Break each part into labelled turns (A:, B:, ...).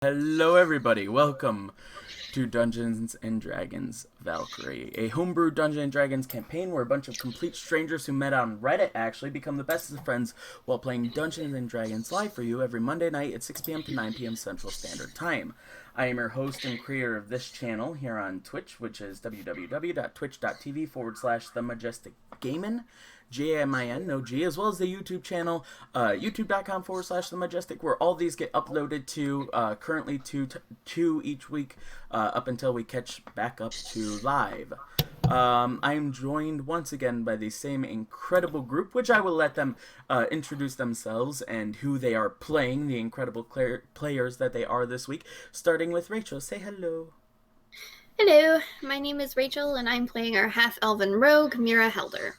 A: Hello everybody, welcome to Dungeons & Dragons Valkyrie, a homebrew Dungeons & Dragons campaign where a bunch of complete strangers who met on Reddit actually become the best of friends while playing Dungeons & Dragons live for you every Monday night at 6 p.m. to 9 p.m. Central Standard Time. I am your host and creator of this channel here on Twitch, which is www.twitch.tv/TheMajestic Gamin, no G, as well as the YouTube channel, youtube.com/TheMajestic, where all these get uploaded to, currently two each week, up until we catch back up to live. I am joined once again by the same incredible group, which I will let them introduce themselves and who they are playing, the incredible players that they are this week, starting with Rachel. Say hello.
B: Hello, my name is Rachel, and I'm playing our half-elven rogue, Mira Helder.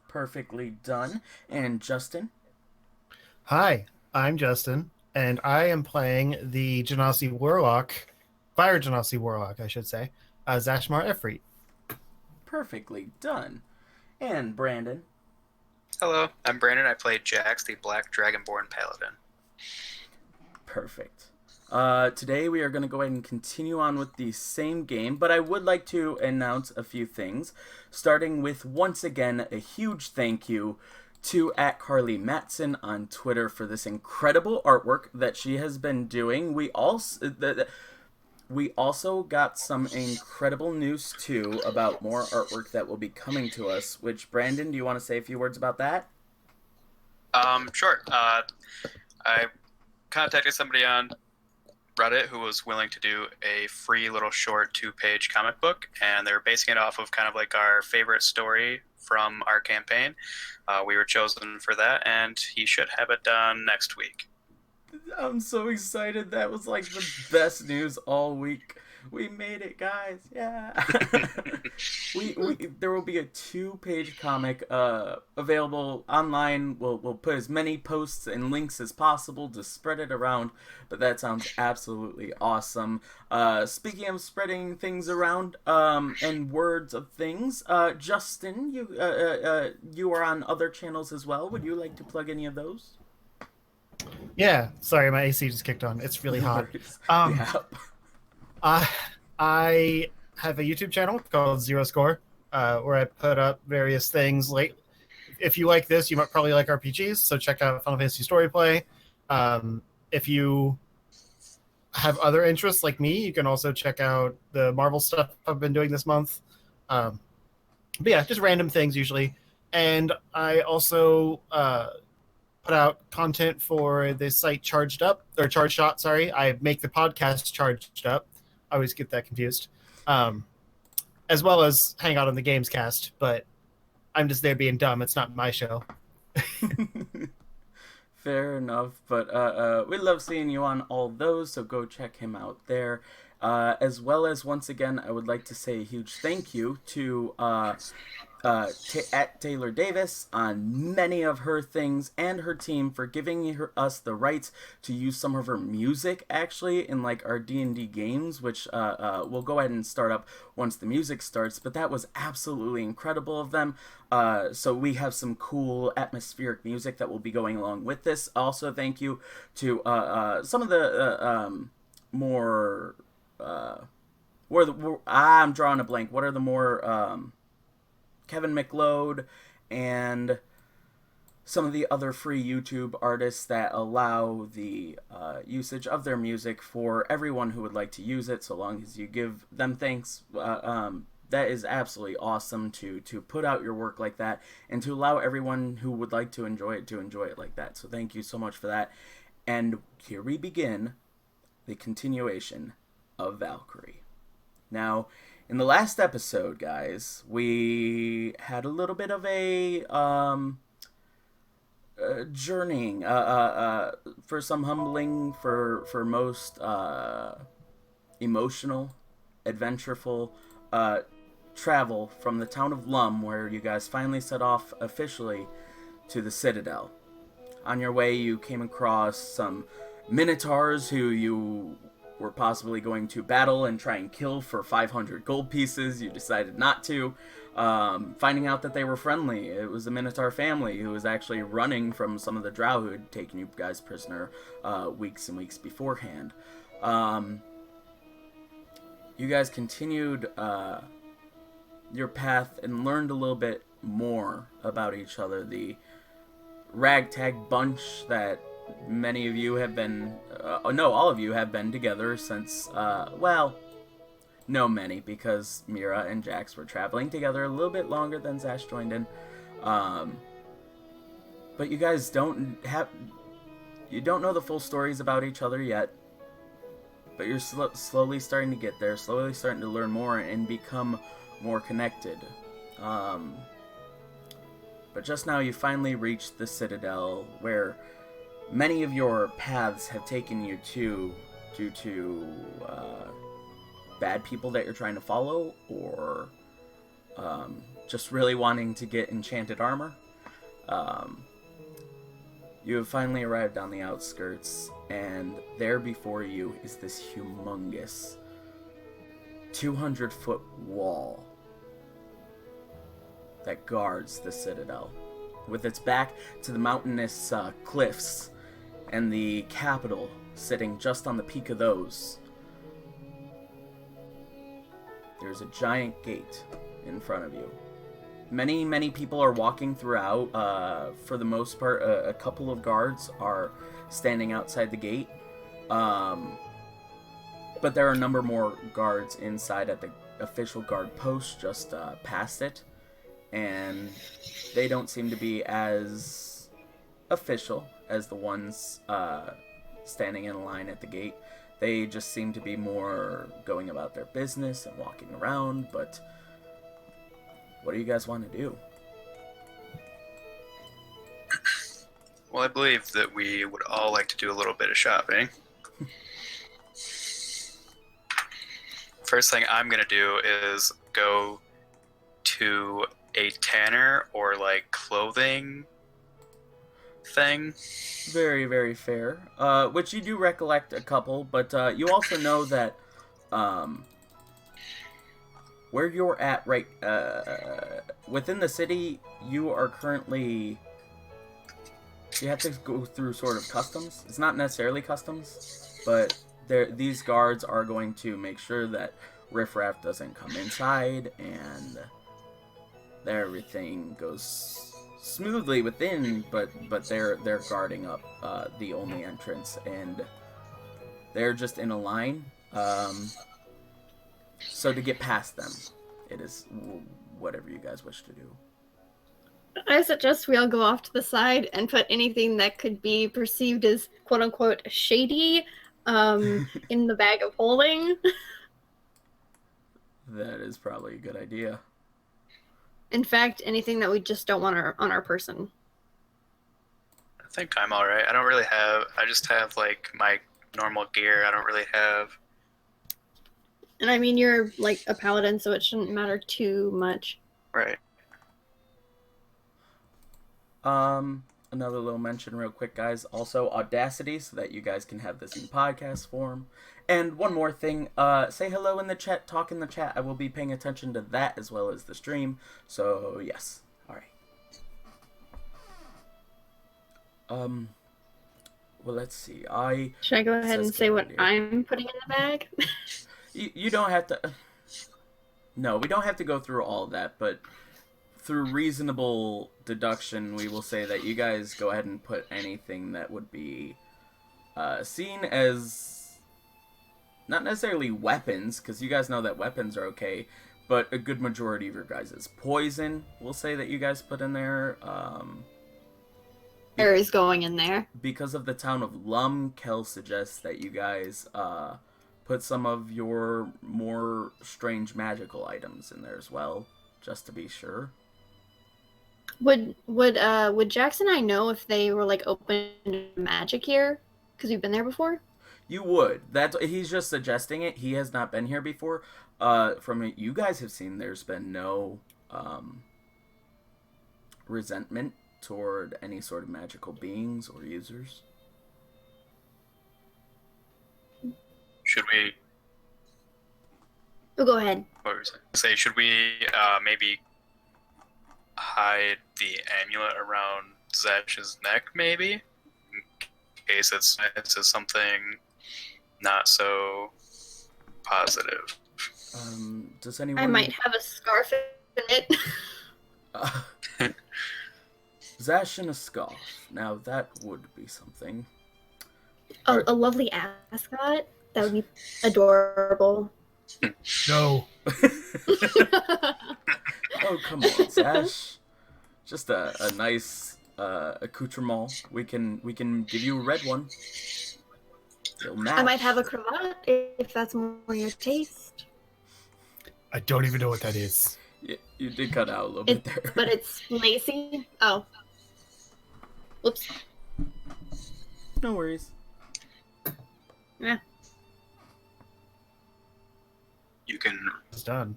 A: Perfectly done. And Justin?
C: Hi, I'm Justin, and I am playing the Genasi Warlock, Fire Genasi Warlock, I should say, Zashmar Efreet.
A: Perfectly done. And Brandon?
D: Hello, I'm Brandon. I play Jax, the Black Dragonborn Paladin.
A: Perfect. Today we are going to go ahead and continue on with the same game, but I would like to announce a few things, starting with, once again, a huge thank you to @CarlyMatson on Twitter for this incredible artwork that she has been doing. We also got some incredible news, too, about more artwork that will be coming to us, which, Brandon, do you want to say a few words about that?
D: Sure. I contacted somebody on Reddit who was willing to do a free little short 2-page comic book, and they're basing it off of kind of like our favorite story from our campaign. We were chosen for that, and he should have it done next week.
A: I'm so excited. That was like the best news all week. We made it, guys. Yeah. There will be a 2-page comic available online. We'll put as many posts and links as possible to spread it around, but that sounds absolutely awesome. Speaking of spreading things around and words of things, Justin, you are on other channels as well. Would you like to plug any of those?
C: Yeah, sorry, my AC just kicked on. It's really hot.
A: Yeah.
C: I have a YouTube channel called Zero Score, where I put up various things. Like, if you like this, you might probably like RPGs, so check out Final Fantasy Storyplay. If you have other interests like me, you can also check out the Marvel stuff I've been doing this month. But yeah, just random things usually. And I also put out content for the site Charged Shot. Sorry, I make the podcast Charged Up. I always get that confused. As well as hang out on the Gamescast, but I'm just there being dumb. It's not my show.
A: Fair enough, but we love seeing you on all those, so go check him out there. As well as, once again, I would like to say a huge thank you to Taylor Davis on many of her things and her team for giving us the rights to use some of her music actually in like our D&D games, which we'll go ahead and start up once the music starts, but that was absolutely incredible of them. So we have some cool atmospheric music that will be going along with this. Also, thank you to some of the more I'm drawing a blank. What are the more Kevin McLeod and some of the other free YouTube artists that allow the usage of their music for everyone who would like to use it, so long as you give them thanks. That is absolutely awesome to put out your work like that and to allow everyone who would like to enjoy it like that. So thank you so much for that. And here we begin the continuation of Valkyrie. Now, in the last episode, guys, we had a little bit of a journeying, for some humbling, for most emotional, adventureful travel from the town of Lum, where you guys finally set off officially to the Citadel. On your way, you came across some minotaurs who you were possibly going to battle and try and kill for 500 gold pieces. You decided not to. Finding out that they were friendly. It was the Minotaur family who was actually running from some of the drow who had taken you guys prisoner weeks and weeks beforehand. You guys continued your path and learned a little bit more about each other. The ragtag bunch that many of you have been, all of you have been together since, no many, because Mira and Jax were traveling together a little bit longer than Zash joined in. But you guys don't know the full stories about each other yet. But you're slowly starting to get there, slowly starting to learn more and become more connected. But just now you finally reached the Citadel, where many of your paths have taken you to due to bad people that you're trying to follow, or just really wanting to get enchanted armor. You have finally arrived on the outskirts, and there before you is this humongous 200-foot wall that guards the Citadel, with its back to the mountainous cliffs and the capital sitting just on the peak of those. There's a giant gate in front of you. Many people are walking throughout. For the most part, a couple of guards are standing outside the gate. But there are a number more guards inside at the official guard post just past it. And they don't seem to be as official as the ones standing in line at the gate. They just seem to be more going about their business and walking around, but what do you guys want to do?
D: Well, I believe that we would all like to do a little bit of shopping. First thing I'm going to do is go to a tanner or like clothing thing.
A: Very, very fair. Which you do recollect a couple, but you also know that where you're at right within the city, you are currently, you have to go through sort of customs. It's not necessarily customs, but these guards are going to make sure that riffraff doesn't come inside and everything goes smoothly within, but they're guarding up the only entrance, and they're just in a line. So to get past them, it is whatever you guys wish to do.
B: I suggest we all go off to the side and put anything that could be perceived as quote-unquote shady in the bag of holding.
A: That is probably a good idea.
B: In fact, anything that we just don't want on our person.
D: I think I'm alright. I just have like my normal gear. I don't really have.
B: And I mean, you're like a paladin, so it shouldn't matter too much.
D: Right.
A: Another little mention real quick, guys. Also, Audacity, so that you guys can have this in podcast form. And one more thing, say hello in the chat, talk in the chat. I will be paying attention to that as well as the stream. So, yes. Alright. Well, let's see.
B: Should I go ahead and say what I'm putting in the bag?
A: You don't have to... No, we don't have to go through all of that, but through reasonable deduction, we will say that you guys go ahead and put anything that would be seen as not necessarily weapons, because you guys know that weapons are okay, but a good majority of your guys' poison, we'll say that you guys put in there.
B: There is going in there.
A: Because of the town of Lum, Kel suggests that you guys put some of your more strange magical items in there as well, just to be sure.
B: Would Jackson and I know if they were like open to magic here? Because we've been there before.
A: You would. He's just suggesting it. He has not been here before. From what you guys have seen, there's been no resentment toward any sort of magical beings or users.
D: Should we?
B: Oh, go ahead.
D: What were you saying? Should we maybe hide the amulet around Zash's neck, maybe, in case it's something not so positive.
A: Does anyone?
B: I might have a scarf in it.
A: Zash and a scarf. Now that would be something.
B: A lovely ascot. That would be adorable.
C: No.
A: Oh, come on, Zash. Just a nice accoutrement. We can give you a red one. It'll match.
B: I might have a cravat if that's more your taste.
C: I don't even know what that is.
A: You did cut out a little bit there.
B: But it's lacy. Oh. Whoops.
A: No worries.
B: Yeah.
D: You can.
C: It's done.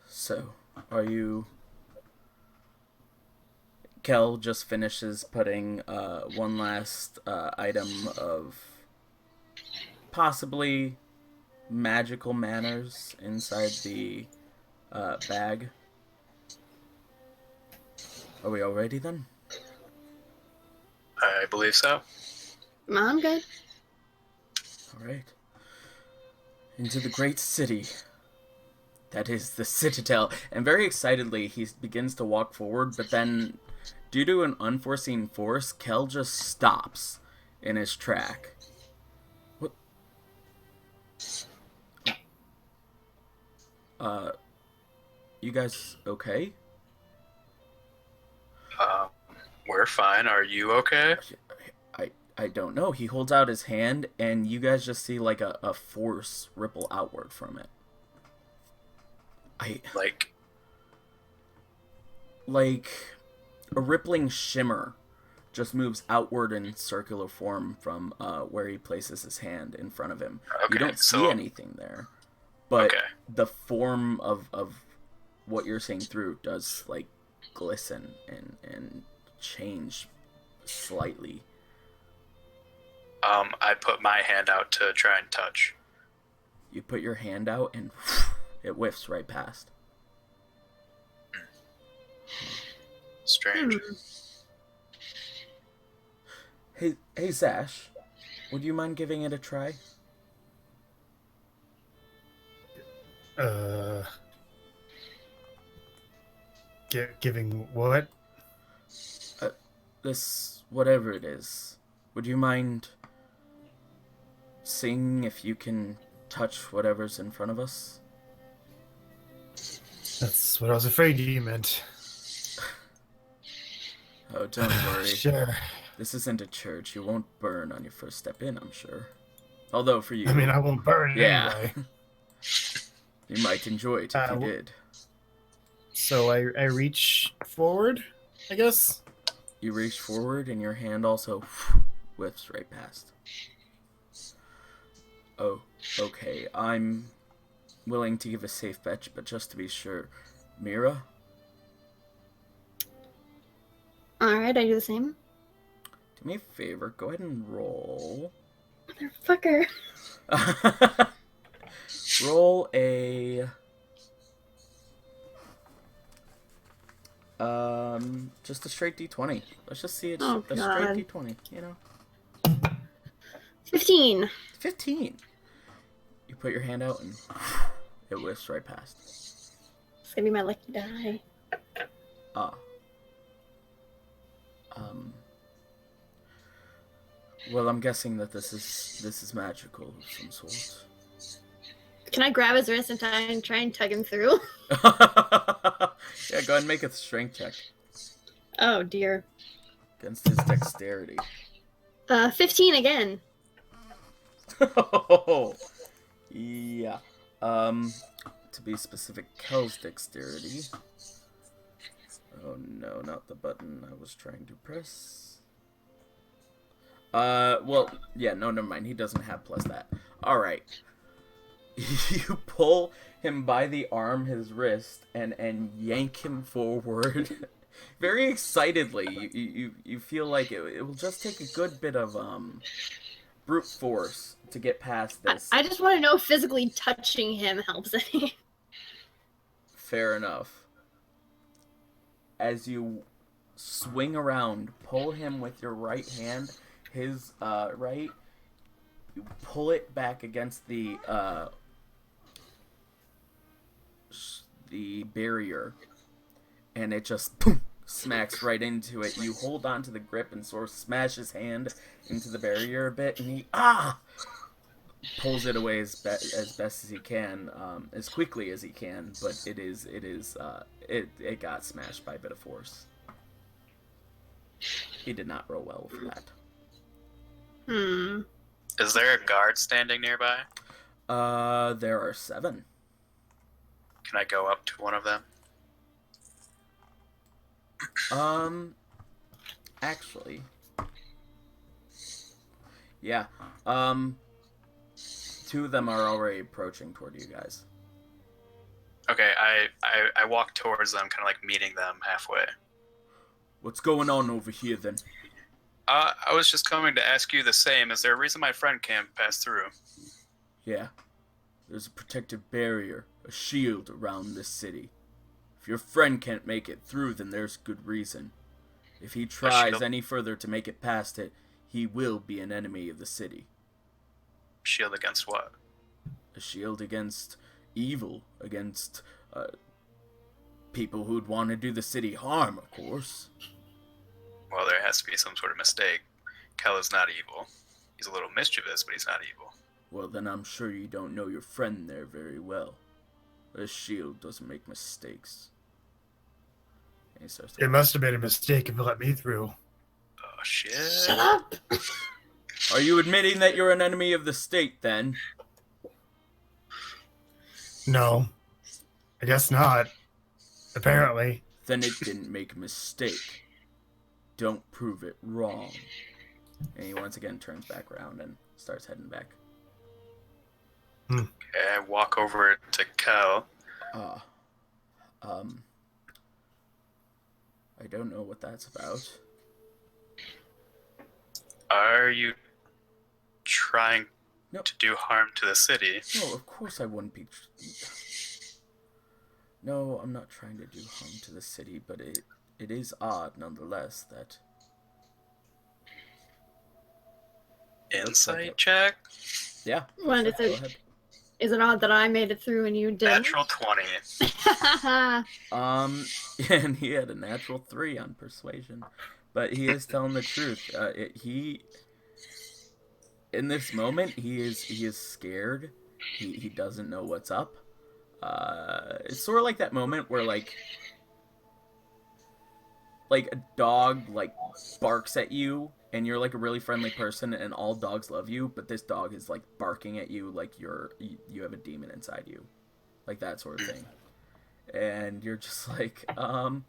A: So, are you... Kel just finishes putting one last item of possibly magical manners inside the bag. Are we all ready then?
D: I believe so.
B: I'm good.
A: Alright. Into the great city. That is the Citadel. And very excitedly, he begins to walk forward, but then, due to an unforeseen force, Kel just stops in his track. What? You guys okay?
D: We're fine. Are you okay?
A: I don't know. He holds out his hand, and you guys just see like a force ripple outward from it. Like a rippling shimmer just moves outward in circular form from where he places his hand in front of him.
D: Okay,
A: you don't see anything there, but the form of what you're seeing through does like glisten and change slightly.
D: I put my hand out to try and touch.
A: You put your hand out and it whiffs right past.
D: Strange.
A: Hey, Zash, would you mind giving it a try?
C: Giving what?
A: This, whatever it is. Would you mind seeing if you can touch whatever's in front of us?
C: That's what I was afraid you meant.
A: Oh, don't worry.
C: Sure.
A: This isn't a church. You won't burn on your first step in, I'm sure. Although for you...
C: I mean, I won't burn it anyway.
A: You might enjoy it if you did.
C: So I reach forward, I guess?
A: You reach forward and your hand also whiffs right past. Oh, okay. I'm willing to give a safe bet, but just to be sure. Mira?
B: Alright, I do the same.
A: Do me a favor, go ahead and roll.
B: Motherfucker.
A: Roll a... just a straight D20. Let's just see it. A straight D20, you know?
B: 15.
A: 15. You put your hand out and it whiffs right past.
B: It's gonna be my lucky die.
A: Well, I'm guessing that this is magical of some sort.
B: Can I grab his wrist and try and tug him through?
A: Yeah, go ahead and make a strength check.
B: Oh dear.
A: Against his dexterity.
B: 15 again.
A: Yeah. To be specific, Kel's dexterity. Oh no, not the button I was trying to press. Well, yeah, no, never mind. He doesn't have plus that. Alright. You pull him by the arm, his wrist, and yank him forward. very excitedly. You feel like it will just take a good bit of brute force to get past this.
B: I just want to know if physically touching him helps any.
A: Fair enough. As you swing around, pull him with your right hand, his right, you pull it back against the barrier, and it just boom, smacks right into it. You hold on to the grip and sort of smash his hand into the barrier a bit, and he pulls it away as best as he can, as quickly as he can. But it got smashed by a bit of force. He did not roll well for that.
D: Is there a guard standing nearby?
A: There are 7.
D: Can I go up to one of them?
A: Actually, yeah. 2 of them are already approaching toward you guys.
D: Okay, I walk towards them, kind of like meeting them halfway.
A: What's going on over here, then?
D: I was just coming to ask you the same. Is there a reason my friend can't pass through?
A: Yeah. There's a protective barrier, a shield around this city. If your friend can't make it through, then there's good reason. If he tries any further to make it past it, he will be an enemy of the city.
D: Shield against what?
A: A shield against evil, against people who'd want to do the city harm, of course.
D: Well, there has to be some sort of mistake. Kel is not evil. He's a little mischievous, but he's not evil.
A: Well, then I'm sure you don't know your friend there very well. A shield doesn't make mistakes. And he starts
C: It must have been a mistake if it let me through.
D: Oh, shit.
B: Shut up!
A: Are you admitting that you're an enemy of the state, then?
C: No. I guess not. Apparently.
A: Then it didn't make a mistake. Don't prove it wrong. And he once again turns back around and starts heading back.
D: Okay, I walk over to Kel.
A: I don't know what that's about.
D: Are you trying
A: Nope.
D: to do harm to the city?
A: No, of course I wouldn't be. No, I'm not trying to do harm to the city, but it is odd nonetheless that.
D: Insight check?
A: Yeah.
B: What is
A: Go
B: it?
A: ahead.
B: Is it odd that I made it through and you didn't?
D: Natural 20.
A: And he had a natural 3 on persuasion, but he is telling the truth. In this moment, he is scared. He doesn't know what's up. It's sort of like that moment where like a dog like barks at you and you're like a really friendly person and all dogs love you, but this dog is like barking at you like you have a demon inside you, like that sort of thing, and you're just like, am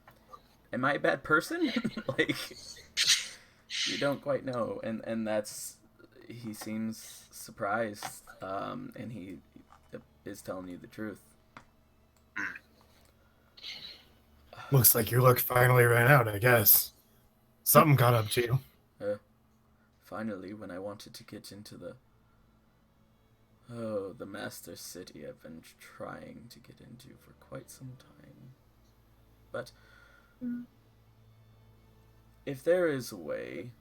A: I a bad person? Like, you don't quite know, and that's, he seems surprised, and he is telling you the truth.
C: Looks like your luck finally ran out, I guess. Something got up to you.
A: Finally, when I wanted to get into the master city I've been trying to get into for quite some time. But if there is a way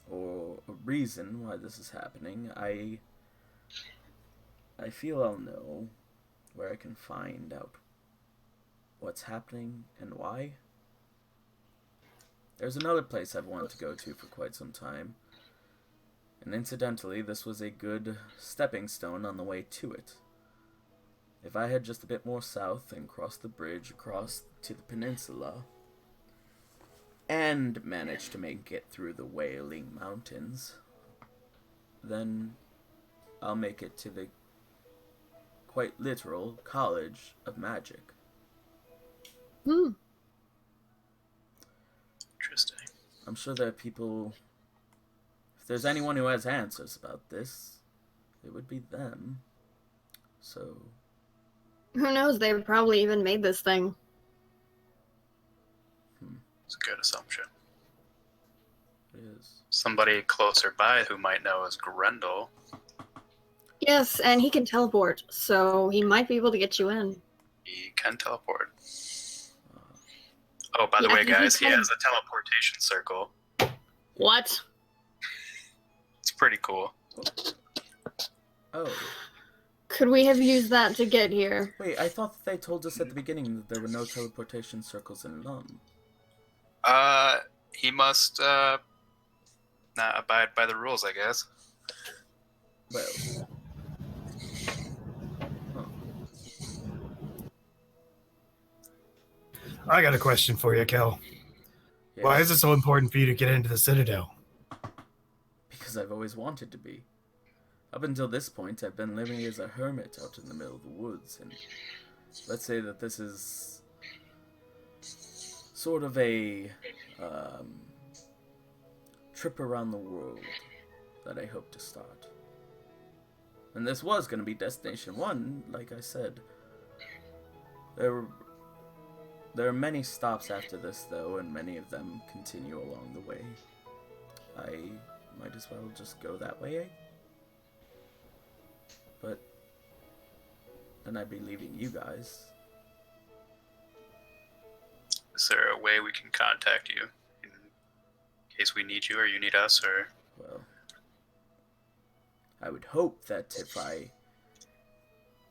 A: or a reason why this is happening, I feel I'll know where I can find out what's happening and why. There's another place I've wanted to go to for quite some time, and incidentally, this was a good stepping stone on the way to it. If I had just a bit more south and crossed the bridge across to the peninsula, and managed to make it through the Wailing Mountains, then I'll make it to the quite literal College of Magic.
D: Interesting.
A: I'm sure there are people, if there's anyone who has answers about this, it would be them. So,
B: Who knows? They probably even made this thing.
D: It's a good assumption.
A: It is.
D: Somebody closer by who might know is Grendel.
B: Yes, and he can teleport, so he might be able to get you in.
D: He can teleport.
A: Uh,
D: Oh, by the
B: Yeah,
D: way,
B: he
D: guys, he
B: can.
D: has a teleportation circle.
B: What?
D: It's pretty cool.
A: oh,
B: Could we have used that to get here?
A: wait, I thought that they told us at the beginning that there were no teleportation circles in Lum.
D: He must, not abide by the rules, I guess.
A: Well. Huh.
C: I got a question for you, Kel.
A: Yeah,
C: Why is it so important for you to get into the Citadel?
A: because I've always wanted to be. Up until this point, I've been living as a hermit out in the middle of the woods, and let's say that this is sort of a trip around the world that I hope to start. And this was going to be Destination 1, like I said. There are many stops after this, though, and many of them continue along the way. I might as well just go that way, eh? But then I'd be leaving you guys.
D: Is there a way we can contact you in case we need you or you need us, or...
A: Well, I would hope that if I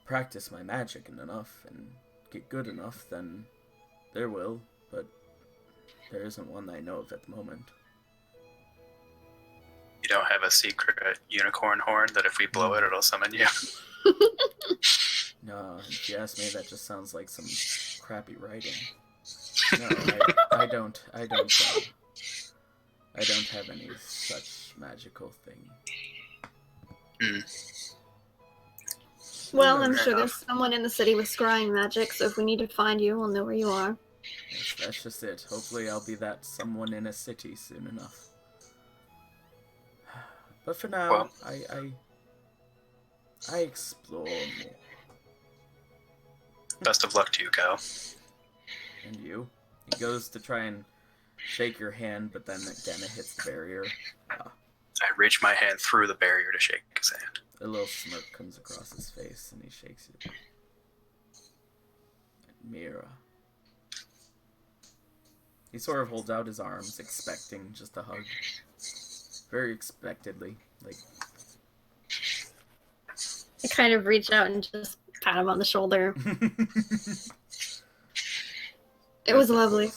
A: practice my magic enough and get good enough, then there will, but there isn't one that I know of at the moment.
D: You don't have a secret unicorn horn that if we blow it, it'll summon you?
A: No, if you ask me, that just sounds like some crappy writing. No, I don't have any such magical thing.
B: Well,
A: No,
B: I'm
A: fair
B: sure
D: enough.
B: there's someone in the city with scrying magic, so if we need to find you, we'll know where you are.
A: Yes, that's just it. Hopefully I'll be that someone in a city soon enough. But for now,
D: Well.
A: I explore more.
D: Best of luck to you, Cal.
A: And you? He goes to try and shake your hand, but then again it hits the barrier.
D: I reach my hand through the barrier to shake his hand.
A: A little smirk comes across his face, and he shakes it. Mira. He sort of holds out his arms, expecting just a hug. Very expectedly. Like,
B: I kind of reach out and just pat him on the shoulder. It was lovely.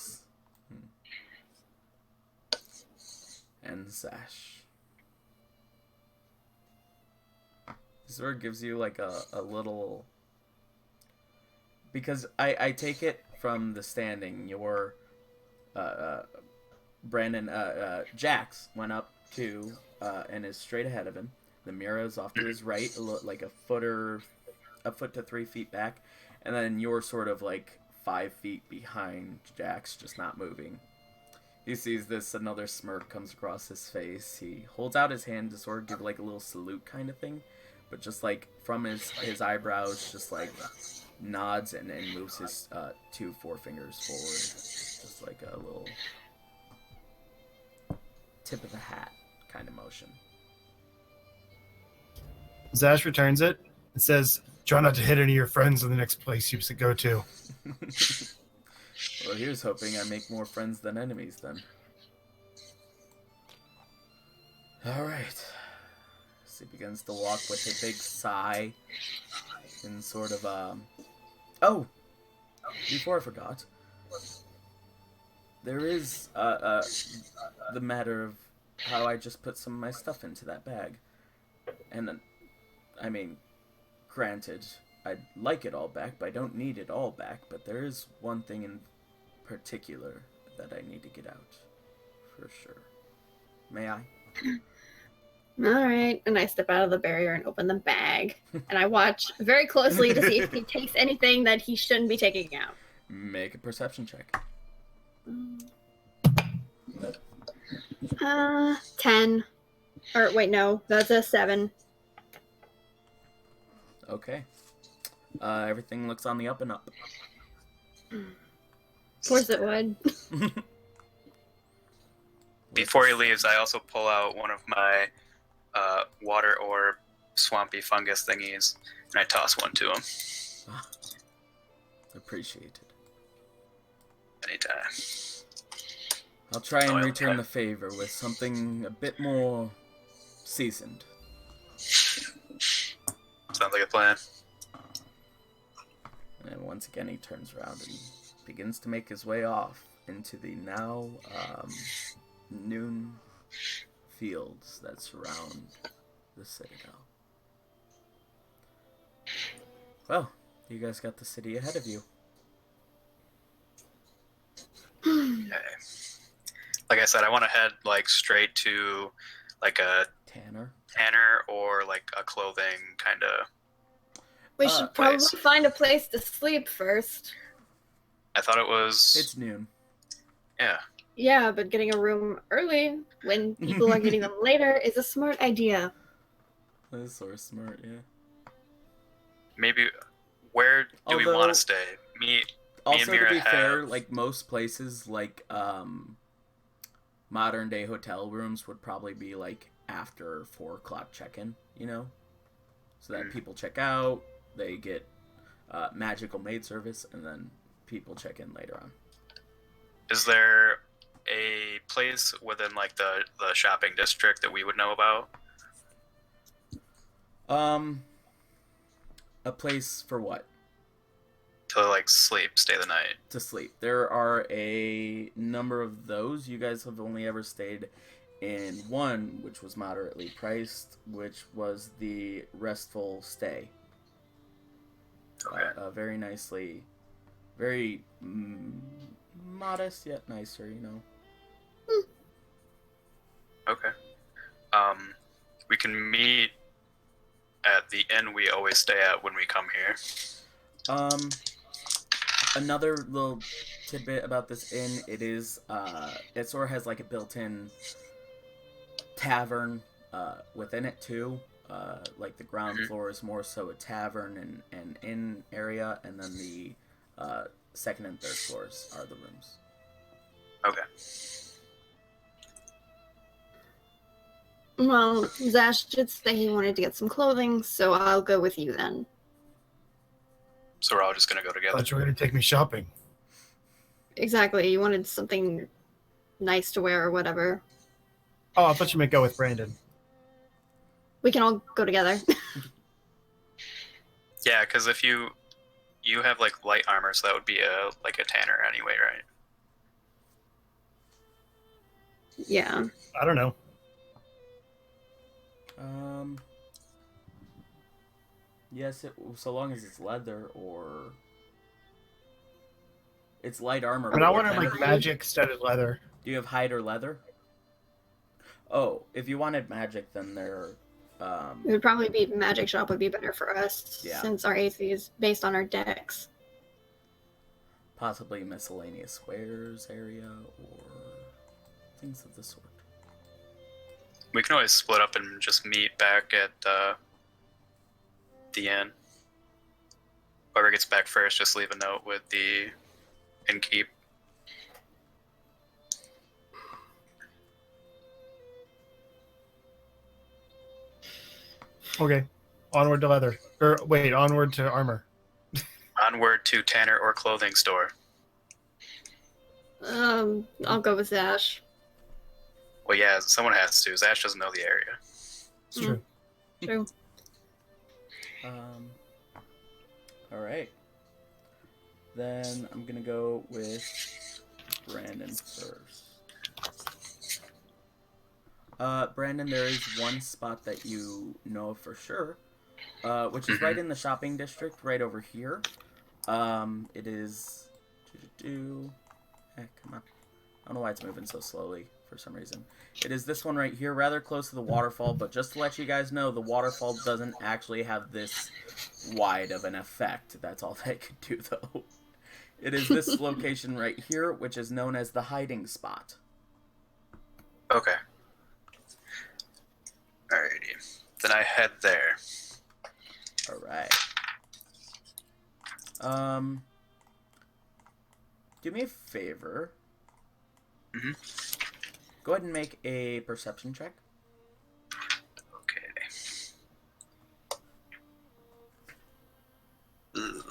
A: And Sash. This sort of gives you like a little... Because I take it from the standing, your... Brandon, Jax went up to, and is straight ahead of him. The Mira is off to his right, like a foot to 3 feet back. And then you're sort of like 5 feet behind Jax, just not moving. He sees this, another smirk comes across his face. He holds out his hand to sort of give like a little salute kind of thing. But just like from his eyebrows, just like nods and moves his 2 forefingers forward. Just like a little tip of the hat kind of motion.
C: Zash returns it and says, "Try not to hit any of your friends in the next place you go to."
A: Well, here's hoping I make more friends than enemies then. Alright. So he begins to walk with a big sigh and sort of, Oh! Before I forgot, there is, the matter of how I just put some of my stuff into that bag. And, I mean, granted, I'd like it all back, but I don't need it all back. But there is one thing in particular that I need to get out. For sure. May I?
B: Alright, and I step out of the barrier and open the bag. And I watch very closely to see if he takes anything that he shouldn't be taking out.
A: Make a perception check.
B: 10. Or, wait, no, that's a 7.
A: Okay. Everything looks on the up and up.
B: Of course it would.
D: before he leaves, I also pull out one of my water orb swampy fungus thingies, and I toss one to him.
A: Appreciated.
D: Anytime.
A: I'll try and
D: Oh,
A: return
D: okay.
A: the favor with something a bit more seasoned.
D: Sounds like a plan.
A: And once again, he turns around and begins to make his way off into the now noon fields that surround the Citadel. Well, you guys got the city ahead of you.
D: Okay. Like I said, I want to head like straight to like a
A: Tanner?
D: or like a clothing kind of.
B: We should probably
D: place.
B: find a place to sleep first.
D: I thought it was.
A: It's noon.
D: Yeah.
B: Yeah, but getting a room early when people are getting them later is a smart idea.
A: That is sort of smart, yeah.
D: Maybe. Where do we want
A: Although-
D: to stay? Me
A: Also,
D: and
A: to
D: Mira
A: be fair,
D: have-
A: like most places, like modern day hotel rooms would probably be like after 4 o'clock check-in, you know, so that people check out, they get magical maid service, and then people check in later on.
D: Is there a place within like the shopping district that we would know about?
A: A place for what?
D: To like stay the night.
A: To sleep. There are a number of those. You guys have only ever stayed in one, which was moderately priced, which was the Restful Stay.
D: Okay.
A: Very nicely, very modest yet nicer, you know.
D: Okay. We can meet at the inn we always stay at when we come here.
A: Another little tidbit about this inn, it is, it sort of has like a built-in tavern within it too. Like the ground floor is more so a tavern and inn area, and then the second and third floors are the rooms.
D: Okay.
B: Well, Zash did say he wanted to get some clothing, so I'll go with you then.
D: So we're all just gonna go
C: I
D: together.
C: thought you were going to take me shopping.
B: Exactly, you wanted something nice to wear or whatever.
C: Oh, I thought you meant go with Brandon.
B: We can all go together.
D: Yeah, because if you have like light armor, so that would be a tanner anyway, right?
B: Yeah.
C: I don't know.
A: Yes, so long as it's leather or it's light armor.
C: I mean,
A: but
C: I
A: what
C: wanted
A: kind
C: like
A: of-
C: magic studded leather.
A: Do you have hide or leather? Oh, if you wanted magic, then they're
B: It would probably be magic shop would be better for us
A: Yeah.
B: since our AC is based on our decks.
A: possibly miscellaneous wares area or things of the sort.
D: We can always split up and just meet back at the inn. Whoever gets back first, just leave a note with the innkeep.
C: Okay. Onward to leather. Or wait, onward to armor.
D: Onward to tanner or clothing store.
B: I'll go with Zash.
D: Well, yeah, someone has to. Zash doesn't know the area.
C: It's true.
B: True.
A: All right. Then I'm gonna go with Brandon first. Brandon, there is one spot that you know for sure, which is right in the shopping district, right over here. It is. Come on. I don't know why it's moving so slowly for some reason. It is this one right here, rather close to the waterfall, but just to let you guys know, the waterfall doesn't actually have this wide of an effect. That's all they could do, though. It is this location right here, which is known as the hiding spot.
D: Okay. Alrighty. Then I head there.
A: Alright. Do me a favor. Go ahead and make a perception check.
D: Okay. Ugh.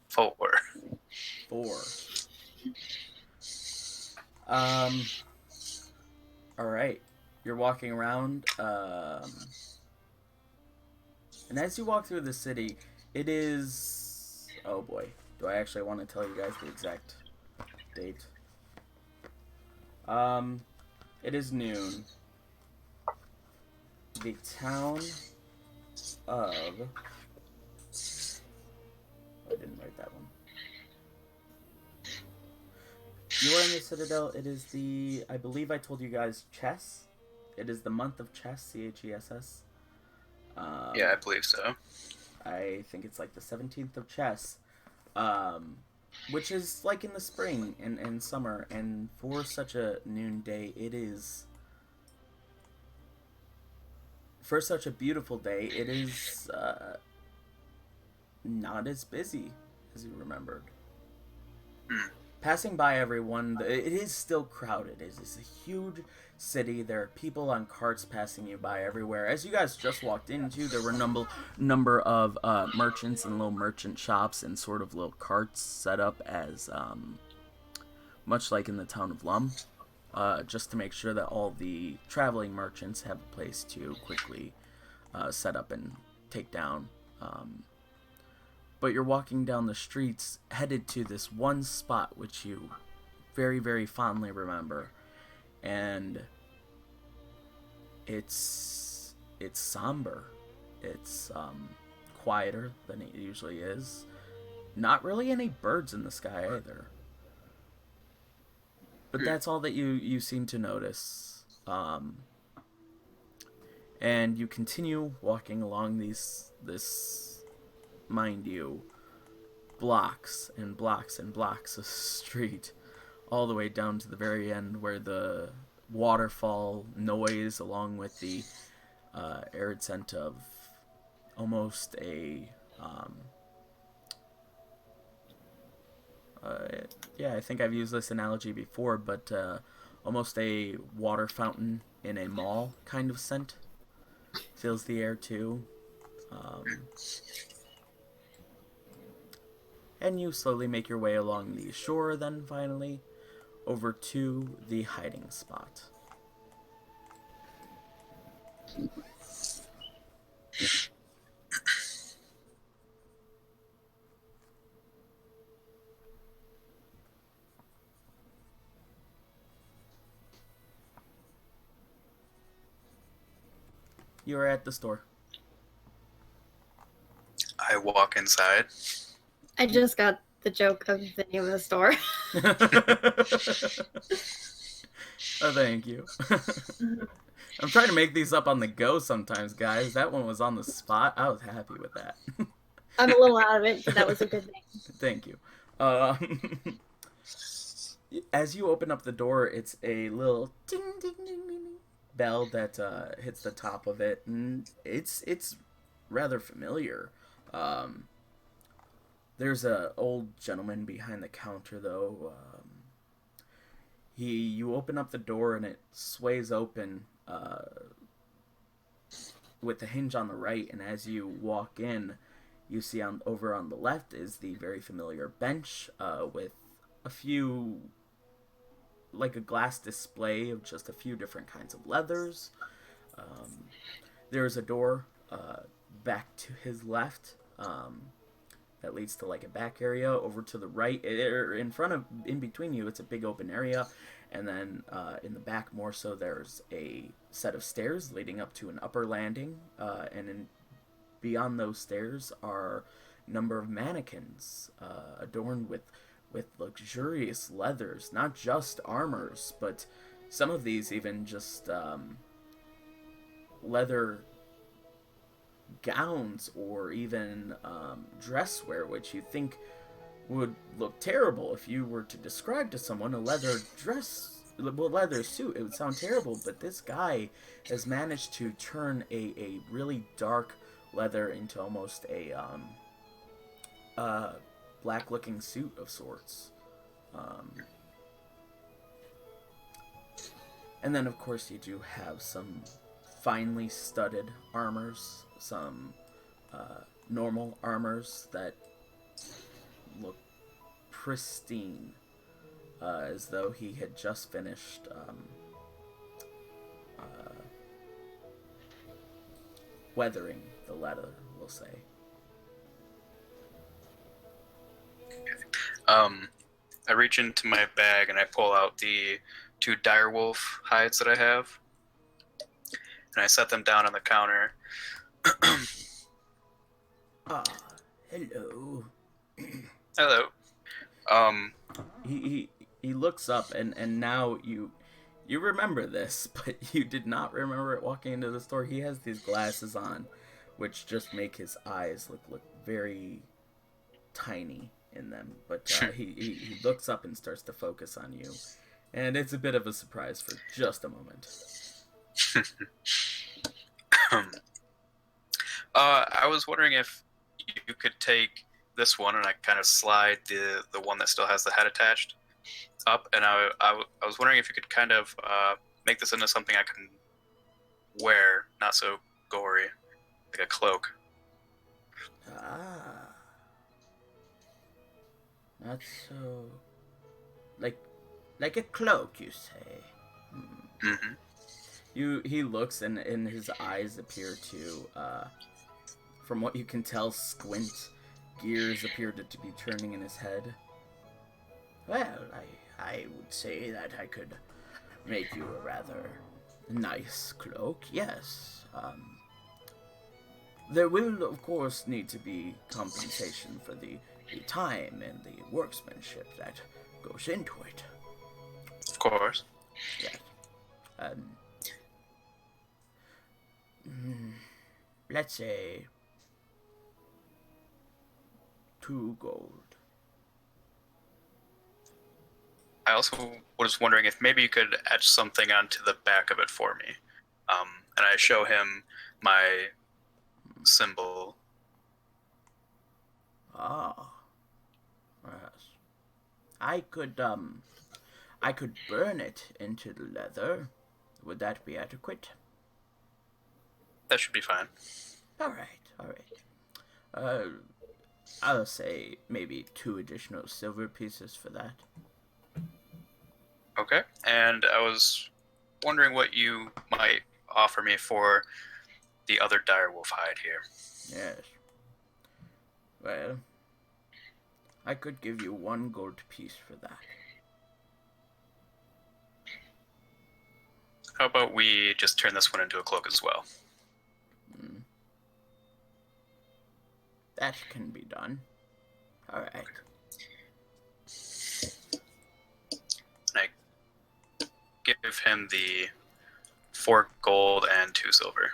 D: 4.
A: 4. All right. You're walking around, and as you walk through the city, it is... Oh boy. Do I actually want to tell you guys the exact date? It is noon. The town of... I didn't write that one. You are in the Citadel. It is the... I believe I told you guys chess. It is the month of chess, C-H-E-S-S.
D: Yeah, I believe so.
A: I think it's like the 17th of chess. Which is like in the spring and summer. And for such a noon day, it is... For such a beautiful day, it is not as busy as you remembered. Passing by everyone, it is still crowded. It is a huge city. There are people on carts passing you by everywhere. As you guys just walked into, there were number of merchants and little merchant shops and sort of little carts set up as much like in the town of Lum, just to make sure that all the traveling merchants have a place to quickly set up and take down. But you're walking down the streets headed to this one spot which you very, very fondly remember. And it's somber. It's quieter than it usually is. Not really any birds in the sky either. But that's all that you seem to notice. And you continue walking along this, mind you, blocks and blocks and blocks of street, all the way down to the very end where the waterfall noise, along with the arid scent of almost a I think I've used this analogy before, but almost a water fountain in a mall kind of scent fills the air too. And you slowly make your way along the shore, then finally over to the hiding spot. You are at the store.
D: I walk inside.
B: I just got the joke of the name of the store.
A: Oh, thank you. I'm trying to make these up on the go sometimes, guys. That one was on the spot. I was happy with that.
B: I'm a little out of it, but that was a good thing.
A: Thank you. As you open up the door, it's a little ding ding ding ding ding bell that hits the top of it, and it's rather familiar. There's a old gentleman behind the counter, though. You open up the door and it sways open with the hinge on the right, and as you walk in, you see over on the left is the very familiar bench with a few, like a glass display of just a few different kinds of leathers. There's a door back to his left that leads to like a back area. Over to the right, in between you, it's a big open area, and then in the back more so, there's a set of stairs leading up to an upper landing, and beyond those stairs are a number of mannequins adorned with luxurious leathers, not just armors, but some of these even just leather gowns or even dresswear, which you think would look terrible if you were to describe to someone a leather suit. It would sound terrible, but this guy has managed to turn a really dark leather into almost a black looking suit of sorts. And then, of course, you do have some finely studded armors, some normal armors that look pristine, as though he had just finished weathering the leather, we'll say.
D: I reach into my bag and I pull out the 2 direwolf hides that I have, and I set them down on the counter.
A: Ah, hello.
D: Hello.
A: He looks up, and now you remember this, but you did not remember it walking into the store. He has these glasses on, which just make his eyes look very tiny in them. But he looks up and starts to focus on you, and it's a bit of a surprise for just a moment.
D: I was wondering if you could take this one, and I kind of slide the one that still has the head attached up, and I was wondering if you could kind of make this into something I can wear, not so gory, like a cloak.
A: Ah, not so like a cloak, you say?
D: Mm-hmm.
A: He looks, and his eyes appear to, from what you can tell, squint. Gears appear to be turning in his head. Well, I would say that I could make you a rather nice cloak, yes. There will, of course, need to be compensation for the time and the workmanship that goes into it.
D: Of course.
A: Yes. Let's say 2 gold.
D: I also was wondering if maybe you could etch something onto the back of it for me. And I show him my symbol.
A: Ah. Yes. I could burn it into the leather. Would that be adequate?
D: That should be fine.
A: Alright. I'll say maybe 2 additional silver pieces for that.
D: Okay. And I was wondering what you might offer me for the other direwolf hide here.
A: Yes. Well, I could give you 1 gold piece for that.
D: How about we just turn this one into a cloak as well?
A: That can be done. Alright.
D: And I give him the 4 gold and 2 silver.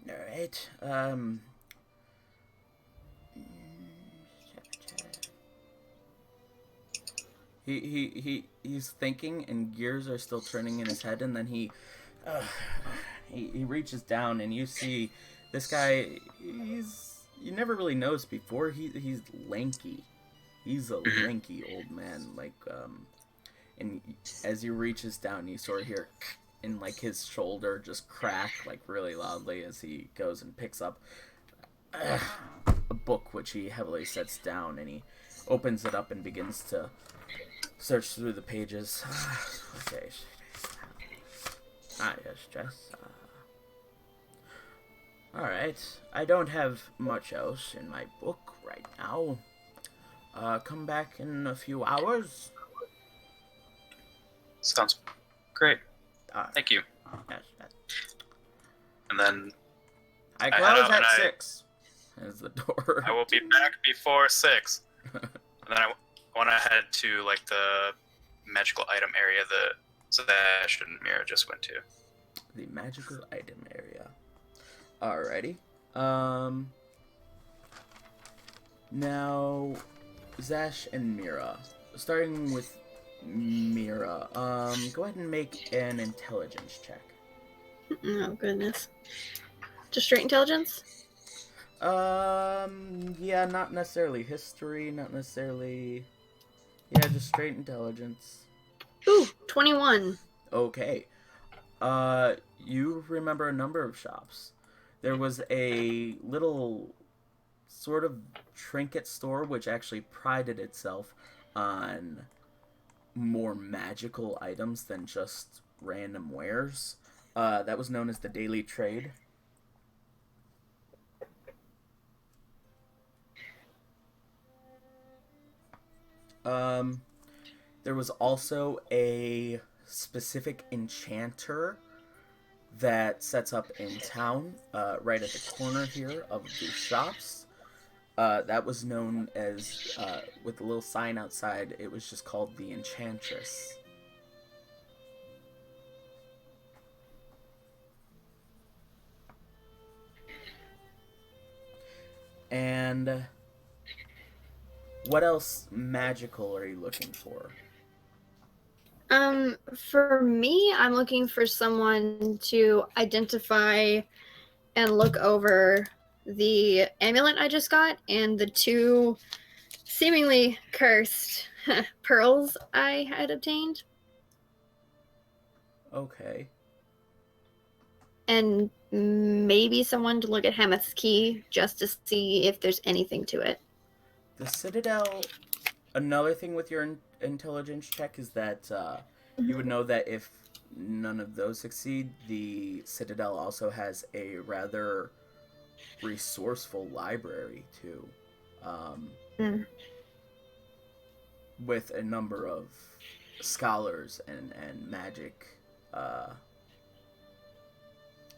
A: Alright. He's thinking, and gears are still turning in his head, and then he reaches down, and you see this guy. You never really noticed before. He's lanky. He's a lanky old man. And as he reaches down, you sort of hear, and like his shoulder just crack like really loudly as he goes and picks up a book which he heavily sets down, and he opens it up and begins to search through the pages. Yes. Alright, I don't have much else in my book right now. Come back in a few hours.
D: Sounds great. Thank you.
A: Yes.
D: And then
A: I close at 6. As the door.
D: I will be back before 6. And then I want to head to like the magical item area that Zash and Mira just went to.
A: The magical item area. Alrighty. Now, Zash and Mira. Starting with Mira. Go ahead and make an intelligence check.
B: Oh, goodness. Just straight intelligence?
A: Yeah, not necessarily history, not necessarily... Yeah, just straight intelligence.
B: Ooh, 21.
A: Okay. You remember a number of shops. There was a little sort of trinket store which actually prided itself on more magical items than just random wares. That was known as the Daily Trade. Um, there was also a specific enchanter that sets up in town, right at the corner here of the shops. That was known as, with a little sign outside, it was just called the Enchantress. And what else magical are you looking for?
B: For me, I'm looking for someone to identify and look over the amulet I just got and the two seemingly cursed pearls I had obtained.
A: Okay.
B: And maybe someone to look at Hamath's key just to see if there's anything to it.
A: The Citadel, another thing with your intelligence check is that you would know that if none of those succeed, the Citadel also has a rather resourceful library too, with a number of scholars and magic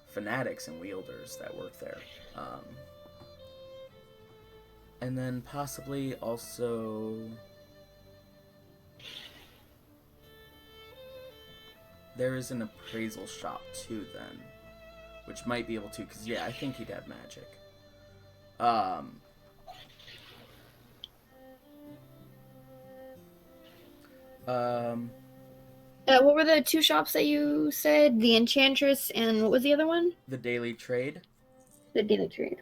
A: fanatics and wielders that work there. And then possibly also there is an appraisal shop too then, which might be able to, because yeah, I think he'd have magic.
B: What were the two shops that you said? The Enchantress and what was the other one?
A: The Daily Trade.
B: The Daily Trade.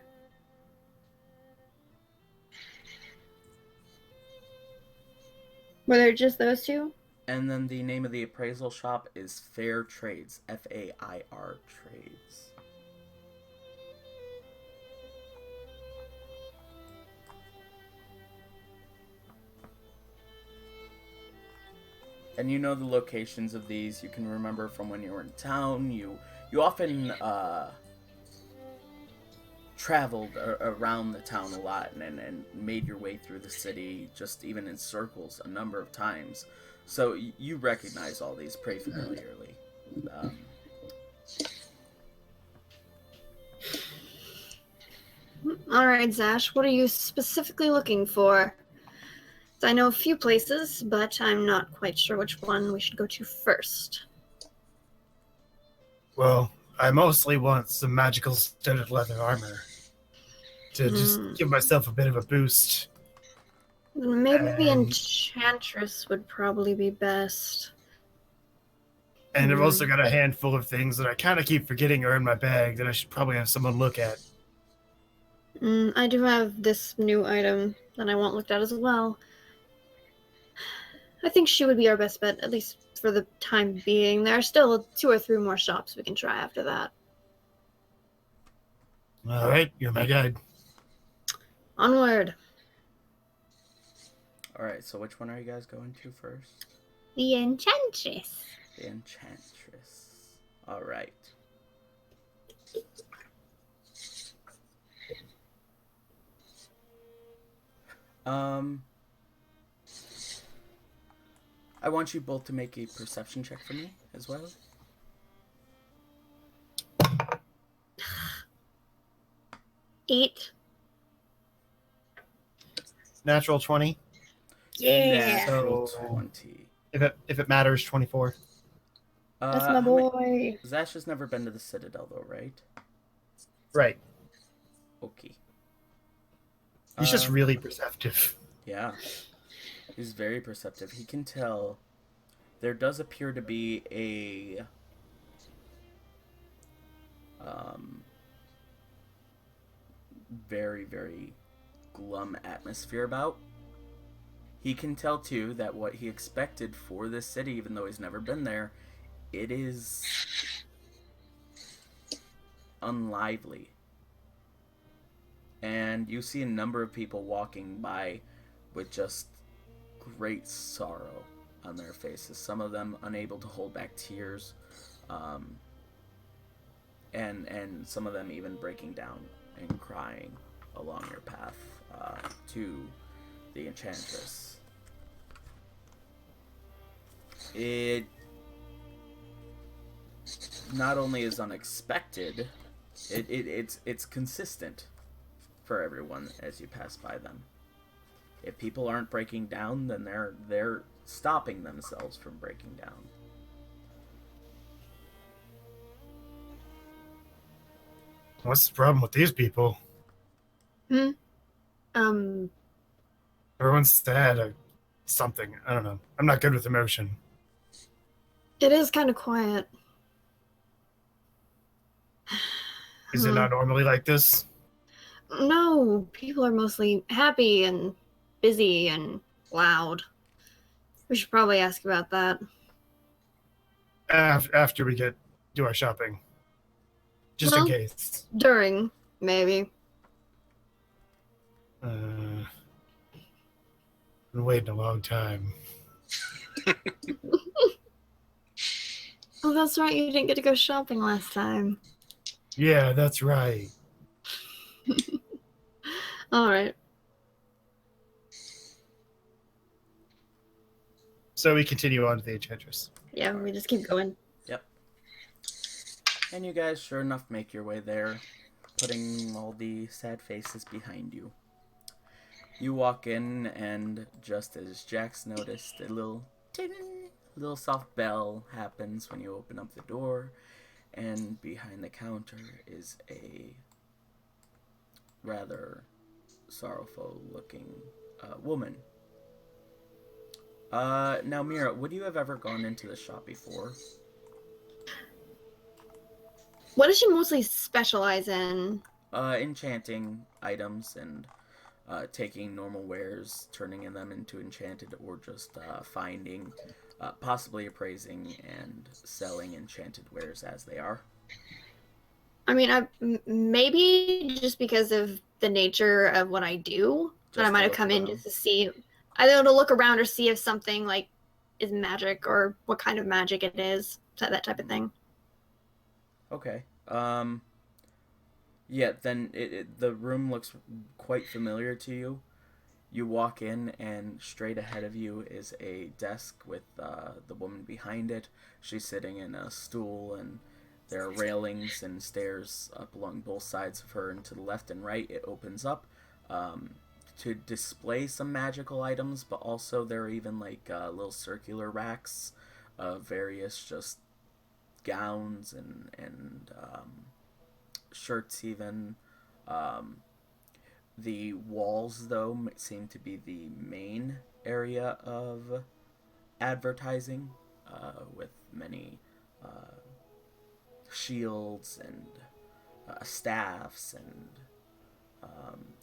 B: Were there just those two?
A: And then the name of the appraisal shop is Fair Trades. Fair Trades. And you know the locations of these. You can remember from when you were in town. You often traveled around the town a lot and made your way through the city, just even in circles, a number of times. So you recognize all these pretty familiarly.
B: All right, Zash, what are you specifically looking for? I know a few places, but I'm not quite sure which one we should go to first.
C: Well, I mostly want some magical studded leather armor to just give myself a bit of a boost.
B: Maybe the Enchantress would probably be best.
C: And I've also got a handful of things that I kind of keep forgetting are in my bag that I should probably have someone look at.
B: I do have this new item that I want looked at as well. I think she would be our best bet, at least for the time being. There are still 2 or 3 more shops we can try after that.
C: All right, you're my guide.
B: Onward.
A: All right, so which one are you guys going to first?
B: The Enchantress.
A: The Enchantress. All right. I want you both to make a perception check for me as well.
B: Eight.
C: Natural 20.
B: Yeah.
A: Natural
C: So,
A: 20.
C: If it matters, 24.
B: That's my boy.
A: Zash has never been to the Citadel though, right?
C: Right.
A: Okay.
C: He's just really perceptive.
A: Yeah. He's very perceptive. He can tell there does appear to be a very, very glum atmosphere about. he can tell too that what he expected for this city, even though he's never been there, it is unlively. And you see a number of people walking by with just great sorrow on their faces. Some of them unable to hold back tears, and some of them even breaking down and crying along your path to the Enchantress. It not only is unexpected, it's consistent for everyone as you pass by them. If people aren't breaking down, then they're stopping themselves from breaking down.
C: What's the problem with these people? Everyone's sad or something. I don't know. I'm not good with emotion.
B: It is kind of quiet.
C: Is it not normally like this?
B: No, people are mostly happy and busy and loud. We should probably ask about that.
C: After we do our shopping. Just in case.
B: During, maybe.
C: Been waiting a long time.
B: Oh, that's right. You didn't get to go shopping last time.
C: Yeah, that's right.
B: All right.
C: So we continue on to the Enchantress.
B: Yeah, we just keep going.
A: Yep. And you guys, sure enough, make your way there, putting all the sad faces behind you. You walk in, and just as Jax noticed, a little ting, little soft bell happens when you open up the door, and behind the counter is a rather sorrowful-looking woman. Now, Mira, would you have ever gone into the shop before?
B: What does she mostly specialize in?
A: Enchanting items and taking normal wares, turning them into enchanted, or just finding, possibly appraising and selling enchanted wares as they are.
B: I mean, maybe just because of the nature of what I do, that I might have come in just to see, either to look around or see if something like is magic or what kind of magic it is, that type of thing.
A: Okay. Yeah, then the room looks quite familiar to you. You walk in, and straight ahead of you is a desk with the woman behind it. She's sitting in a stool, and there are railings and stairs up along both sides of her, and to the left and right it opens up to display some magical items, but also there are even like little circular racks of various just gowns and shirts even. The walls, though, seem to be the main area of advertising, with many shields and staffs and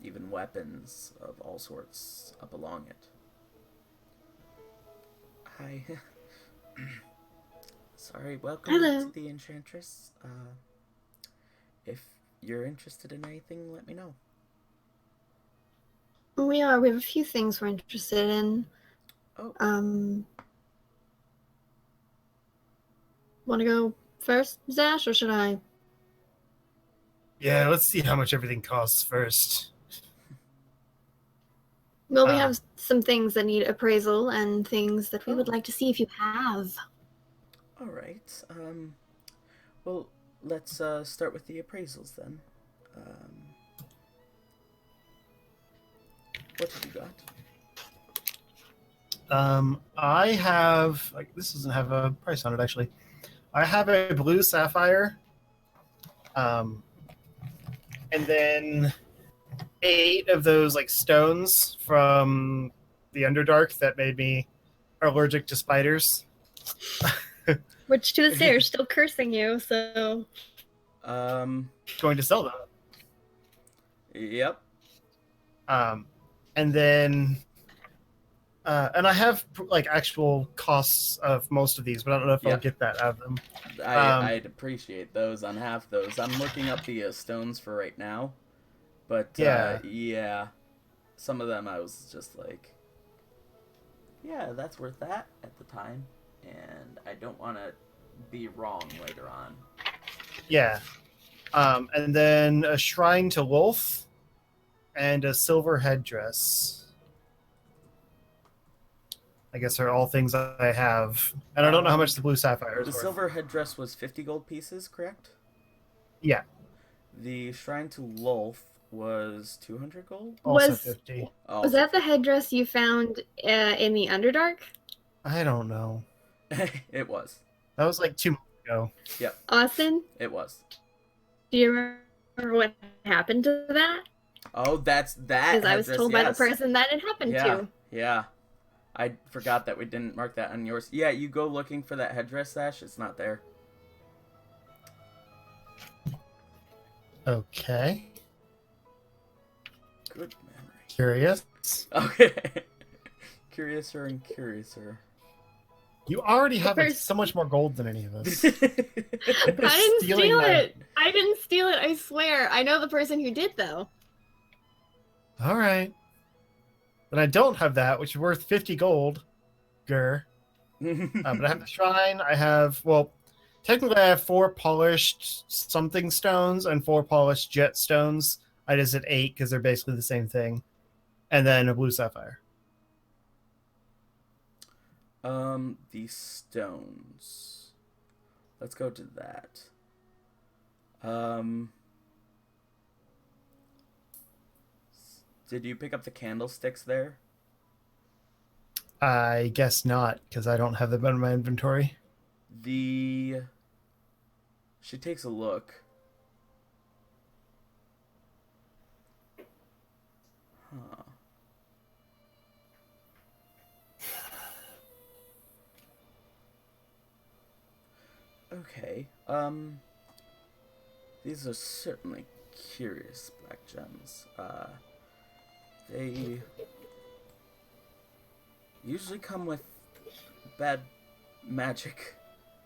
A: even weapons of all sorts up along it. Hi. Sorry, welcome
B: Hello.
A: to the Enchantress. If you're interested in anything, let me know.
B: We have a few things we're interested in.
A: Oh.
B: Want to go first, Zash, or should I?
C: Yeah, let's see how much everything costs first.
B: Well, we have some things that need appraisal and things that we would like to see if you have.
A: All right. Well, let's start with the appraisals then. What have you got?
C: I have, like, this doesn't have a price on it actually. I have a blue sapphire, and then 8 of those like stones from the Underdark that made me allergic to spiders.
B: Which to this day are still cursing you, so.
C: Going to sell them.
A: Yep.
C: And then And I have like actual costs of most of these, but I don't know if
A: Yeah.
C: I'll get that out of them.
A: I'd appreciate those on half those. I'm looking up the stones for right now, but
C: Yeah.
A: yeah, some of them I was just like, yeah, that's worth that at the time, and I don't want to be wrong later on.
C: Yeah. And then a shrine to Wolf and a silver headdress. I guess are all things I have. And I don't know how much the blue sapphire is
A: The
C: worth.
A: silver headdress was 50 gold pieces, correct?
C: Yeah.
A: The shrine to Lolth was 200 gold.
C: Also
B: Was
C: 50.
B: was that the headdress you found in the Underdark?
C: I don't know.
A: It was.
C: That was like 2 months ago.
B: Austin,
A: It was.
B: do you remember what happened to that?
A: Oh, that's that.
B: Because I was
A: headdress,
B: told by the
A: yes.
B: person that it happened
A: Yeah,
B: to.
A: yeah. I forgot that we didn't mark that on yours. Yeah, you go looking for that headdress, Sash. It's not there.
C: Okay.
A: Good memory.
C: Curious.
A: Okay. Curiouser and curiouser.
C: You already have like,
B: First-
C: so much more gold than any of us.
B: I didn't
C: Stealing
B: steal
C: my-
B: it. I didn't steal it. I swear. I know the person who did though.
C: All right. But I don't have that, which is worth 50 gold. Grr. But I have the shrine. I have, well, technically I have 4 polished something stones and 4 polished jet stones. I just did 8 because they're basically the same thing. And then a blue sapphire.
A: The stones. Let's go to that. Did you pick up the candlesticks there?
C: I guess not, because I don't have them in my inventory.
A: She takes a look. Huh. Okay. These are certainly curious black gems. They usually come with bad magic.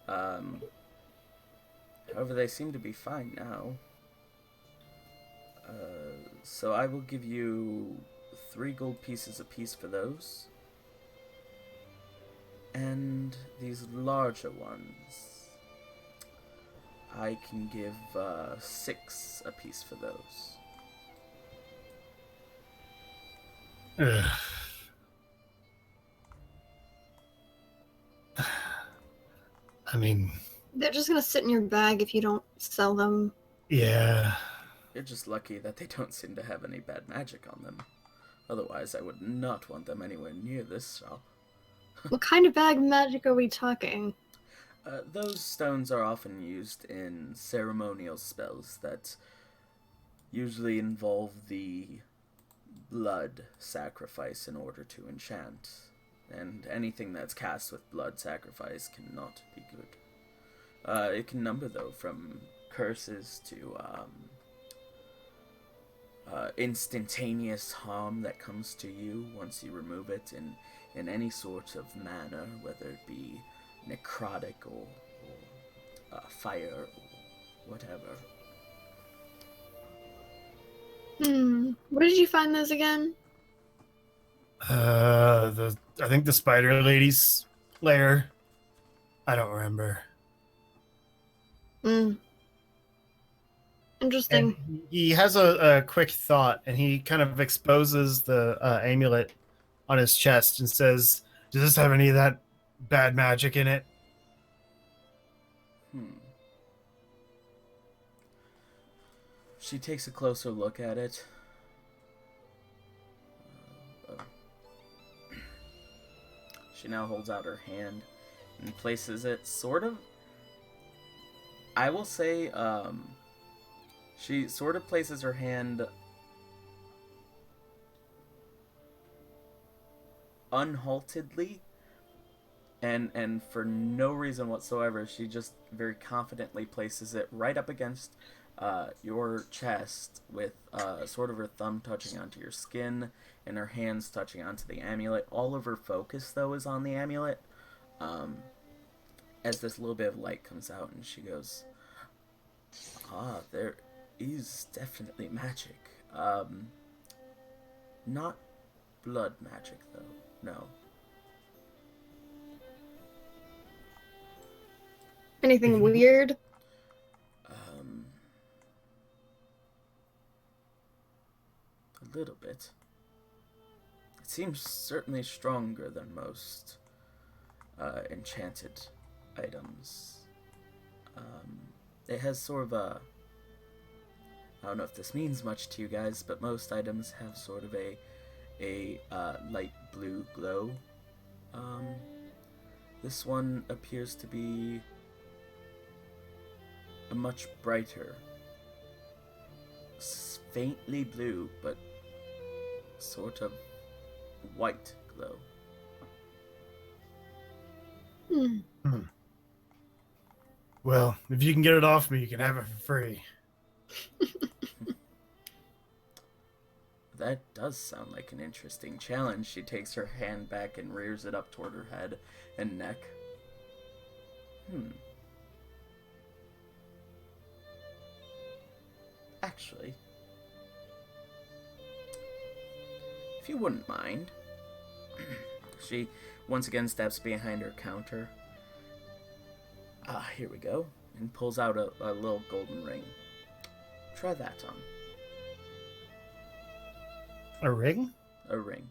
A: However, they seem to be fine now. So I will give you 3 gold pieces apiece for those. And these larger ones, I can give 6 apiece for those.
C: Ugh. I mean,
B: They're just gonna sit in your bag if you don't sell them.
C: yeah.
A: You're just lucky that they don't seem to have any bad magic on them. Otherwise, I would not want them anywhere near this shop.
B: What kind of bag magic are we talking?
A: Those stones are often used in ceremonial spells that usually involve the blood sacrifice in order to enchant. And anything that's cast with blood sacrifice cannot be good. It can number, though, from curses to instantaneous harm that comes to you once you remove it in any sort of manner, whether it be necrotic or fire or whatever.
B: Where did you find those again?
C: I think the spider lady's lair. I don't remember.
B: Interesting.
C: And he has a quick thought, and he kind of exposes the amulet on his chest and says, "Does this have any of that bad magic in it?"
A: She takes a closer look at it. She now holds out her hand and places it sort of... I will say, she sort of places her hand unhaltedly, and for no reason whatsoever, she just very confidently places it right up against your chest with sort of her thumb touching onto your skin and her hands touching onto the amulet. All of her focus, though, is on the amulet. As this little bit of light comes out, and she goes, there is definitely magic. Not blood magic, though. No.
B: Anything weird?
A: A little bit. It seems certainly stronger than most enchanted items. It has sort of a... I don't know if this means much to you guys, but most items have sort of a light blue glow. This one appears to be a much brighter, faintly blue, but sort of white glow.
C: Well, if you can get it off me, you can have it for free.
A: That does sound like an interesting challenge. She takes her hand back and rears it up toward her head and neck. Actually, if you wouldn't mind, she once again steps behind her counter. Here we go. And pulls out a little golden ring. Try that on.
C: A ring?
A: A ring.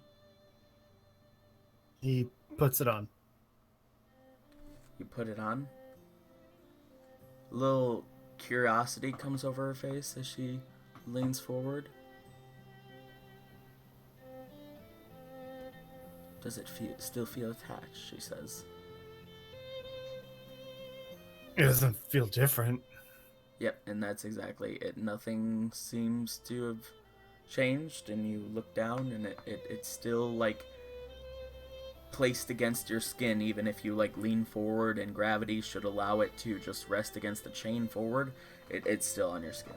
C: He puts it on.
A: You put it on. A little curiosity comes over her face as she leans forward. Does it still feel attached? She says.
C: It doesn't feel different.
A: Yep, and that's exactly it. Nothing seems to have changed, and you look down, and it's still, like, placed against your skin, even if you, like, lean forward and gravity should allow it to just rest against the chain forward. It's still on your skin.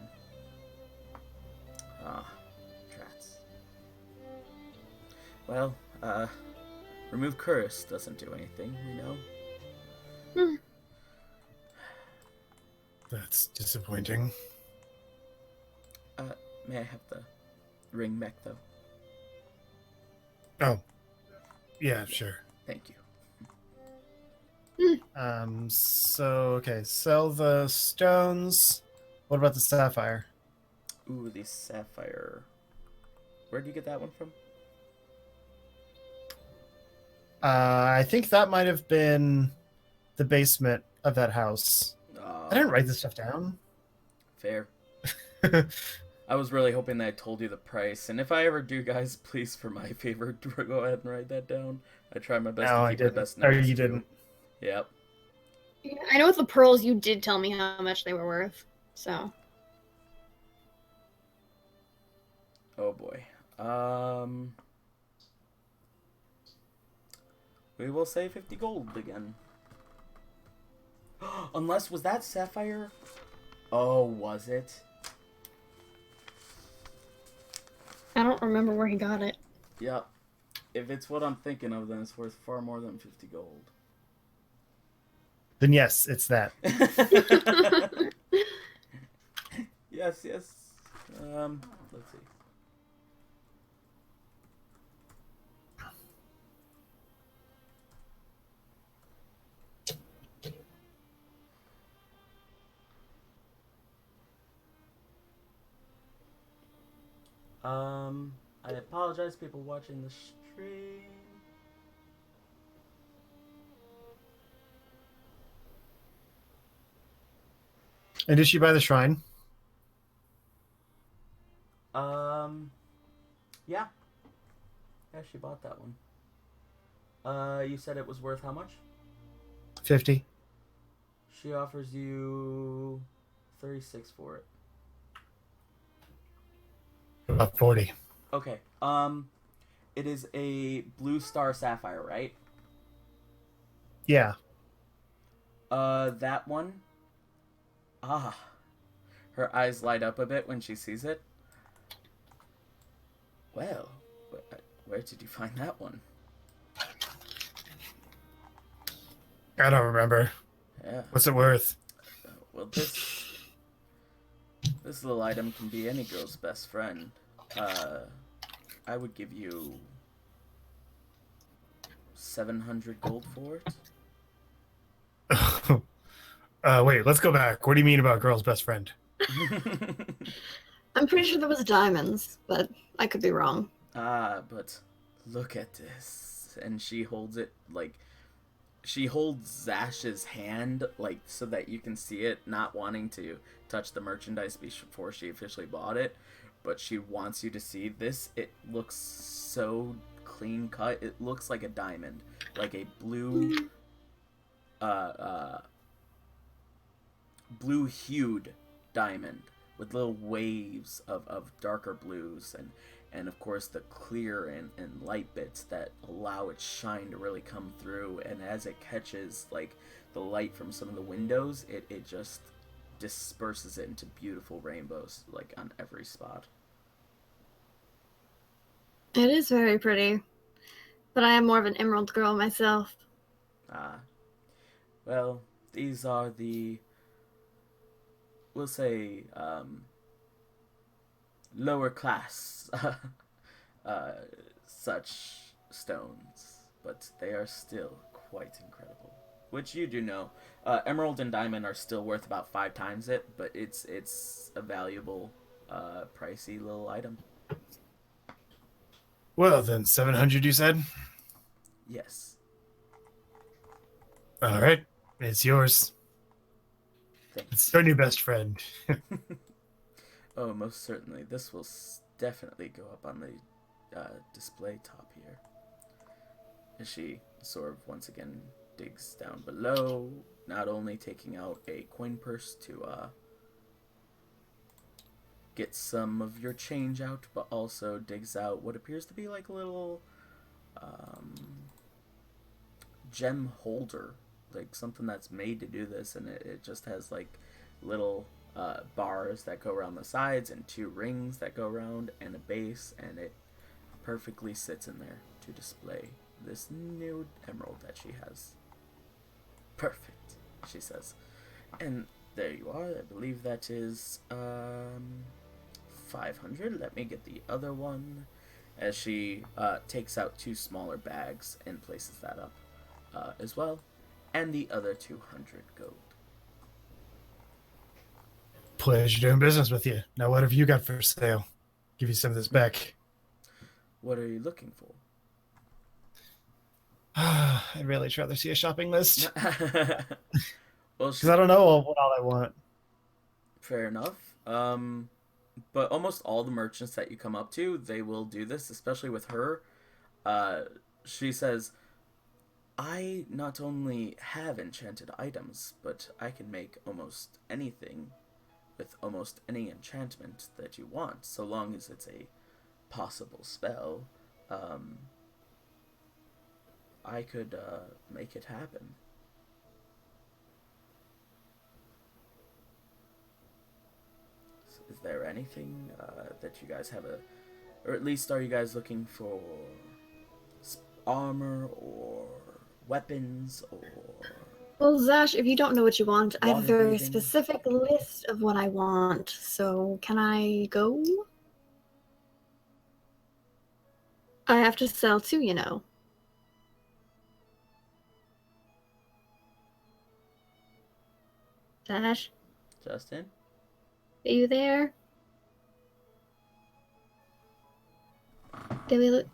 A: Trats. Well, remove curse doesn't do anything, you know?
C: That's disappointing.
A: May I have the ring back, though?
C: Oh. Yeah, sure.
A: Thank you.
C: Okay, sell the stones. What about the sapphire?
A: Ooh, the sapphire. Where did you get that one from?
C: I think that might have been the basement of that house. I didn't write this stuff down.
A: Fair. I was really hoping that I told you the price, and if I ever do, guys, please, for my favor, go ahead and write that down. I try my best to keep the best notes.
C: Or you didn't.
A: Yep.
B: Yeah, I know with the pearls, you did tell me how much they were worth, so.
A: Oh boy. We will say 50 gold again. Unless, was that sapphire? Oh, was it?
B: I don't remember where he got it.
A: Yep. If it's what I'm thinking of, then it's worth far more than 50 gold.
C: Then yes, it's that.
A: Yes. Let's see. I apologize, people watching the stream.
C: And did she buy the shrine?
A: Yeah. Yeah, she bought that one. You said it was worth how much?
C: 50.
A: She offers you 36 for it.
C: About 40.
A: Okay. It is a blue star sapphire, right?
C: Yeah.
A: That one. Her eyes light up a bit when she sees it. Well, where did you find that one?
C: I don't remember.
A: Yeah.
C: What's it worth?
A: Well, this little item can be any girl's best friend. I would give you 700 gold for it.
C: Wait, let's go back. What do you mean about girl's best friend?
B: I'm pretty sure there was diamonds, but I could be wrong.
A: But look at this. And she holds it like she holds Zash's hand like so that you can see it, not wanting to touch the merchandise before she officially bought it, but she wants you to see this. It looks so clean cut. It looks like a diamond, like a blue blue hued diamond with little waves of darker blues and of course the clear and light bits that allow its shine to really come through, and as it catches like the light from some of the windows, it just disperses it into beautiful rainbows like on every spot.
B: It is very pretty, but I am more of an emerald girl myself.
A: Well, these are the, we'll say, lower class such stones, but they are still quite incredible. Which you do know, emerald and diamond are still worth about 5 times it, but it's a valuable, pricey little item.
C: Well, then 700 you said?
A: Yes.
C: All right, it's yours.
A: Thank
C: It's your new best friend.
A: Oh, most certainly. This will definitely go up on the display top here. As she sort of once again digs down below, not only taking out a coin purse to get some of your change out, but also digs out what appears to be like a little gem holder, like something that's made to do this, and it just has like little bars that go around the sides and 2 rings that go around and a base, and it perfectly sits in there to display this new emerald that she has. Perfect, she says. And there you are. I believe that is 500. Let me get the other one. As she takes out 2 smaller bags and places that up as well. And the other 200 gold.
C: Pleasure doing business with you. Now, what have you got for sale? Give you some of this back.
A: What are you looking for?
C: I'd really rather see a shopping list.
A: Well,
C: Because I don't know what all I want.
A: fair enough. But almost all the merchants that you come up to, they will do this, especially with her. She says, I not only have enchanted items, but I can make almost anything with almost any enchantment that you want, so long as it's a possible spell. I could make it happen. Is there anything that you guys have or at least are you guys looking for armor or weapons or
B: Well, Zash, if you don't know what you want, I have a
A: water
B: very
A: breathing?
B: specific list of what I want. So, can I go? I have to sell too, you know. Zash,
A: Justin?
B: are you there? Did we lose?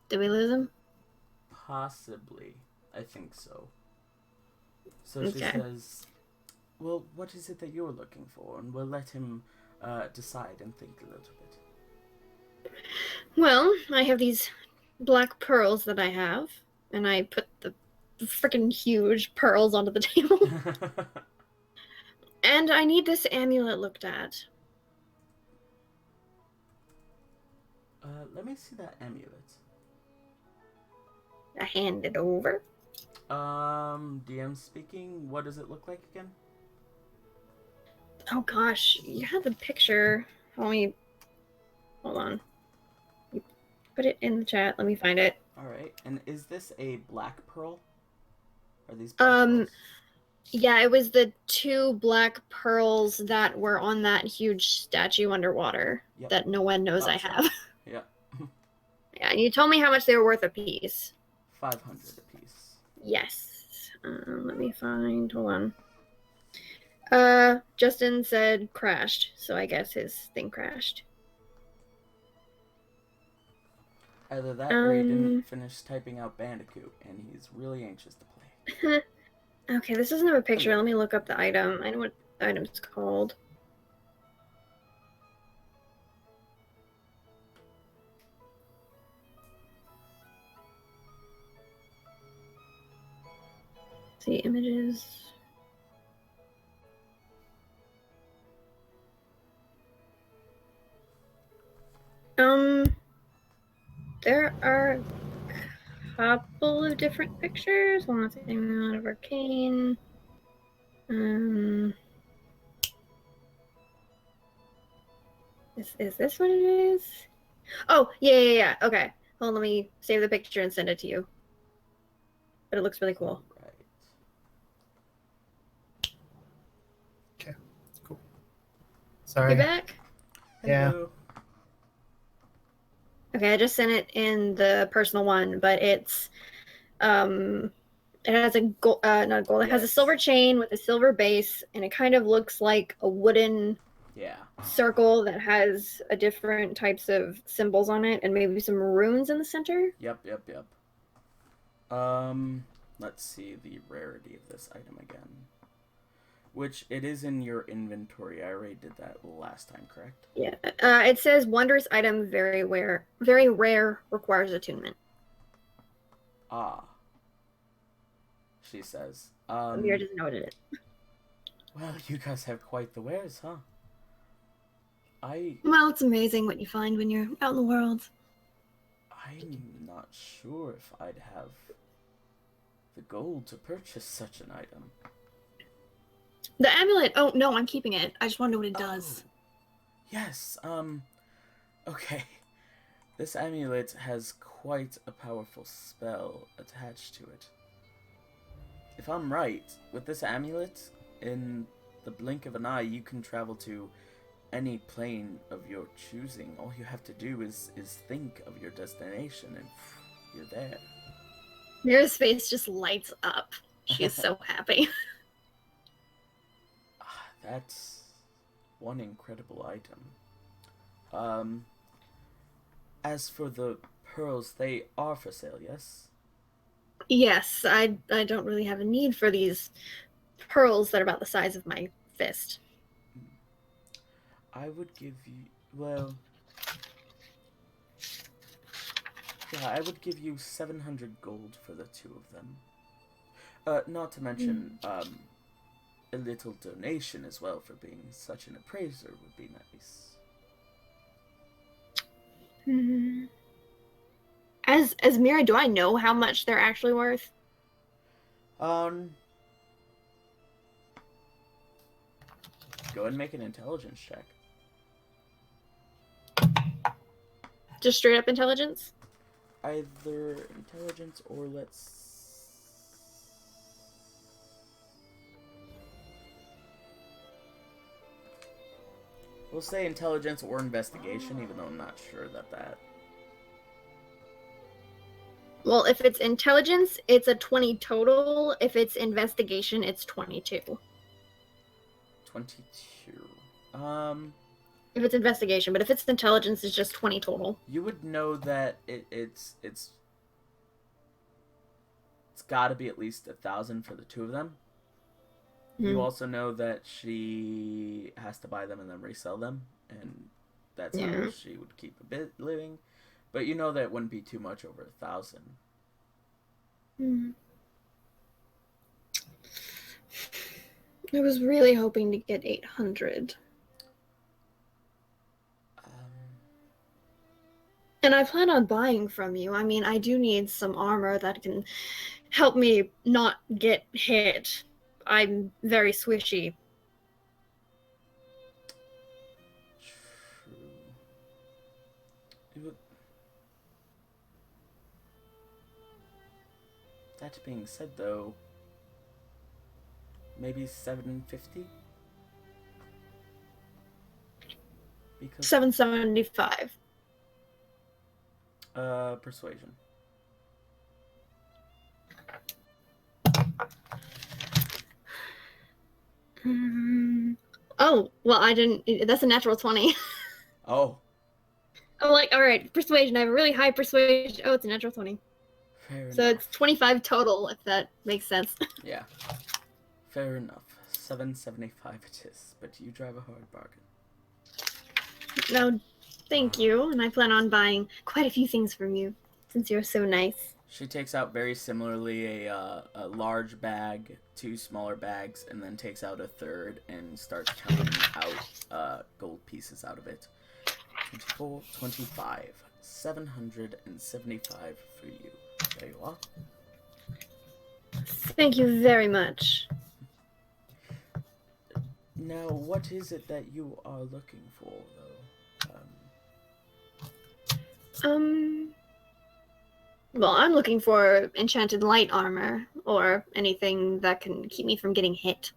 B: Did we lose him?
A: Possibly. I think so. So she
B: Okay.
A: says, well, what is it that you're looking for? And we'll let him decide and think a little bit.
B: Well, I have these black pearls that I have, and I put the freaking huge pearls onto the table. And I need this amulet looked at.
A: Let me see that amulet.
B: I hand it over.
A: DM speaking, what does it look like again?
B: Oh gosh, you had the picture. Hold on. You put it in the chat. Let me find it.
A: All right. And is this a black pearl? Are these black pearls?
B: Yeah, it was the 2 black pearls that were on that huge statue underwater that no one knows I have.
A: Yeah.
B: Yeah, and you told me how much they were worth a piece.
A: 500 a piece.
B: Yes. Let me find. Hold on. Justin said crashed, so I guess his thing crashed.
A: Either that or he didn't finish typing out Bandicoot, and he's really anxious to play.
B: Okay, this doesn't have a picture. Let me look up the item. I know what the item's called. Let's see, images. There are a couple of different pictures. One with Amulet of Arcane. Is this what it is? Oh, yeah. Okay. Hold on, let me save the picture and send it to you. But it looks really cool.
A: Right.
C: Okay, cool. Sorry.
B: You back?
C: Yeah.
A: Hello.
B: Okay, I just sent it in the personal one, but it's it has a gold, not a gold. It has a silver chain with a silver base, and it kind of looks like a wooden circle that has a different types of symbols on it, and maybe some runes in the center.
A: Yep. Let's see the rarity of this item again. Which it is in your inventory. I already did that last time, correct?
B: Yeah. It says wondrous item, very rare, requires attunement.
A: Ah. She says.
B: Amir just noted it.
A: Well, you guys have quite the wares, huh?
B: Well, it's amazing what you find when you're out in the world.
A: I'm not sure if I'd have the gold to purchase such an item.
B: The amulet. Oh no, I'm keeping it. I just want to know what it does.
A: Yes. Okay. This amulet has quite a powerful spell attached to it. If I'm right, with this amulet, in the blink of an eye, you can travel to any plane of your choosing. All you have to do is think of your destination, and you're there.
B: Mira's face just lights up. She is so happy.
A: That's one incredible item. As for the pearls, they are for sale, yes?
B: Yes, I don't really have a need for these pearls that are about the size of my fist.
A: I would give you, well, yeah, I would give you 700 gold for the 2 of them. Not to mention, a little donation as well for being such an appraiser would be nice.
B: As Mira, do I know how much they're actually worth?
A: Go ahead and make an intelligence check.
B: Just straight up intelligence?
A: Either intelligence or we'll say intelligence or investigation, even though I'm not sure that...
B: Well, if it's intelligence, it's a 20 total. If it's investigation, it's 22.
A: 22.
B: If it's investigation, but if it's intelligence, it's just 20 total.
A: You would know that it's got to be at least 1,000 for the 2 of them. You also know that she has to buy them and then resell them, and that's how she would keep a bit living. But you know that it wouldn't be too much over 1,000.
B: I was really hoping to get 800. And I plan on buying from you. I mean, I do need some armor that can help me not get hit. I'm very squishy.
A: That being said, though, maybe 750? Because
B: 775.
A: persuasion.
B: Oh, well, I didn't. That's a natural 20.
A: Oh,
B: I'm like, all right, persuasion. I have a really high persuasion. Oh, it's a natural 20.
A: fair
B: So
A: enough.
B: it's 25 total, if that makes sense.
A: Yeah, fair enough. 775 it is, but you drive a hard bargain.
B: No, thank you. And I plan on buying quite a few things from you, since you're so nice.
A: She takes out very similarly a large bag, 2 smaller bags, and then takes out a third and starts counting out gold pieces out of it. 24, 25, 775 for you. There you are.
B: Thank you very much.
A: Now, what is it that you are looking for, though?
B: Well, I'm looking for enchanted light armor, or anything that can keep me from getting hit.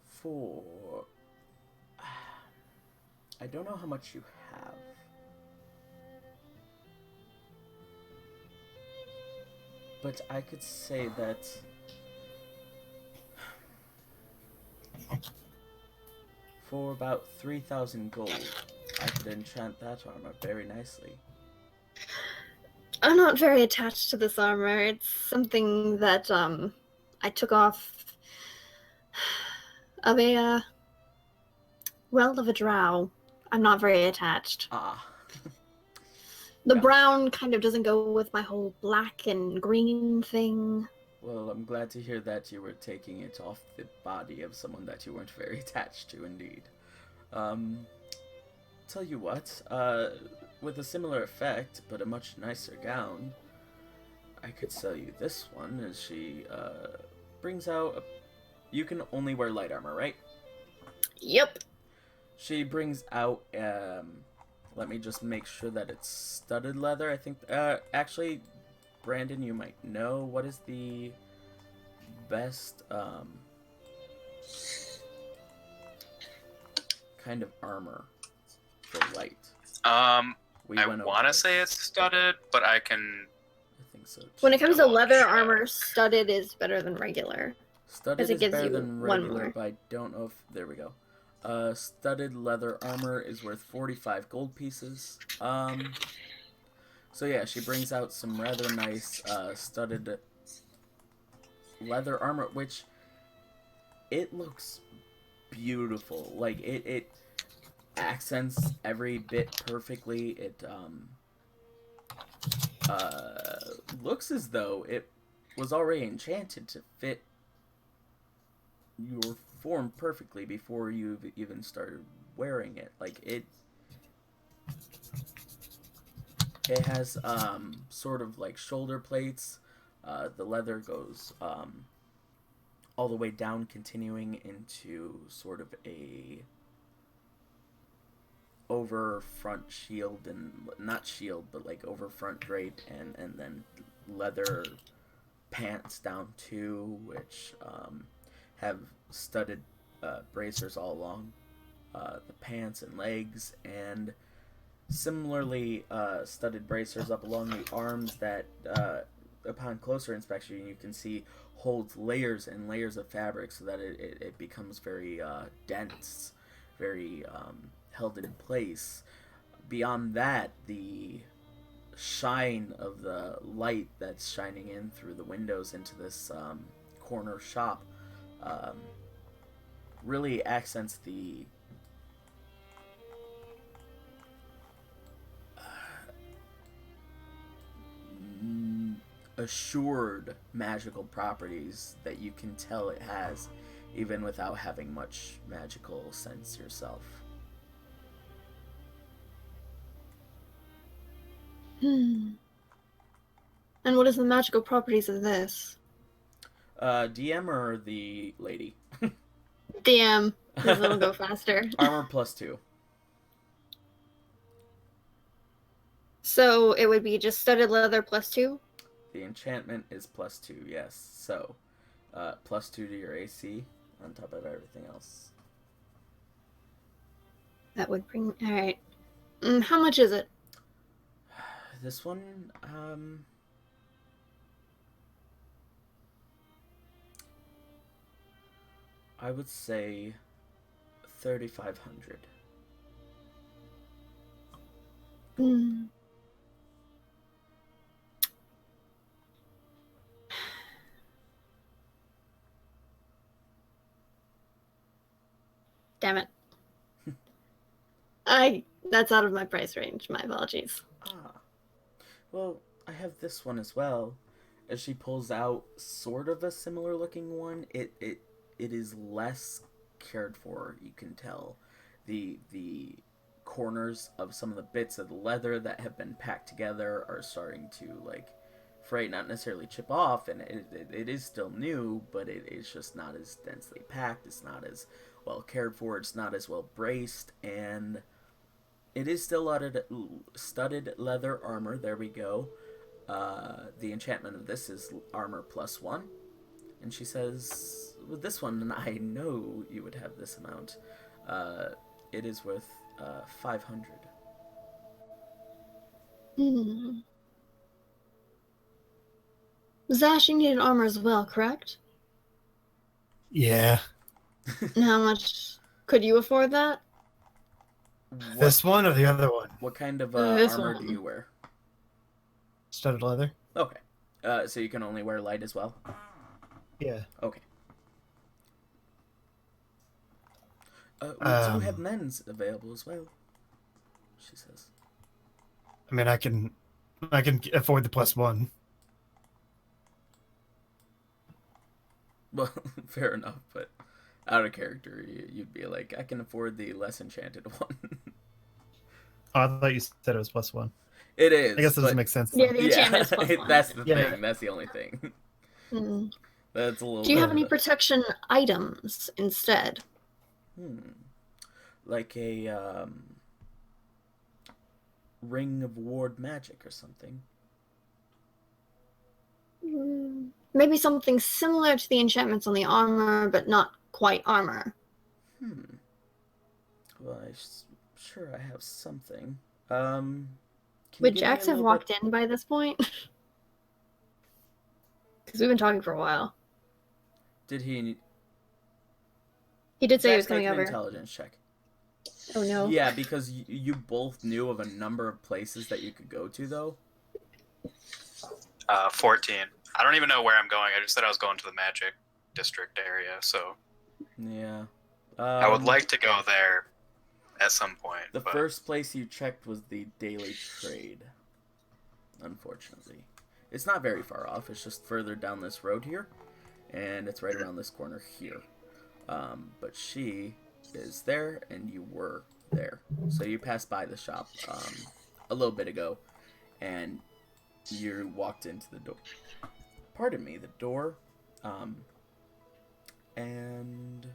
A: For... I don't know how much you have. But I could say that... For about 3,000 gold, I could enchant that armor very nicely.
B: I'm not very attached to this armor. It's something that, I took off of a, well, of a drow. I'm not very attached.
A: Ah.
B: The
A: Yeah.
B: brown kind of doesn't go with my whole black and green thing.
A: Well, I'm glad to hear that you were taking it off the body of someone that you weren't very attached to, indeed. Tell you what, with a similar effect, but a much nicer gown, I could sell you this one, as she, brings out you can only wear light armor, right?
B: Yep.
A: She brings out, let me just make sure that it's studded leather, I think, actually, Brandon, you might know, what is the best, kind of armor for light?
D: I
A: went over
D: want to
A: this.
D: say it's studded, but I can.
A: I think so.
B: When it comes to
D: Double
B: leather
D: check.
B: armor, studded is better than regular.
A: Studded
B: it
A: is
B: gives
A: better
B: you
A: than
B: one
A: regular,
B: more.
A: but I don't know if... There we go. Studded leather armor is worth 45 gold pieces. So yeah, she brings out some rather nice studded leather armor, which it looks beautiful. Like, it accents every bit perfectly. It looks as though it was already enchanted to fit your form perfectly before you've even started wearing it. Like, it has sort of like shoulder plates. The leather goes all the way down, continuing into sort of a over front shield, and not shield, but like over front drape, and then leather pants down too, which have studded bracers all along the pants and legs, and similarly studded bracers up along the arms that upon closer inspection you can see holds layers and layers of fabric, so that it becomes very dense, very held in place. Beyond that, the shine of the light that's shining in through the windows into this corner shop really accents the assured magical properties that you can tell it has, even without having much magical sense yourself.
B: And what is the magical properties of this?
A: DM or the lady?
B: DM, because it'll go faster.
A: Armor +2.
B: So it would be just studded leather +2?
A: The enchantment is +2, yes. So, +2 to your AC on top of everything else.
B: That would bring... Alright. How much is it?
A: This one, I would say 3,500.
B: Hmm. Damn it. That's out of my price range. My apologies.
A: Ah, well, I have this one as well. As she pulls out sort of a similar looking one, it is less cared for. You can tell the corners of some of the bits of the leather that have been packed together are starting to like fray, not necessarily chip off, and it is still new, but it's just not as densely packed. It's not as well cared for. It's not as well braced, and it is still studded leather armor. There we go. The enchantment of this is armor +1. And she says, with this one, and I know you would have this amount, it is worth 500.
B: Hmm. Zash, you needed armor as well, correct?
C: Yeah.
B: And how much could you afford that?
C: This one or the other one?
A: What kind of
B: This
A: armor
B: one.
A: do you wear?
C: Studded leather?
A: Okay. So you can only wear light as well?
C: Yeah.
A: Okay. We do have men's available as well, she says.
C: I mean, I can afford the +1.
A: Well, fair enough, but out of character, you'd be like, I can afford the less enchanted one.
C: Oh, I thought you said it was +1.
A: It is.
C: I guess it doesn't
A: but-
C: make sense.
B: Yeah,
C: Though.
B: the enchantment is +1.
A: That's the
C: Yeah.
A: thing. That's the only thing.
B: Hmm.
A: That's a little
B: Do you have
A: bit-
B: any protection items instead?
A: Like a ring of ward magic or something.
B: Maybe something similar to the enchantments on the armor, but not quite armor.
A: Well, sure I have something. Can you
B: Would
A: give me a
B: Jax have
A: little
B: walked
A: bit-
B: in by this point? Because we've been talking for a while.
A: Did he?
B: He did say he was
A: Jax,
B: coming
A: make an
B: over.
A: intelligence check.
B: Oh no.
A: Yeah, because you both knew of a number of places that you could go to, though.
D: 14. I don't even know where I'm going. I just said I was going to the Magic District area, so
A: Yeah.
D: I would like to go there at some point.
A: The
D: but...
A: first place you checked was the Daily Trade. Unfortunately, it's not very far off. It's just further down this road here, and it's right around this corner here. But she is there, and you were there. So you passed by the shop a little bit ago, and you walked into the door. Pardon me, the door. And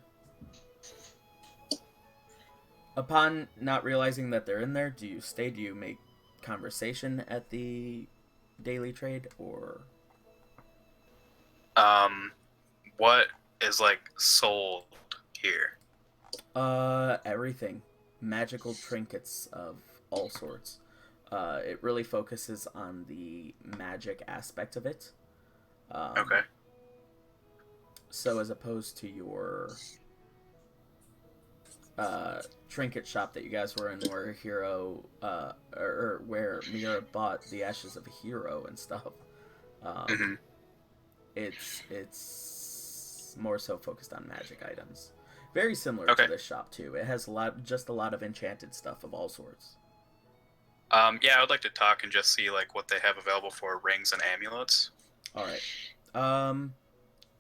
A: upon not realizing that they're in there, do you stay? Do you make conversation at the Daily Trade, or
D: what is like sold here?
A: everything, magical trinkets of all sorts. It really focuses on the magic aspect of it.
D: Okay.
A: So as opposed to your trinket shop that you guys were in, where Hero, or where Mira bought the ashes of a hero and stuff. It's more so focused on magic items. Very similar to this shop too. It has a lot of enchanted stuff of all sorts.
D: Yeah, I would like to talk and just see like what they have available for rings and amulets.
A: All right.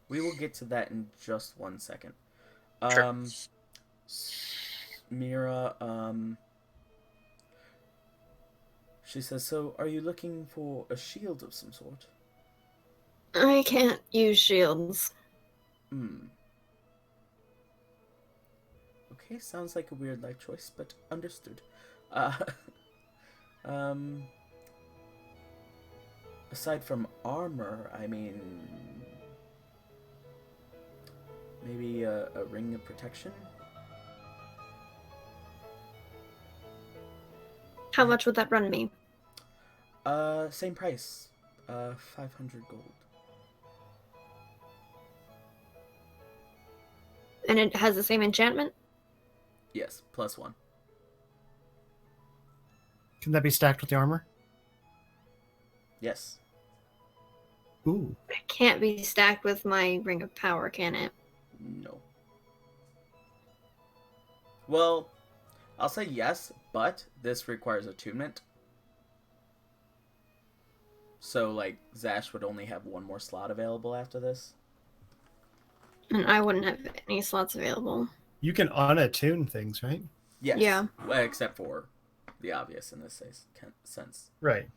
A: We will get to that in just 1 second.
D: Sure.
A: Mira, she says, so are you looking for a shield of some sort?
B: I can't use shields.
A: Okay, sounds like a weird life choice, but understood. Aside from armor, I mean, maybe a ring of protection?
B: How much would that run me?
A: Same price. 500 gold.
B: And it has the same enchantment?
A: Yes, +1.
C: Can that be stacked with the armor?
A: Yes.
C: Ooh.
B: It can't be stacked with my Ring of Power, can it?
A: No. Well, I'll say yes, but this requires attunement. So, like, Zash would only have one more slot available after this.
B: And I wouldn't have any slots available.
C: You can unattune things, right?
A: Yes.
B: Yeah.
A: Well, except for the obvious in this sense.
C: Right.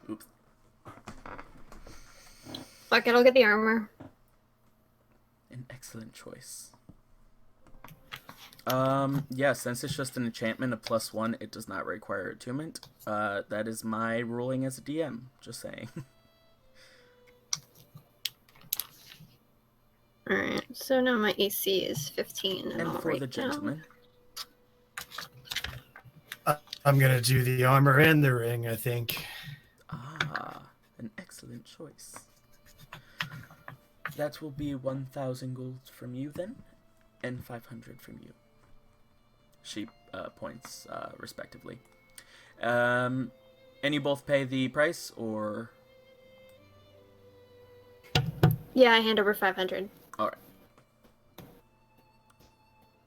A: Oops.
B: Fuck it, I'll get the armor.
A: An excellent choice. Yeah, since it's just an enchantment of +1, it does not require attunement. That is my ruling as a DM, just saying.
B: Alright, so now my AC is 15.
A: And
B: I'll
A: for
B: write
A: the
B: down.
A: gentleman.
C: I'm gonna do the armor and the ring, I think.
A: Ah, an excellent choice. That will be 1,000 gold from you then, and 500 from you. She points respectively. And you both pay the price, or?
B: Yeah, I hand over 500.
A: All right.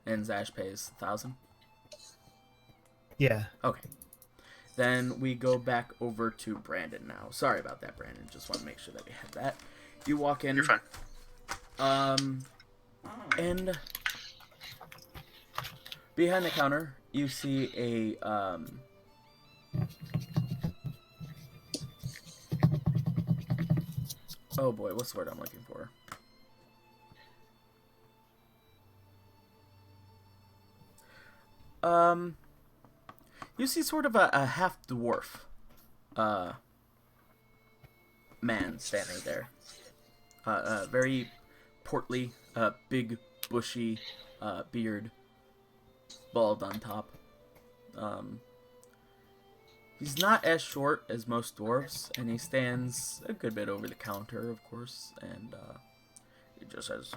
A: And Zash pays 1,000.
C: Yeah.
A: Okay. Then we go back over to Brandon now. Sorry about that, Brandon. Just want to make sure that we have that. You walk in.
D: You're fine.
A: And behind the counter, you see a oh boy, what's the word I'm looking for? You see sort of a half dwarf man standing there. Very portly, big, bushy beard, bald on top. He's not as short as most dwarves, and he stands a good bit over the counter, of course, and he just says,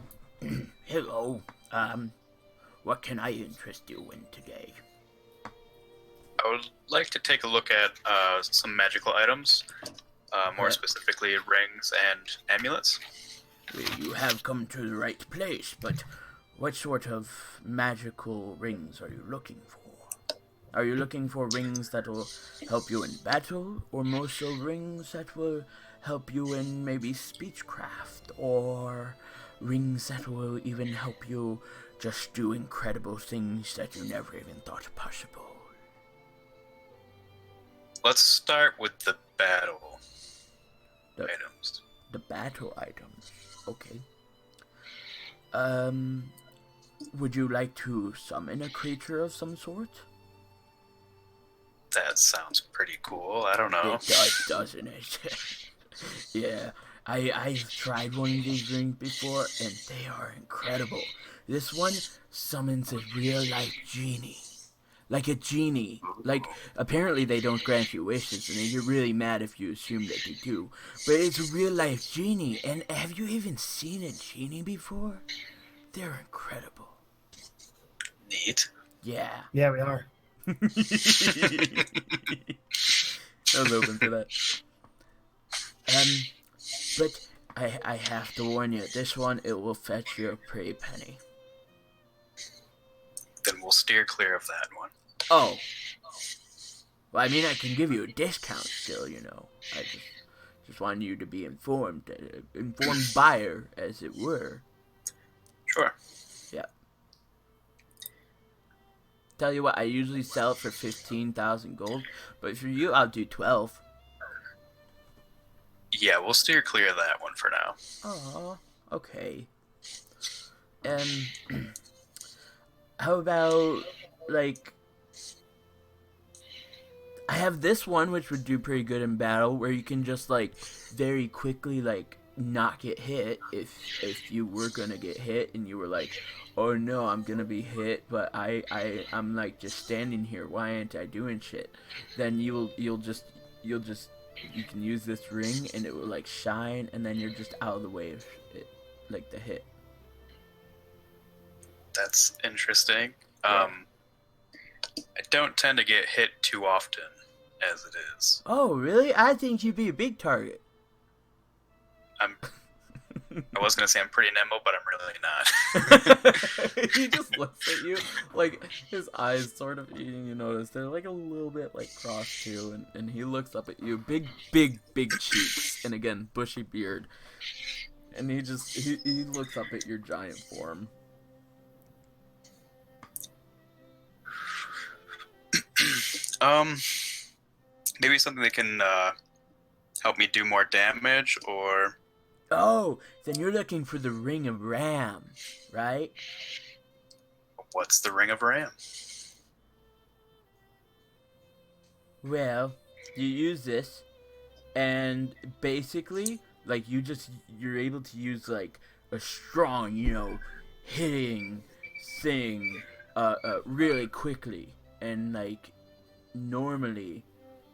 A: "Hello, what can I interest you in today?"
D: I would like to take a look at some magical items, more
A: Okay.
D: specifically rings and amulets.
A: Well, you have come to the right place, but what sort of magical rings are you looking for? Are you looking for rings that will help you in battle, or more so rings that will help you in maybe speechcraft, or rings that will even help you just do incredible things that you never even thought possible?
D: Let's start with the battle
A: The-
D: items.
A: The battle items. Okay. Would you like to summon a creature of some sort?
D: That sounds pretty cool. I don't know.
A: It does, doesn't it? Yeah, I've tried one of these rings before, and they are incredible. This one summons a real-life genie. Like a genie. Like, apparently they don't grant you wishes, and they get really mad if you assume that they do. But it's a real-life genie, and have you even seen a genie before? They're incredible.
D: Neat.
A: Yeah.
C: Yeah, we are.
A: I was open for that. But I have to warn you, this one, it will fetch you a pretty penny.
D: Then we'll steer clear of that one.
A: Oh. Well, I mean, I can give you a discount still, you know. I just want you to be informed. Informed buyer, as it were.
D: Sure.
A: Yeah. Tell you what, I usually sell it for 15,000 gold, but for you, I'll do 12.
D: Yeah, we'll steer clear of that one for now.
A: Oh, okay. How about, like, I have this one which would do pretty good in battle, where you can just like very quickly like not get hit if you were gonna get hit and you were like, oh no, I'm gonna be hit, but I'm like just standing here. Why ain't I doing shit? Then you'll just you can use this ring and it will like shine, and then you're just out of the way of it, like the hit.
D: That's interesting.
A: Yeah.
D: I don't tend to get hit too often, as it is.
A: Oh really? I think you'd be a big target.
D: I was gonna say I'm pretty nimble, but I'm really not.
A: He just looks at you, like his eyes sort of, you notice they're like a little bit like crossed too, and he looks up at you, big cheeks, and again bushy beard, and he looks up at your giant form.
D: Maybe something that can help me do more damage, or
A: Oh, then you're looking for the Ring of Ram, right?
D: what's the Ring of Ram?
A: Well, you use this, and basically, like, you're able to use, like, a strong, hitting thing, really quickly, and, like, normally,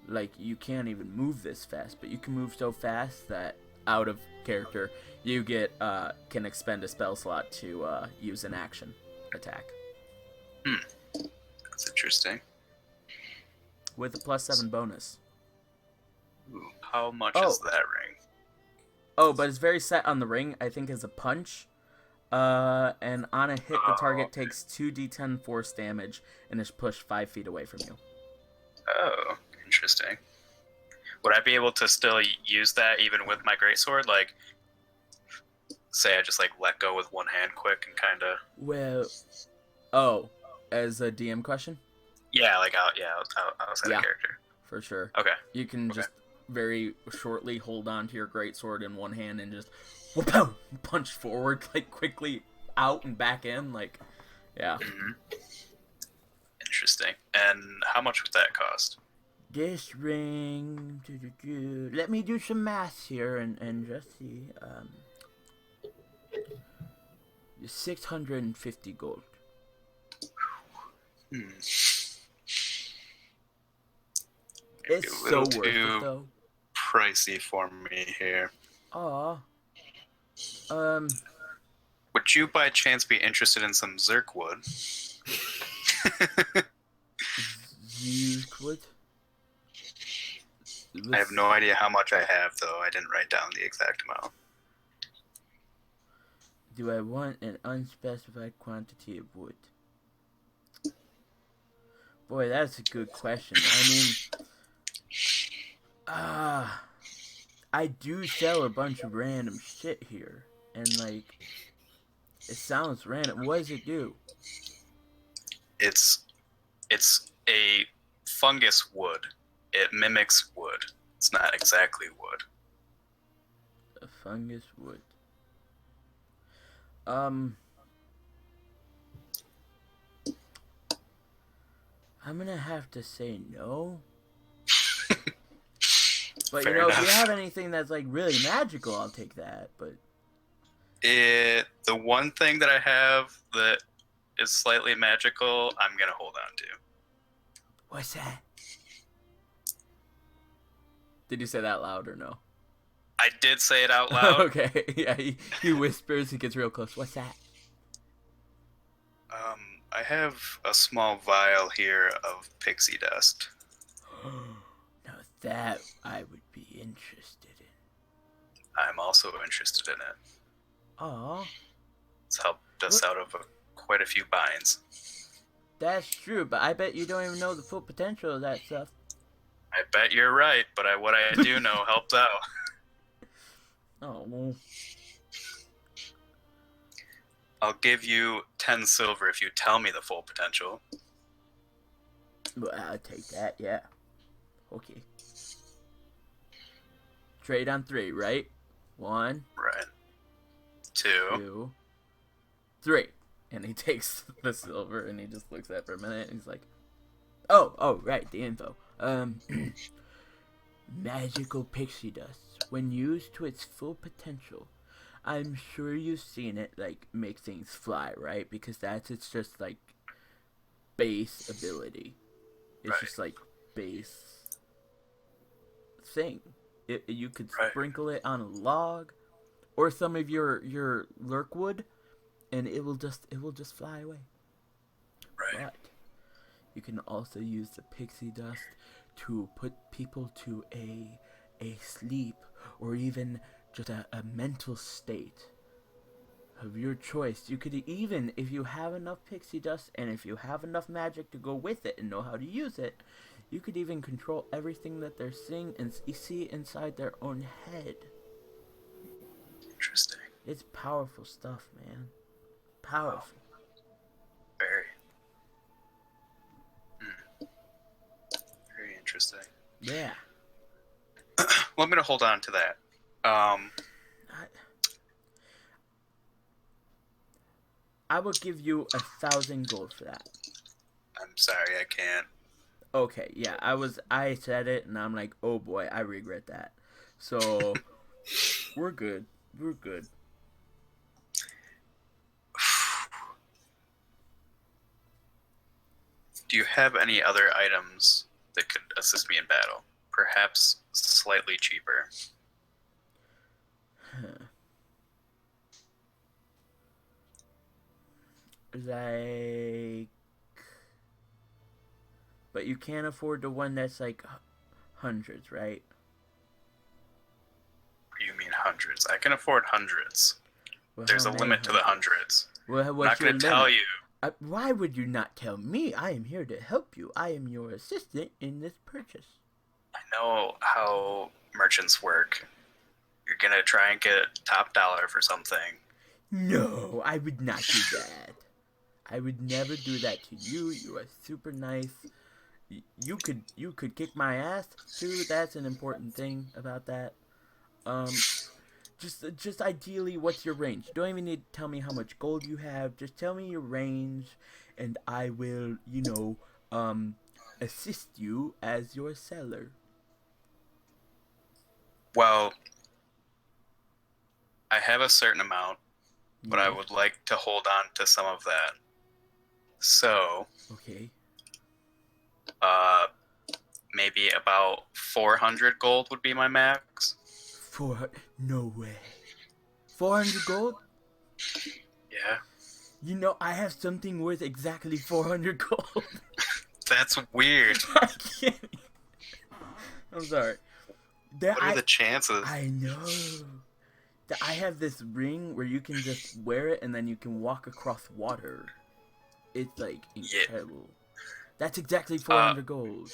A: like, you can't even move this fast, but you can move so fast that, out of character, you can expend a spell slot to, use an action attack.
D: That's interesting.
A: With a +7 bonus.
D: Ooh, how much
A: Oh.
D: is that ring?
A: Oh, but it's very set on the ring, I think, as a punch. And on a hit, the target takes 2d10 force damage and is pushed 5 feet away from you.
D: Oh, interesting. Would I be able to still use that even with my greatsword? Like, say I just like let go with one hand quick and kind of.
A: Well, as a DM question?
D: Yeah, like outside of character.
A: For sure.
D: Okay.
A: You can
D: Okay.
A: just very shortly hold on to your greatsword in one hand and just punch forward, like quickly out and back in, like, yeah.
D: Mm-hmm. Interesting. And how much would that cost?
A: This ring, let me do some math here and just see. 650 gold.
D: Maybe
A: It's
D: a
A: so
D: little
A: worth it
D: too
A: though.
D: pricey for me here.
A: Aw.
D: Would you by chance be interested in some Zirkwood?
A: Zirkwood?
D: I have no idea how much I have, though. I didn't write down the exact amount.
A: Do I want an unspecified quantity of wood? Boy, that's a good question. I mean, I do sell a bunch of random shit here, and like, it sounds random. What does it do?
D: It's a fungus wood. It mimics wood. It's not exactly wood.
A: A fungus wood. I'm gonna have to say no. But
D: Fair
A: if you
D: enough.
A: have anything that's like really magical, I'll take that. But
D: The one thing that I have that is slightly magical, I'm gonna hold on to.
A: what's that? Did you say that loud or no?
D: I did say it out loud.
A: Okay, yeah, he whispers, he gets real close. What's that?
D: I have a small vial here of pixie dust.
A: Now that I would be interested in.
D: I'm also interested in it.
A: Aw,
D: It's helped us out of quite a few binds.
A: that's true, but I bet you don't even know the full potential of that stuff.
D: I bet you're right, but what I do know helps out.
A: Oh, well.
D: I'll give you 10 silver if you tell me the full potential.
A: Well, I'll take that, yeah. Okay. Trade on 3, right? 1,
D: Right. 2.
A: 2, 3. And he takes the silver and he just looks at it for a minute and he's like, oh, right, the info. Um, magical pixie dust, when used to its full potential. I'm sure you've seen it, like, make things fly, right? Because that's its just, like, base ability. It's
D: Right.
A: just, like, base thing. You could
D: Right.
A: sprinkle it on a log or some of your lurk wood, and it will just fly away.
D: Right.
A: But you can also use the pixie dust to put people to a sleep, or even just a mental state of your choice. You could even, if you have enough pixie dust and if you have enough magic to go with it and know how to use it, you could even control everything that they're seeing and see inside their own head.
D: Interesting.
A: It's powerful stuff, man. Powerful.
D: Very. Very interesting.
A: Yeah.
D: Well, I'm going to hold on to that.
A: I will give you 1,000 gold for that.
D: I'm sorry, I can't.
A: Okay, yeah, I said it, and I'm like, oh boy, I regret that. So, we're good. We're good.
D: Do you have any other items that could assist me in battle? Perhaps slightly cheaper.
A: Like, but you can't afford the one that's like hundreds, right?
D: What do you mean hundreds? I can afford hundreds.
A: Well,
D: There's
A: how
D: a
A: many
D: limit to the hundreds.
A: Well,
D: I'm
A: what's
D: not
A: your
D: going to tell
A: limit?
D: you.
A: Why would you not tell me? I am here to help you. I am your assistant in this purchase.
D: I know how merchants work. You're going to try and get top dollar for something.
A: No, I would not do that. I would never do that to you. You are super nice. You could kick my ass too. That's an important thing about that. Just ideally, what's your range? You don't even need to tell me how much gold you have. Just tell me your range, and I will, assist you as your seller.
D: Well, I have a certain amount, but I
A: Yes.
D: would like to hold on to some of that. So,
A: Okay.
D: maybe about 400 gold would be my max.
A: No way. 400 gold?
D: Yeah.
A: You know, I have something worth exactly 400 gold.
D: That's weird.
A: I can't. I'm sorry.
D: What are the chances?
A: I know. I have this ring where you can just wear it and then you can walk across water. It's like incredible. That's exactly 400 gold.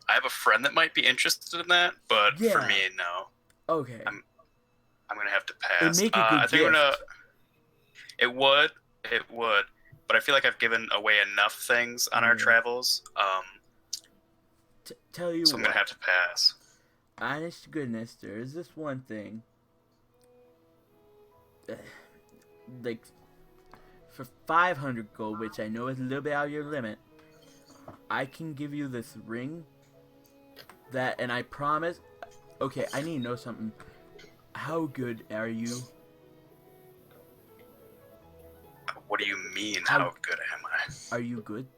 D: I have a friend that might be interested in that, but for me, no.
A: Okay.
D: I'm gonna have to pass.
A: It'd make a good
D: I think
A: gift.
D: It would, but I feel like I've given away enough things on our travels.
A: Tell you
D: so I'm gonna have to pass.
A: Honest to goodness, there is this one thing. Like, for 500 gold, which I know is a little bit out of your limit, I can give you this ring. And I promise. Okay, I need to know something. How good are you?
D: What do you mean? How good am I?
A: Are you good?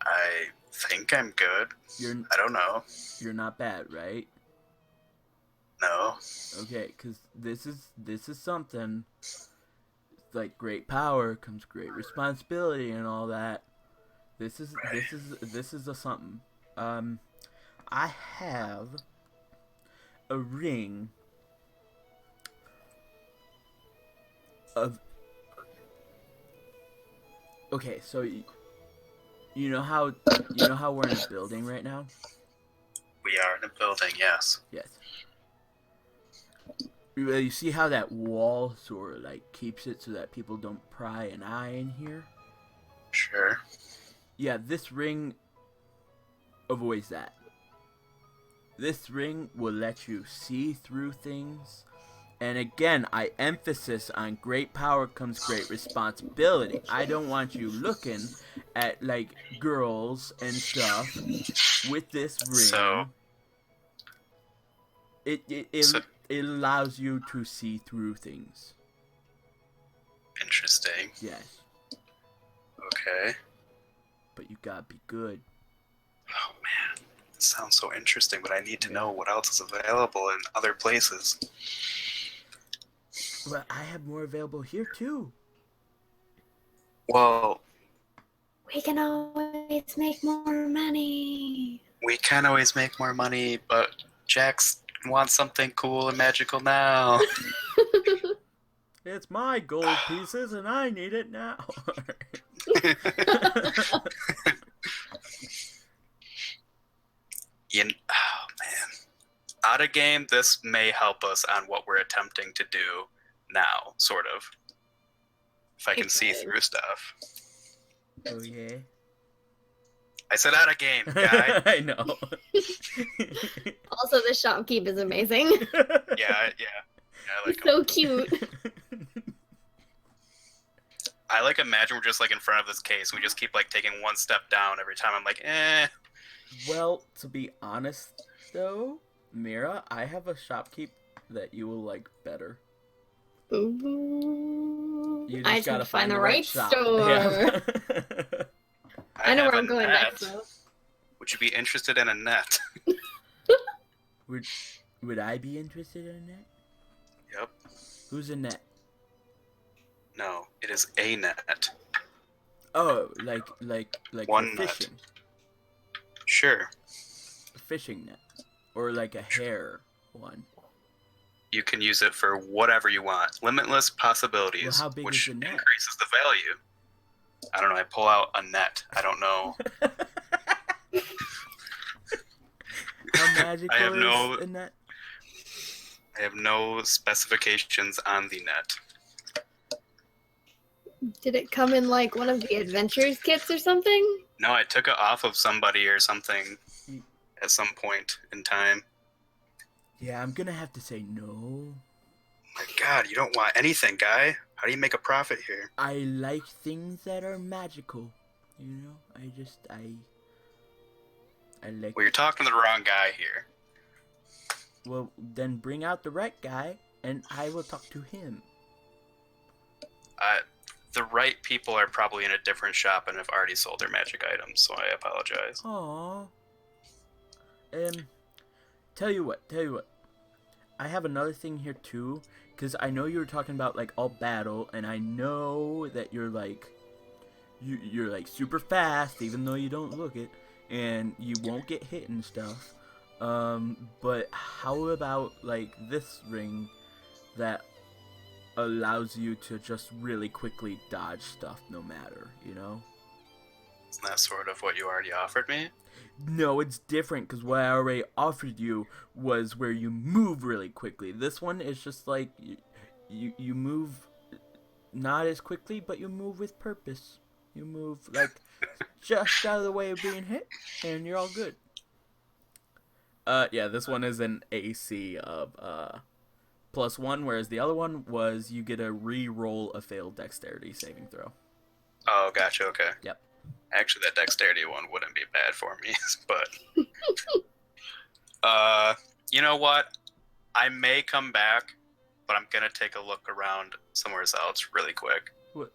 D: I think I'm good. I don't know.
A: You're not bad, right?
D: No.
A: Okay, because this is something. Like, great power comes great responsibility and all that. This is a something. I have a ring of. Okay, so you know how we're in a building right now?
D: We are in a building, yes.
A: Yes. You see how that wall sort of like keeps it so that people don't pry an eye in here?
D: Sure.
A: Yeah, this ring avoids that. This ring will let you see through things And again, I emphasis on great power comes great responsibility. I don't want you looking at like girls and stuff with this ring.
D: So
A: It allows you to see through things.
D: interesting.
A: Yes.
D: Okay.
A: But you gotta be good.
D: Oh man, this sounds so interesting, but I need to know what else is available in other places.
A: Well, I have more available here too.
D: Well,
B: We can always make more money.
D: we can always make more money, but Jax wants something cool and magical now.
A: It's my gold pieces and I need it now.
D: Oh man. Out of game, this may help us on what we're attempting to do now, sort of. If I can see through stuff.
A: Oh yeah.
D: I said out of game, guy.
A: I know.
B: Also, the shopkeep is amazing.
D: Yeah, I like
B: It's so cute.
D: I like imagine we're just like in front of this case. We just keep like taking one step down every time. I'm like, eh.
A: Well, to be honest though, Mira, I have a shopkeep that you will like better.
B: Ooh.
A: You
B: I
A: just gotta
B: have to find the
A: right
B: right
A: shop.
B: store.
A: Yeah.
B: I know
D: have
B: where
D: a
B: I'm going
D: net.
B: next, though.
D: Would you be interested in a net?
A: Would I be interested in that?
D: Yep.
A: Who's in that?
D: No, it is a net.
A: Oh, like
D: One
A: for
D: net.
A: fishing.
D: Sure.
A: A fishing net. Or like a hair one.
D: You can use it for whatever you want. Limitless possibilities,
A: Well, how big
D: which
A: is the net?
D: increases the value. I don't know. I pull out a net. I don't know.
A: How magical
D: I have
A: is
D: no-
A: a net?
D: I have no specifications on the net.
B: Did it come in like one of the adventures kits or something?
D: No, I took it off of somebody or something at some point in time.
A: Yeah, I'm gonna have to say no.
D: My God, you don't want anything, guy. How do you make a profit here?
A: I like things that are magical. You know, I like.
D: Well, you're talking to the wrong guy here.
A: Well, then bring out the right guy, and I will talk to him.
D: The right people are probably in a different shop and have already sold their magic items, so I apologize.
A: Aww. Tell you what. I have another thing here too, because I know you were talking about like all battle, and I know that you're like, you're like super fast, even though you don't look it, and you won't get hit and stuff. But how about like this ring that allows you to just really quickly dodge stuff no matter, you know?
D: Isn't that sort of what you already offered me?
A: No, it's different because what I already offered you was where you move really quickly. This one is just like you move not as quickly, but you move with purpose. You move like just out of the way of being hit, and you're all good. Yeah, this one is an AC of +1, whereas the other one was you get a re-roll a failed dexterity saving throw.
D: Oh, gotcha, okay.
A: Yep.
D: Actually, that dexterity one wouldn't be bad for me, but... you know what? I may come back, but I'm gonna take a look around somewhere else really quick.
A: What?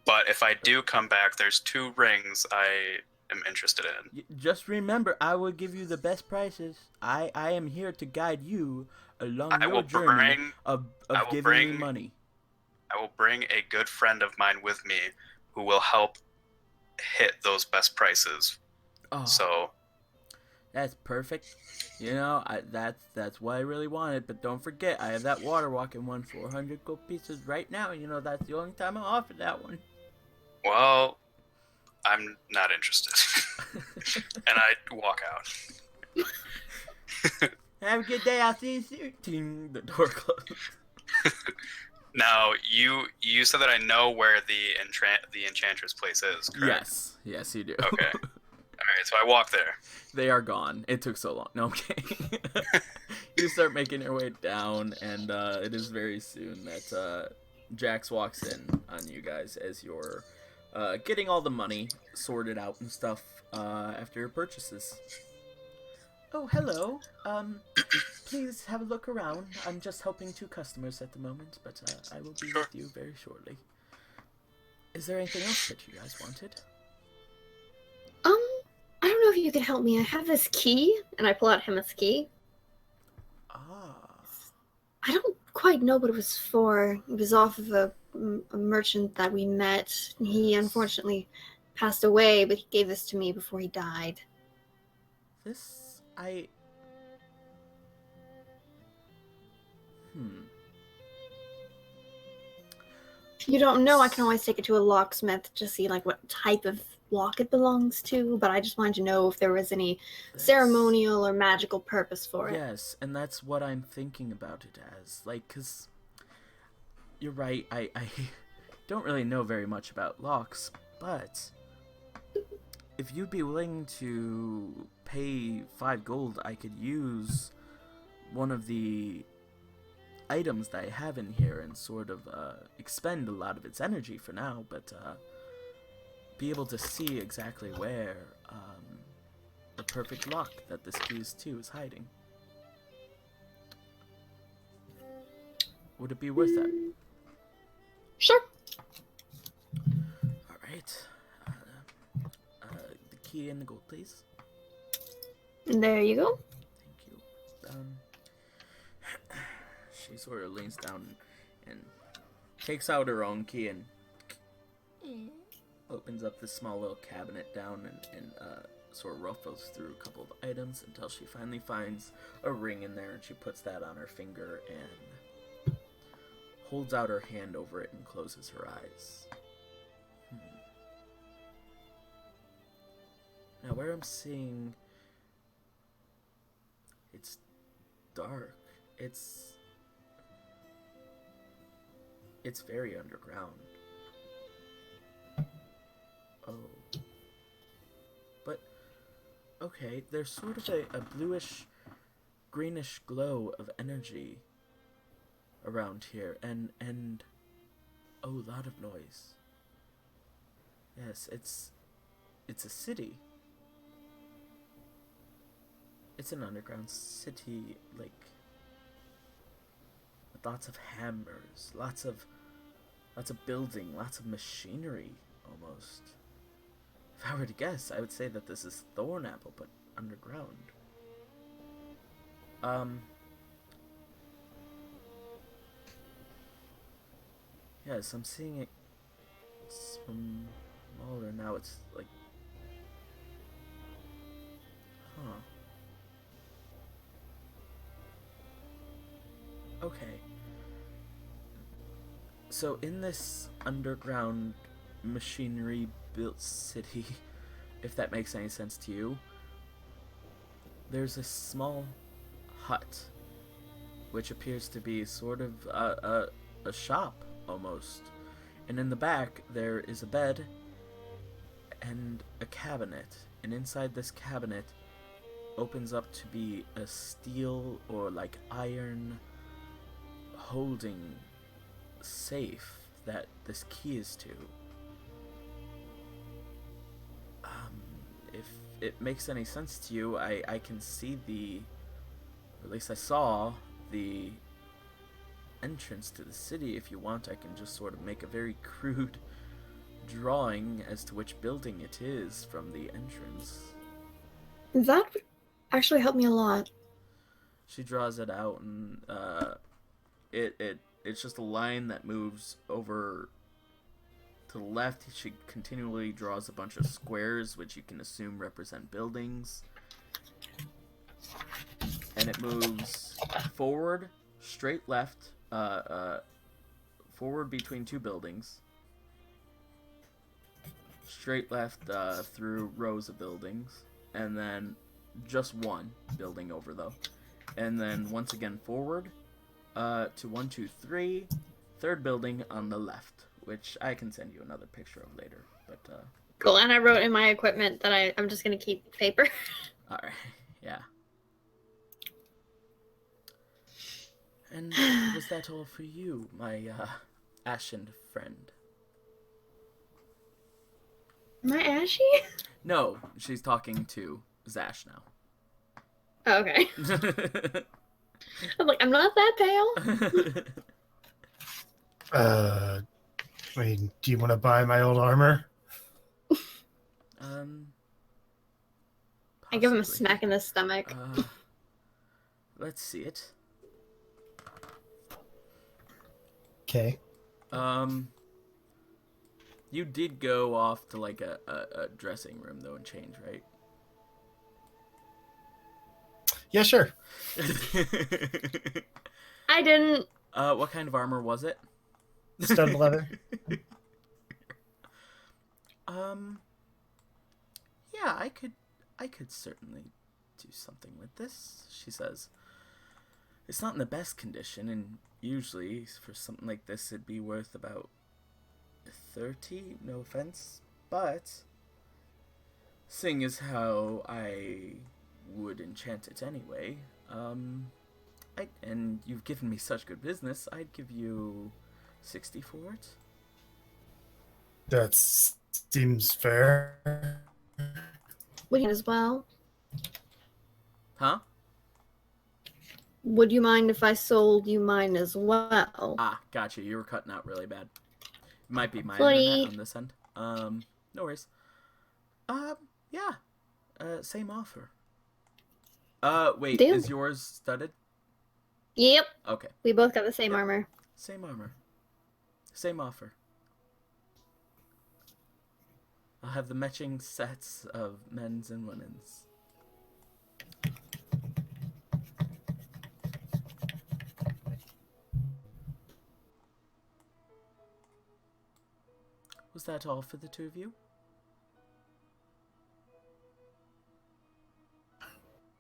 D: But if I do come back, there's 2 rings I am interested in.
A: Just remember, I will give you the best prices. I am here to guide you along
D: I
A: your
D: will
A: journey
D: bring-
A: of
D: I will
A: giving
D: bring-
A: me money.
D: I will bring a good friend of mine with me who will help hit those best prices.
A: Oh,
D: So,
A: that's perfect. You know, that's what I really wanted. But don't forget, I have that water walking one 400 gold pieces right now. You know, that's the only time I offer that one.
D: well, I'm not interested. And I walk out.
A: Have a good day. I'll see you soon. Ting, the door closed.
D: Now, you said that I know where the Enchantress place is, correct?
A: Yes, you do.
D: Okay. Alright, right, so I walk there.
A: They are gone. It took so long. No, I'm kidding. You start making your way down, and it is very soon that Jax walks in on you guys as you're getting all the money sorted out and stuff after your purchases. Oh, hello. Please have a look around. I'm just helping 2 customers at the moment, but I will be
D: Sure.
A: with you very shortly. Is there anything else that you guys wanted?
B: I don't know if you can help me. I have this key, and I pull out him a key.
A: Ah.
B: I don't quite know what it was for. It was off of a merchant that we met. He unfortunately passed away, but he gave this to me before he died.
A: This,
B: If you don't know, I can always take it to a locksmith to see like what type of lock it belongs to, but I just wanted to know if there was any ceremonial or magical purpose for it.
A: Yes, and that's what I'm thinking about it as. Like, because you're right, I don't really know very much about locks, but if you'd be willing to pay 5 gold, I could use one of the items that I have in here and sort of expend a lot of its energy for now, but be able to see exactly where the perfect lock that this key is to is hiding. Would it be worth that?
B: Sure.
A: Alright. The key and the gold, please.
B: And there you go.
A: Thank you. She sort of leans down and takes out her own key and opens up this small little cabinet down and sort of ruffles through a couple of items until she finally finds a ring in there, and she puts that on her finger and holds out her hand over it and closes her eyes. Now where I'm seeing, it's dark. It's very underground. Oh. But, okay, there's sort of a bluish, greenish glow of energy around here, and oh, a lot of noise. Yes, it's a city. It's an underground city, like, with lots of hammers, lots of building, lots of machinery, almost. If I were to guess, I would say that this is Thornapple, but underground. Yes, I'm seeing it smaller now. It's like, huh. Okay. So in this underground machinery built city, if that makes any sense to you, there's a small hut, which appears to be sort of a shop almost. And in the back there is a bed and a cabinet, and inside this cabinet opens up to be a steel or like iron holding safe that this key is to. If it makes any sense to you, I can see or at least I saw the entrance to the city. If you want, I can just sort of make a very crude drawing as to which building it is from the entrance.
B: That would actually help me a lot.
A: She draws it out, and it's just a line that moves over to the left. She continually draws a bunch of squares, which you can assume represent buildings. And it moves forward, straight left, forward between 2 buildings, straight left through rows of buildings, and then just one building over though. And then once again forward to 1, 2, 3, third building on the left, which I can send you another picture of later. But
B: Cool. And I wrote in my equipment that I'm just gonna keep paper.
A: All right. Yeah. And was that all for you, my ashen friend?
B: Am I ashy?
A: No, she's talking to Zash now.
B: Oh, okay. I'm like, I'm not that pale.
C: I mean, do you want to buy my old armor?
B: I give him a
A: Possibly.
B: smack in the stomach.
A: Let's see it.
C: Okay.
A: You did go off to like a dressing room though and change, right?
C: Yeah, sure.
B: I didn't.
A: What kind of armor was it?
C: Stud leather.
A: Yeah, I could certainly do something with this, she says. It's not in the best condition, and usually for something like this it'd be worth about 30, no offense, but seeing as how I would enchant it anyway, and you've given me such good business, I'd give you 60 for it.
C: That seems fair.
B: We can as well.
A: Huh?
B: Would you mind if I sold you mine as well?
A: Ah, gotcha. You were cutting out really bad. Might be my
B: Sorry.
A: internet on this end. No worries. Yeah. Same offer. Wait,
B: Deal.
A: is yours studded?
B: Yep.
A: Okay.
B: We both got the same armor.
A: Same armor. Same offer. I'll have the matching sets of men's and women's. Was that all for the two of you?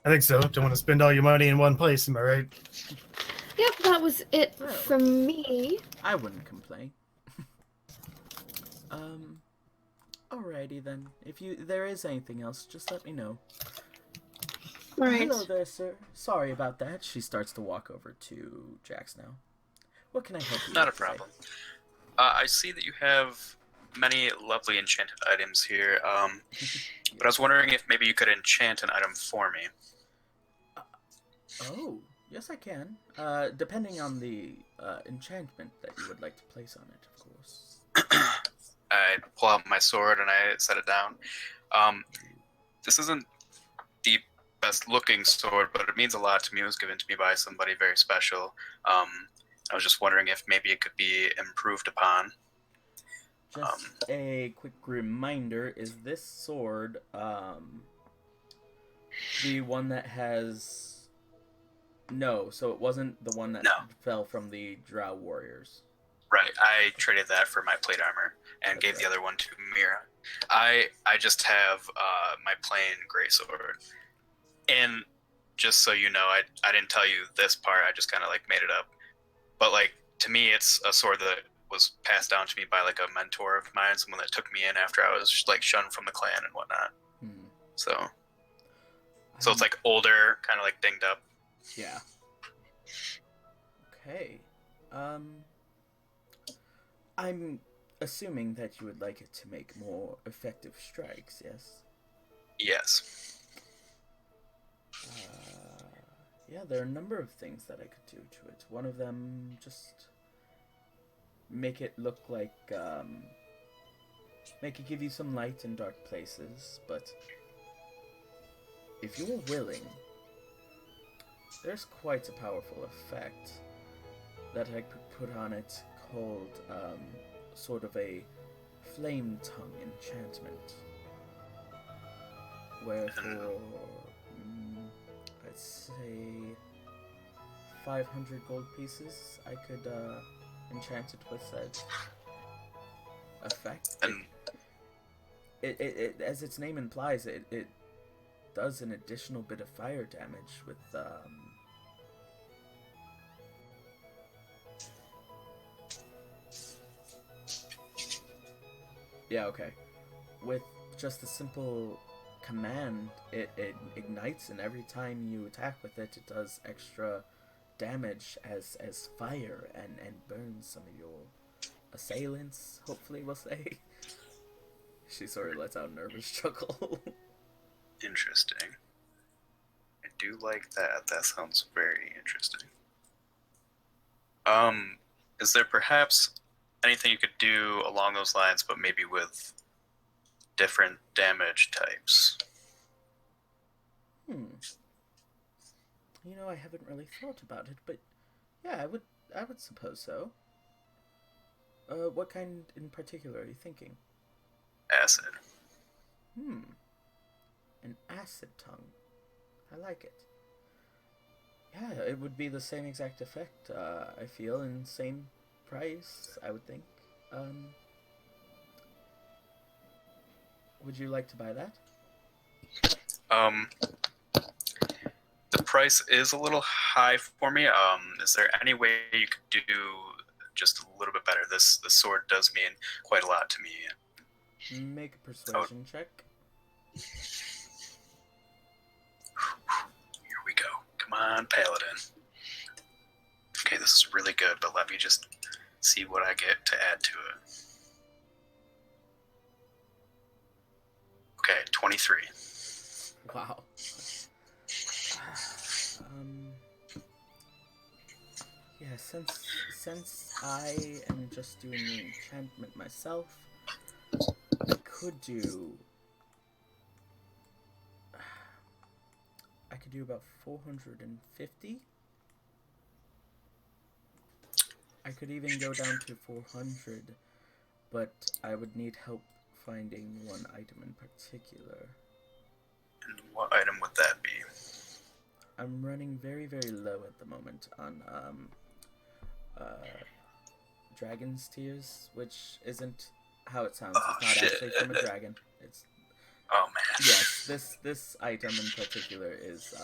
C: I think so. Don't want to spend all your money in one place, am I right?
B: Yep, that was it
A: Well.
B: from me.
A: I wouldn't complain. Alrighty then. If there is anything else, just let me know.
B: Alright.
A: Hello there, sir. Sorry about that. She starts to walk over to Jax now. What can I help you with?
D: Not a
A: today?
D: problem. I see that you have many lovely enchanted items here, but I was wondering if maybe you could enchant an item for me.
A: Oh, yes I can. Depending on the enchantment that you would like to place on it, of course.
D: I pull out my sword and I set it down. This isn't the best looking sword, but it means a lot to me. It was given to me by somebody very special. I was just wondering if maybe it could be improved upon.
A: Just a quick reminder, is this sword the one that has... No, so it wasn't the one that fell from the Drow warriors.
D: Right, I traded that for my plate armor and gave the other one to Mira. I just have my plain gray sword. And just so you know, I didn't tell you this part, I just kind of like made it up. But like, to me, it's a sword that was passed down to me by like a mentor of mine, someone that took me in after I was like shunned from the clan and whatnot. So it's like older, kind of like dinged up.
A: Yeah. Okay. I'm assuming that you would like it to make more effective strikes, yes?
D: Yes.
A: Yeah, there are a number of things that I could do to it. One of them, just make it look like, make it give you some light in dark places, but if you're willing, there's quite a powerful effect that I could put on it called, sort of a flame tongue enchantment. Where for, I'd say 500 gold pieces, I could enchant it with that effect.
D: And
A: It as its name implies, it does an additional bit of fire damage with yeah, okay. with just a simple command, it ignites, and every time you attack with it, it does extra damage as fire and burns some of your assailants, hopefully we'll say. She sort of lets out a nervous chuckle.
D: Interesting. I do like that. That sounds very interesting. Is there perhaps anything you could do along those lines, but maybe with different damage types?
A: You know, I haven't really thought about it, but yeah, I would suppose so. What kind in particular are you thinking?
D: Acid.
A: An acid tongue. I like it. Yeah, it would be the same exact effect, I feel, and same price, I would think. Would you like to buy that?
D: The price is a little high for me. Is there any way you could do just a little bit better? This sword does mean quite a lot to me.
A: Make a persuasion check.
D: Here we go. Come on, Paladin. Okay, this is really good, but let me just see what I get to add to it. Okay, 23.
A: Wow. Yeah, since I am just doing the enchantment myself, I could do about 450. I could even go down to 400, but I would need help finding one item in particular.
D: And what item would that be?
A: I'm running very, very low at the moment on Dragon's Tears, which isn't how it sounds. It's not actually from a dragon. It's yes, this item in particular is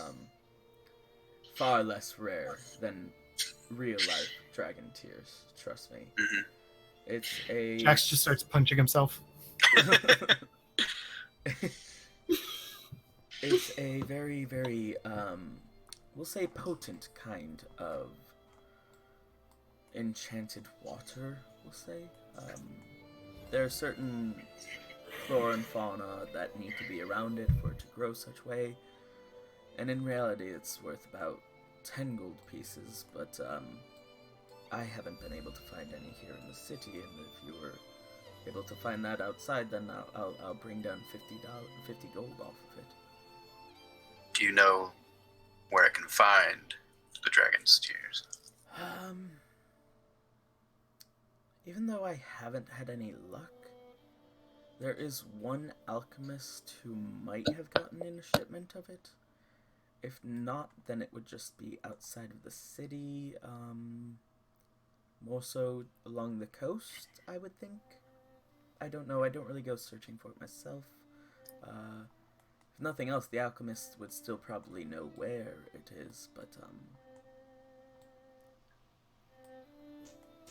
A: far less rare than real life Dragon Tears. Trust me.
D: Mm-hmm.
A: It's a
C: Jax just starts punching himself.
A: It's a very, very we'll say potent kind of enchanted water, we'll say. There are certain flora and fauna that need to be around it for it to grow such way, and in reality it's worth about 10 gold pieces, but I haven't been able to find any here in the city, and if you were able to find that outside, then I'll bring down $50 gold off of it.
D: Do you know where I can find the Dragon's Tears?
A: Even though I haven't had any luck, there is one alchemist who might have gotten in a shipment of it. If not, then it would just be outside of the city, more so along the coast, I would think. I don't know, I don't really go searching for it myself. If nothing else, the alchemist would still probably know where it is, but,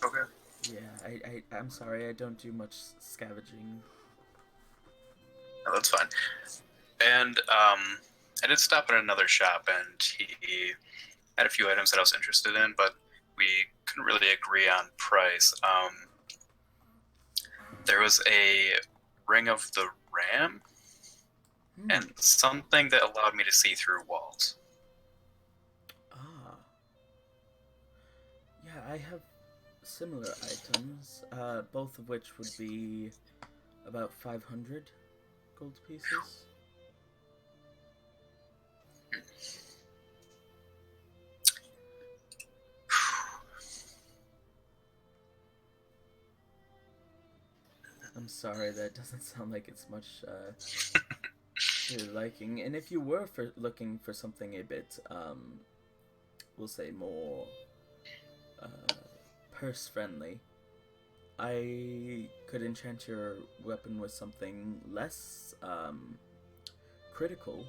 D: Okay.
A: yeah, I'm sorry, I don't do much scavenging.
D: No, that's fine. And, I did stop at another shop, and he had a few items that I was interested in, but we couldn't really agree on price. There was a Ring of the Ram, and something that allowed me to see through walls.
A: Ah. Yeah, I have similar items, both of which would be about 500 gold pieces. I'm sorry, that doesn't sound like it's much to your liking. And if you were looking for something a bit, we'll say more purse friendly, I could enchant your weapon with something less critical,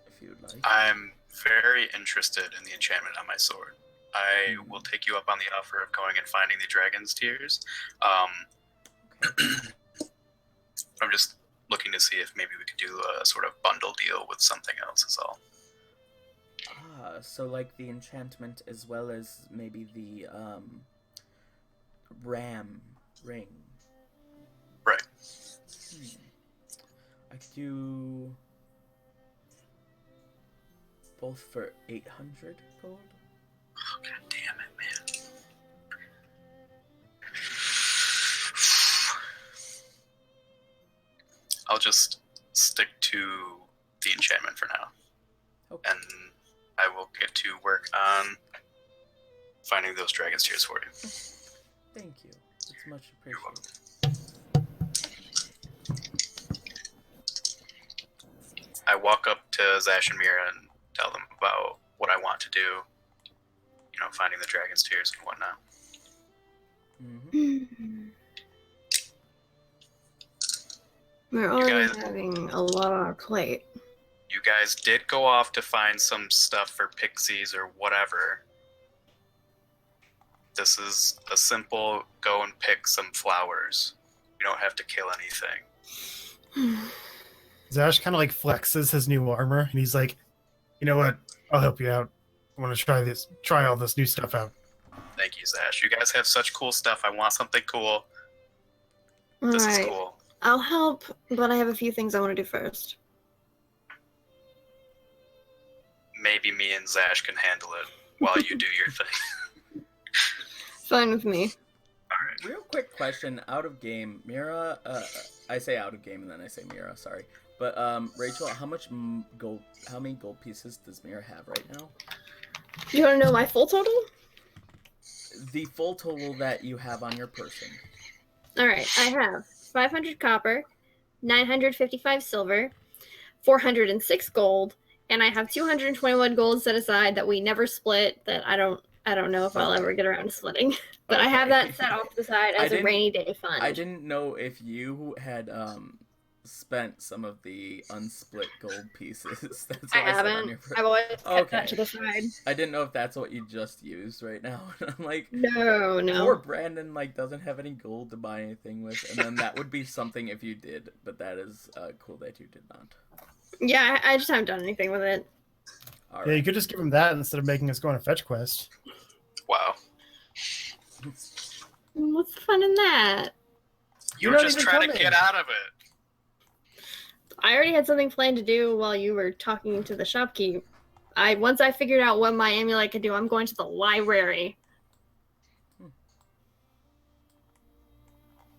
A: if you would like.
D: I'm very interested in the enchantment on my sword. I will take you up on the offer of going and finding the Dragon's Tears.
A: Okay.
D: I'm just looking to see if maybe we could do a sort of bundle deal with something else is all.
A: So like the enchantment as well as maybe the ram ring.
D: Right.
A: I could do both for 800 gold.
D: Oh, God damn it, man. I'll just stick to the enchantment for now.
A: Okay.
D: And I will get to work on finding those dragon's tears for you.
A: Thank you. It's much
D: You're welcome.
A: appreciated.
D: I walk up to Zash and Mira and tell them about what I want to do. You know, finding the dragon's tears and whatnot.
A: Mm-hmm.
B: We're
D: You
B: already
D: guys-
B: having a lot on our plate.
D: You guys did go off to find some stuff for pixies or whatever. This is a simple go and pick some flowers. You don't have to kill anything.
C: Zash kind of like flexes his new armor, and he's like, "You know what? I'll help you out. I want to try all this new stuff out."
D: Thank you, Zash. You guys have such cool stuff. I want something cool. This is
B: Alright,
D: cool.
B: I'll help, but I have a few things I want to do first.
D: Maybe me and Zash can handle it while you do your thing.
B: Fine with me.
D: Alright.
A: Real quick question, out of game, Mira. I say out of game and then I say Mira. Sorry, but Rachel, how many gold pieces does Mira have right now?
B: Do you want to know my full total?
A: The full total that you have on your person.
B: Alright, I have 500 copper, 955 silver, 406 gold, and I have 221 gold set aside that we never split. That I don't know if I'll ever get around to splitting, but I have that set off to the side as a rainy day fund.
A: I didn't know if you had spent some of the unsplit gold pieces. That's
B: I
A: what I said on
B: haven't.
A: your
B: I've always kept that
A: Okay.
B: to the side.
A: I didn't know if that's what you just used right now. I'm like,
B: No.
A: poor Brandon doesn't have any gold to buy anything with, and then that would be something if you did. But that is cool that you did not.
B: Yeah, I just haven't done anything with it.
A: All
C: Yeah, you
A: right.
C: could just give him that instead of making us go on a fetch quest.
D: Wow.
B: What's the fun in that?
D: You
C: You're
D: were
C: not
D: just
C: even
D: trying to
C: coming.
D: get out of it.
B: I already had something planned to do while you were talking to the shopkeep. Once I figured out what my amulet could do, I'm going to the library.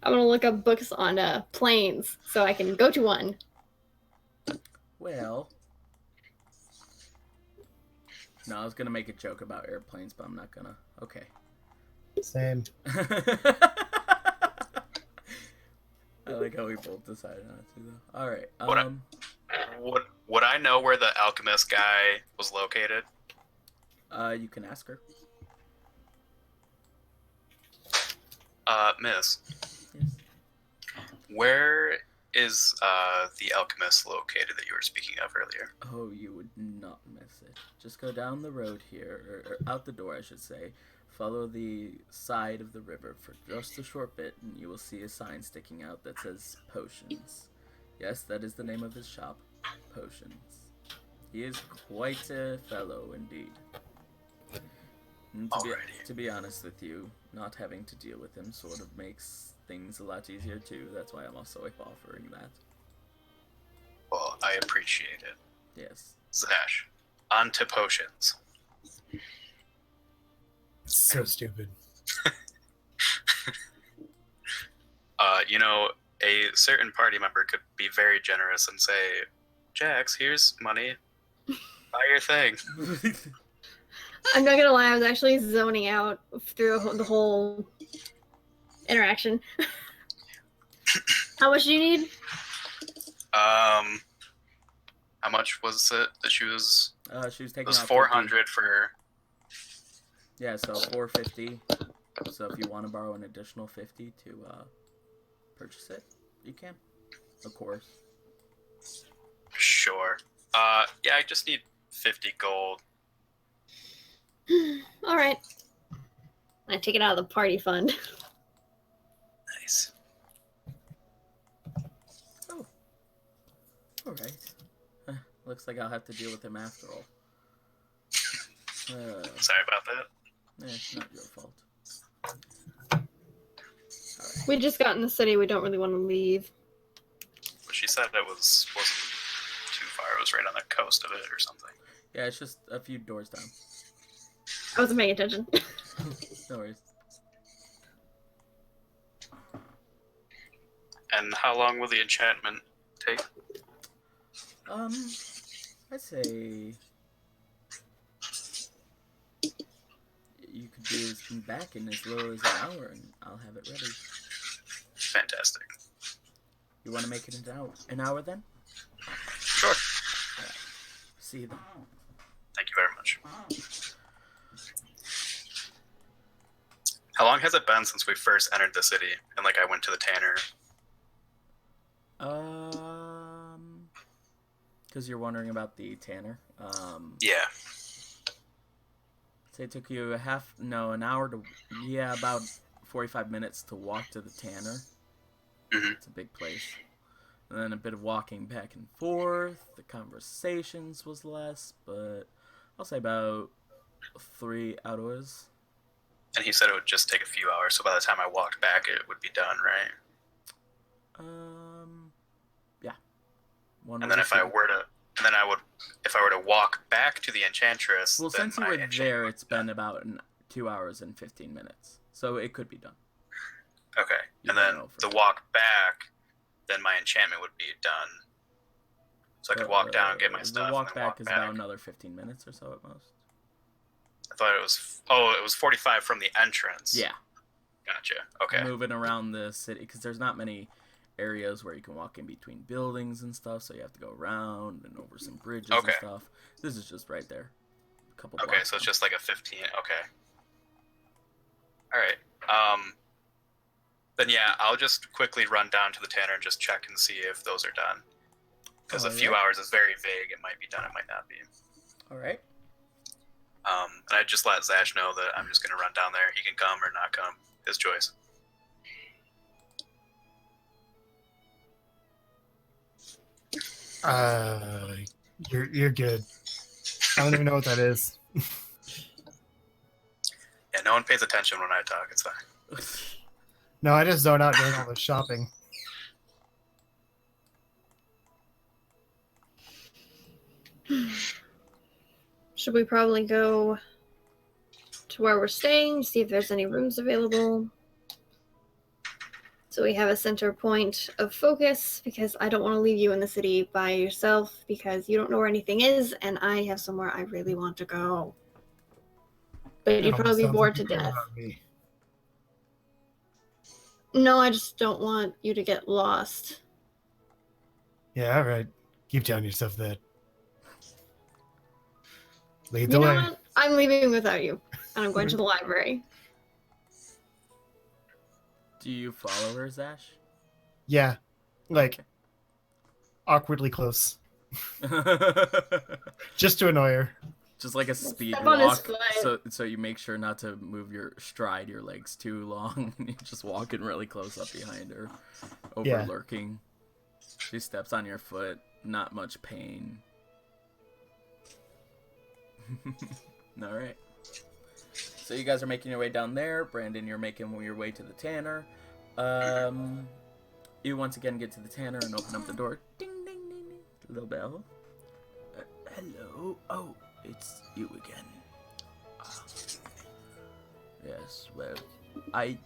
B: I'm gonna look up books on planes so I can go to one.
A: Well, no, I was gonna make a joke about airplanes, but I'm not gonna. Okay.
C: Same.
A: I like how we both decided not to, though. All right.
D: Would I know where the alchemist guy was located?
A: You can ask her.
D: Miss,
A: Yes.
D: where is the alchemist located that you were speaking of earlier?
A: Oh, you would not miss it. Just go down the road here, or out the door, I should say. Follow the side of the river for just a short bit, and you will see a sign sticking out that says Potions. Yes, that is the name of his shop, Potions. He is quite a fellow indeed. And
D: Alrighty.
A: to be honest with you, not having to deal with him sort of makes things a lot easier too. That's why I'm also offering that.
D: Well, I appreciate it.
A: Yes.
D: Zash, on to potions.
C: So stupid.
D: You know, a certain party member could be very generous and say, Jax, here's money. Buy your thing.
B: I'm not gonna lie, I was actually zoning out through the whole interaction. How much do you need?
D: How much was it that she was?
A: She was
D: It
A: taking
D: was
A: out
D: 400 for.
A: Yeah, so 450. So if you want to borrow an additional 50 to purchase it, you can. Of course.
D: Sure. Yeah, I just need 50 gold.
B: Alright. I take it out of the party fund.
D: Nice.
A: Alright. Looks like I'll have to deal with him after all.
D: Sorry about that.
A: Not your fault.
B: We just got in the city. We don't really want to leave.
D: But she said it wasn't too far. It was right on the coast of it or something.
A: Yeah, it's just a few doors down.
B: I wasn't paying attention.
A: No worries.
D: And how long will the enchantment take?
A: I'd say you could do this back in as little as an hour, and I'll have it ready.
D: Fantastic.
A: You want to make it an hour then?
D: Sure.
A: Right. See you then.
D: Thank you very much. How long has it been since we first entered the city and I went to the tanner?
A: Because you're wondering about the tanner.
D: Yeah.
A: Say it took you an hour to, about 45 minutes to walk to the tanner.
D: Mm-hmm.
A: It's a big place. And then a bit of walking back and forth. The conversations was less, but I'll say about 3 hours.
D: And he said it would just take a few hours, so by the time I walked back, it would be done, right?
A: Yeah.
D: And then if I were to walk back to the Enchantress,
A: well,
D: then
A: since you were there, it's been about 2 hours and 15 minutes, so it could be done.
D: Okay, and then the walk back, then my enchantment would be done. So I could walk down and get my stuff.
A: The walk back is about another 15 minutes or so at most.
D: I thought it was 45 from the entrance.
A: Yeah.
D: Gotcha. Okay.
A: Moving around the city, because there's not many areas where you can walk in between buildings and stuff, so you have to go around and over some bridges and stuff. This is just right there. A couple blocks
D: so it's just like a 15. Okay. All right. Then yeah, I'll just quickly run down to the tanner and just check and see if those are done. Because a few hours is very vague. It might be done. It might not be.
A: All right.
D: And I just let Zash know that I'm just going to run down there. He can come or not come. His choice.
C: You're good. I don't even know what that is.
D: Yeah, no one pays attention when I talk. It's fine.
C: No, I just zone out during all the shopping.
B: Should we probably go to where we're staying, see if there's any rooms available? So we have a center point of focus, because I don't want to leave you in the city by yourself because you don't know where anything is, and I have somewhere I really want to go. But you'd probably be bored to death. No, I just don't want you to get lost.
C: Yeah, all right. Keep telling yourself that. Lead the
B: You know
C: way.
B: what? I'm leaving without you, and I'm going to the library.
A: Do you follow her, Zash?
C: Yeah, awkwardly close. Just to annoy her.
A: Just like a speed
B: Step on his
A: walk,
B: foot.
A: so you make sure not to move your legs too long. You're just walking really close up behind her, lurking. She steps on your foot, not much pain. All right. So you guys are making your way down there. Brandon, you're making your way to the tanner. You once again get to the tanner and open up the door. Ding, ding, ding, ding. Little bell. Hello. Oh, it's you again. Yes, well, I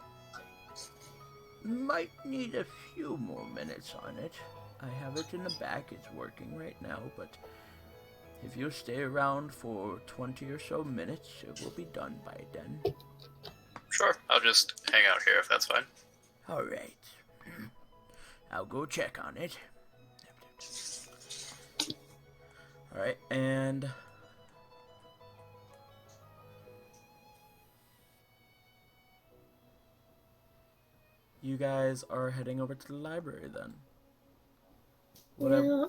A: might need a few more minutes on it. I have it in the back. It's working right now, but if you stay around for 20 or so minutes, it will be done by then.
D: Sure, I'll just hang out here if that's fine.
A: All right. I'll go check on it. All right, and you guys are heading over to the library then. Whatever.
B: Yeah.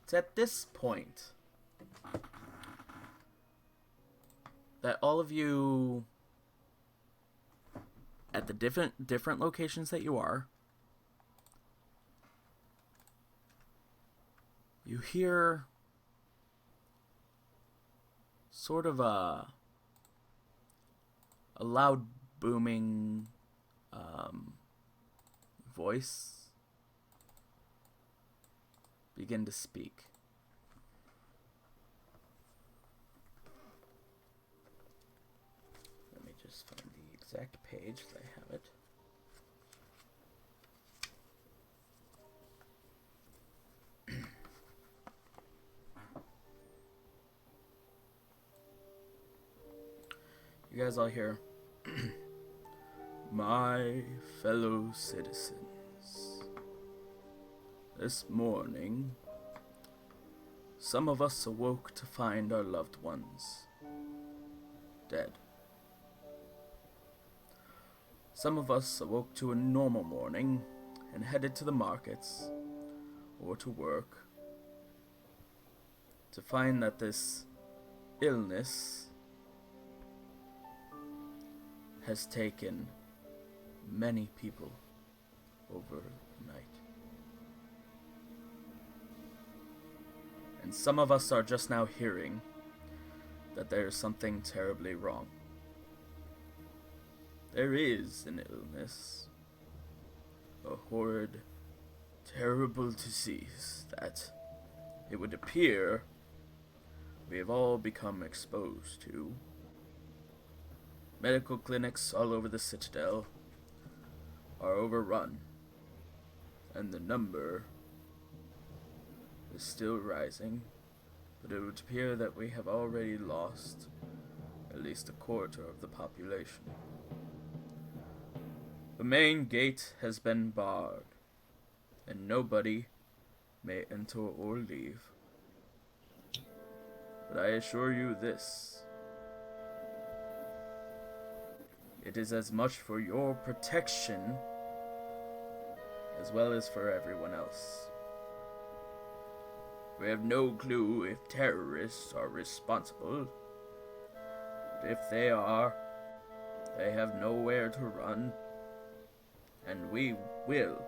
A: It's at this point that all of you, at the different locations that you are, you hear sort of a loud booming voice begin to speak. Let me just find the exact page that I have it. You guys all hear, my fellow citizens, this morning, some of us awoke to find our loved ones dead. Some of us awoke to a normal morning and headed to the markets or to work to find that this illness has taken many people overnight. And some of us are just now hearing that there is something terribly wrong. There is an illness, a horrid, terrible disease that it would appear we have all become exposed to. Medical clinics all over the Citadel are overrun, and the number is still rising, but it would appear that we have already lost at least a quarter of the population. The main gate has been barred, and nobody may enter or leave. But I assure you this, it is as much for your protection as well as for everyone else. We have no clue if terrorists are responsible, but if they are, they have nowhere to run, and we will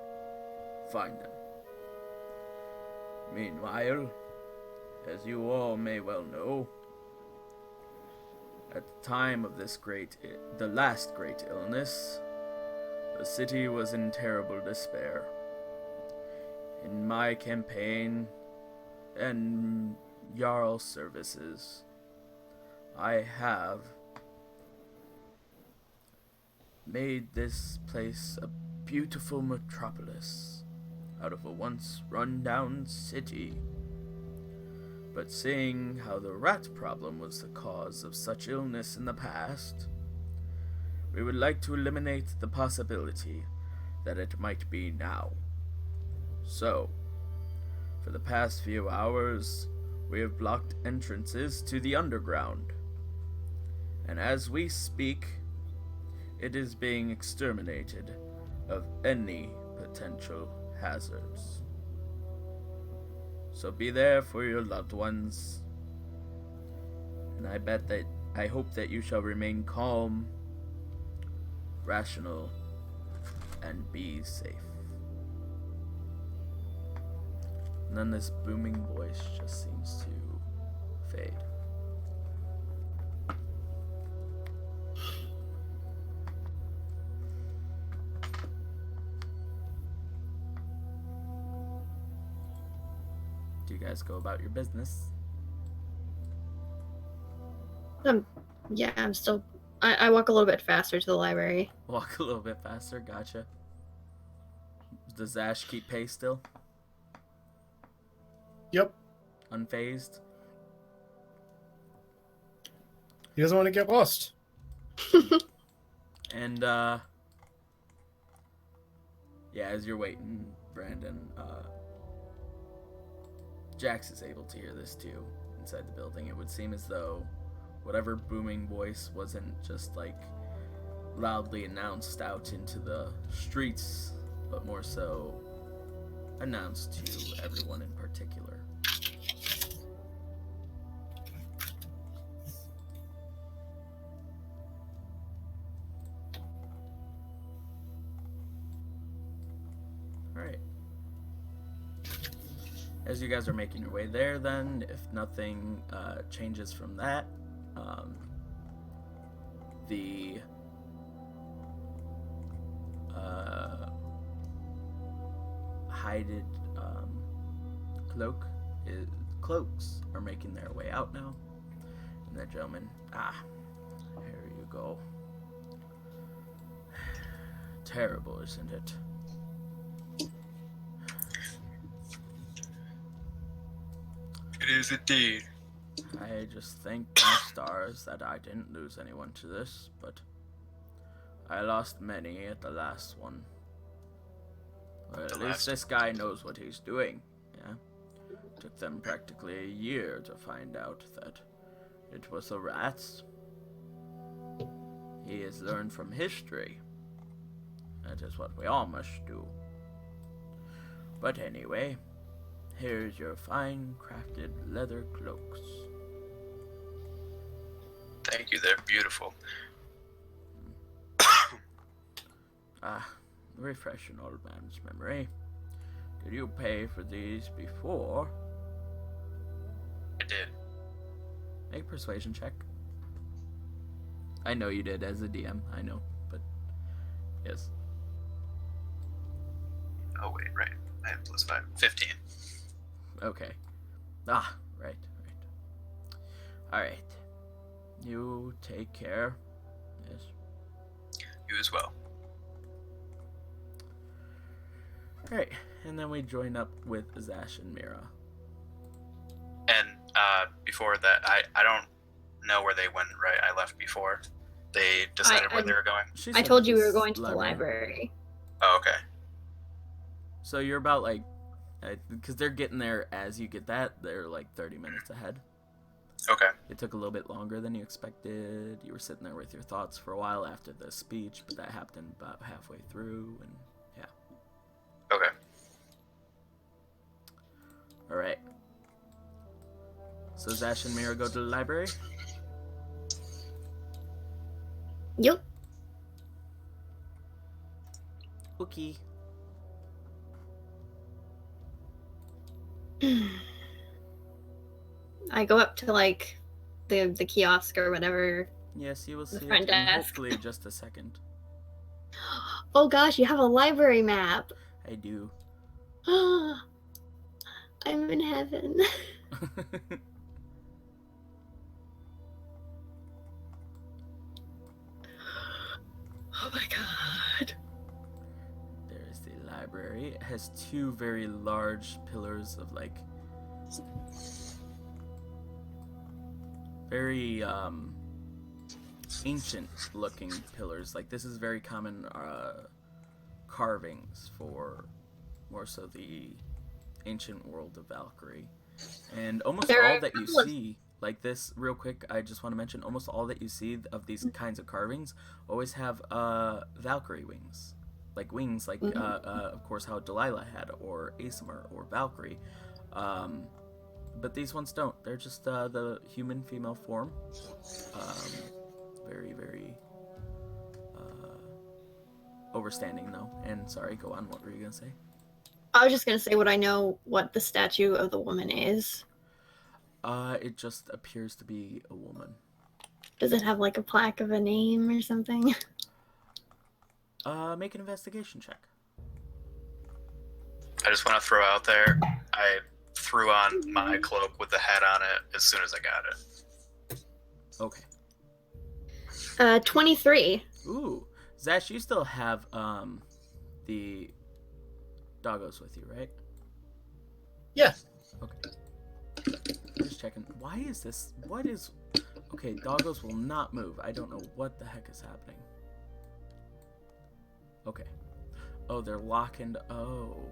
A: find them. Meanwhile, as you all may well know, at the time of the last great illness, the city was in terrible despair. In my campaign and Jarl services, I have made this place a beautiful metropolis out of a once run-down city. But seeing how the rat problem was the cause of such illness in the past, we would like to eliminate the possibility that it might be now. So, for the past few hours, we have blocked entrances to the underground. And as we speak, it is being exterminated of any potential hazards. So be there for your loved ones, and I hope that you shall remain calm, rational, and be safe. And then this booming voice just seems to fade. Do you guys go about your business?
B: Yeah, I'm still. I walk a little bit faster to the library.
A: Walk a little bit faster, gotcha. Does Ash keep pace still?
C: Yep.
A: Unfazed?
C: He doesn't want to get lost.
A: And, yeah, as you're waiting, Brandon, Jax is able to hear this too, inside the building. It would seem as though whatever booming voice wasn't just, like, loudly announced out into the streets, but more so announced to everyone in particular. Alright. As you guys are making your way there, then, if nothing changes from that, the hided cloaks are making their way out now. And the gentleman, here you go. Terrible, isn't it?
D: It is indeed.
A: I just thank my stars that I didn't lose anyone to this, but I lost many at the last one. Well, at least this guy knows what he's doing, yeah? Took them practically a year to find out that it was the rats. He has learned from history. That is what we all must do. But anyway, here's your fine crafted leather cloaks.
D: Thank you, they're beautiful.
A: Refresh an old man's memory. Did you pay for these before?
D: I did.
A: Make a persuasion check. I know you did as a DM, I know, but yes.
D: Oh, wait, right. I have +5. 15.
A: Okay. Right. Alright. You take care. Yes.
D: You as well.
A: Alright, and then we join up with Zash and Mira.
D: And before that, I don't know where they went, right? I left before. They decided where they were going.
B: I told you we were going to the library.
D: Oh, okay.
A: So you're about like, because they're getting there as you get that, they're like 30 minutes ahead.
D: Okay.
A: It took a little bit longer than you expected. You were sitting there with your thoughts for a while after the speech, but that happened about halfway through, and yeah.
D: Okay.
A: Alright. So Zash and Mira go to the library?
B: Yep.
A: Okay.
B: I go up to like the kiosk or whatever.
A: Yes, you will see
B: front
A: it in
B: desk.
A: hopefully just a second.
B: Oh gosh, you have a library map.
A: I do.
B: I'm in heaven. Oh my god.
A: There's the library. It has two very large pillars of like very ancient looking pillars. Like this is very common carvings for more so the ancient world of Valkyrie. And almost all that you see, like this, real quick, I just want to mention, almost all that you see of these kinds of carvings always have Valkyrie wings. Like wings, like, of course, how Delilah had, or Asimar, or Valkyrie. But these ones don't. They're just the human female form. Very, very overstanding, though. And sorry, go on. What were you going to say?
B: I was just gonna say what I know what the statue of the woman is.
A: It just appears to be a woman.
B: Does it have like a plaque of a name or something?
A: Make an investigation check.
D: I just want to throw out there, I threw on my cloak with the head on it as soon as I got it.
A: Okay.
B: 23.
A: Ooh. Zash, you still have, the doggos with you, right?
C: Yeah.
A: Okay. Just checking. Why is this? What is... Okay, doggos will not move. I don't know what the heck is happening. Okay. Oh, they're locking... Oh.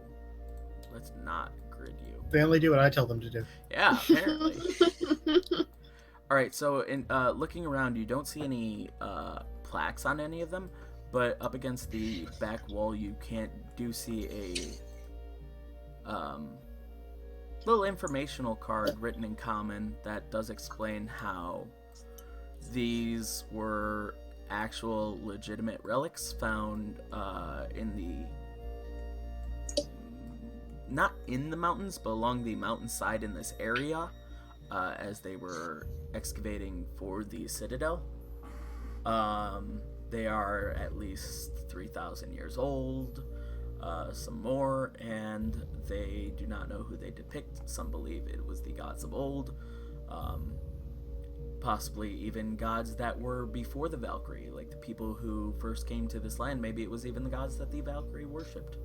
A: Let's not grid you.
C: They only do what I tell them to do.
A: Yeah, apparently. Alright, so in looking around, you don't see any plaques on any of them, but up against the back wall, you do see a little informational card written in common that does explain how these were actual legitimate relics found in the not in the mountains, but along the mountainside in this area, as they were excavating for the Citadel. They are at least 3,000 years old, some more, and they do not know who they depict. Some believe it was the gods of old, possibly even gods that were before the Valkyrie, like the people who first came to this land. Maybe it was even the gods that the Valkyrie worshipped.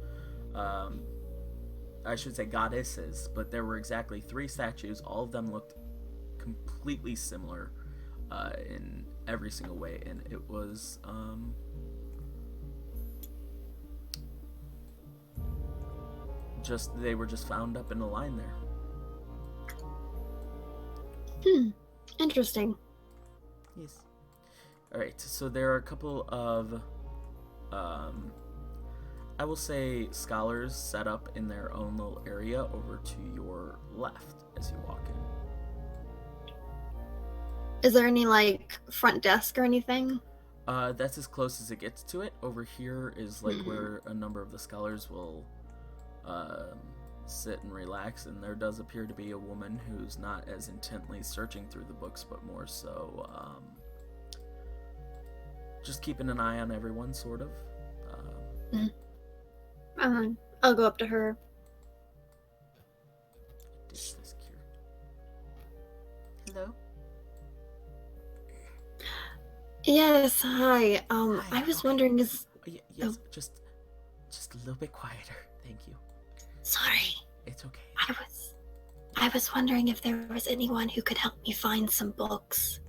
A: I should say goddesses, but there were exactly 3 statues. All of them looked completely similar in every single way, and it was they were just found up in a line there.
B: Interesting.
A: Yes. All right. So there are a couple of, I will say, scholars set up in their own little area over to your left as you walk in.
B: Is there any like front desk or anything?
A: That's as close as it gets to it. Over here is like where a number of the scholars will sit and relax, and there does appear to be a woman who's not as intently searching through the books, but more so just keeping an eye on everyone, sort of.
B: I'll go up to her.
A: Hello?
B: Yes, hi.
A: Hi,
B: I was
A: okay.
B: wondering is
A: Yes, just a little bit quieter. Thank you.
B: sorry.
A: It's okay.
B: I was wondering if there was anyone who could help me find some books.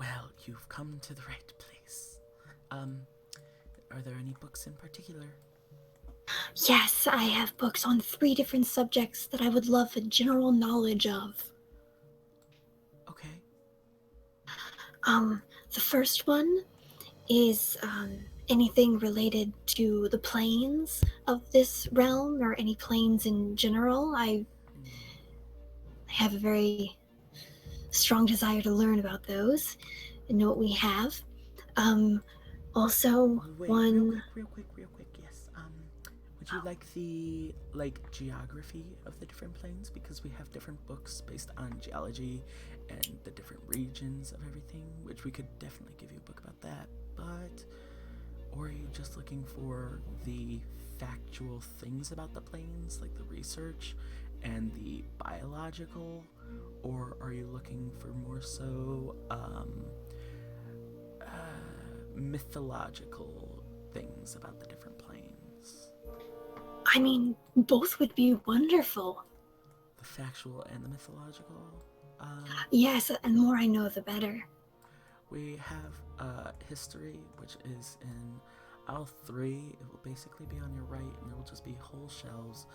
A: Well, you've come to the right place. Are there any books in particular?
B: Yes, I have books on 3 different subjects that I would love a general knowledge of.
A: Okay.
B: The first one is anything related to the planes of this realm or any planes in general. I have a very strong desire to learn about those and know what we have. Also,
A: Wait,
B: one.
A: real quick, yes. Would you like the, geography of the different planes? Because we have different books based on geology and the different regions of everything, which we could definitely give you a book about that, but... Or are you just looking for the factual things about the planes, like the research and the biological? Or are you looking for more so, mythological things about the different planes?
B: I mean, both would be wonderful.
A: The factual and the mythological?
B: Yes, and the more I know, the better.
A: We have history, which is in aisle 3. It will basically be on your right, and there will just be whole shelves.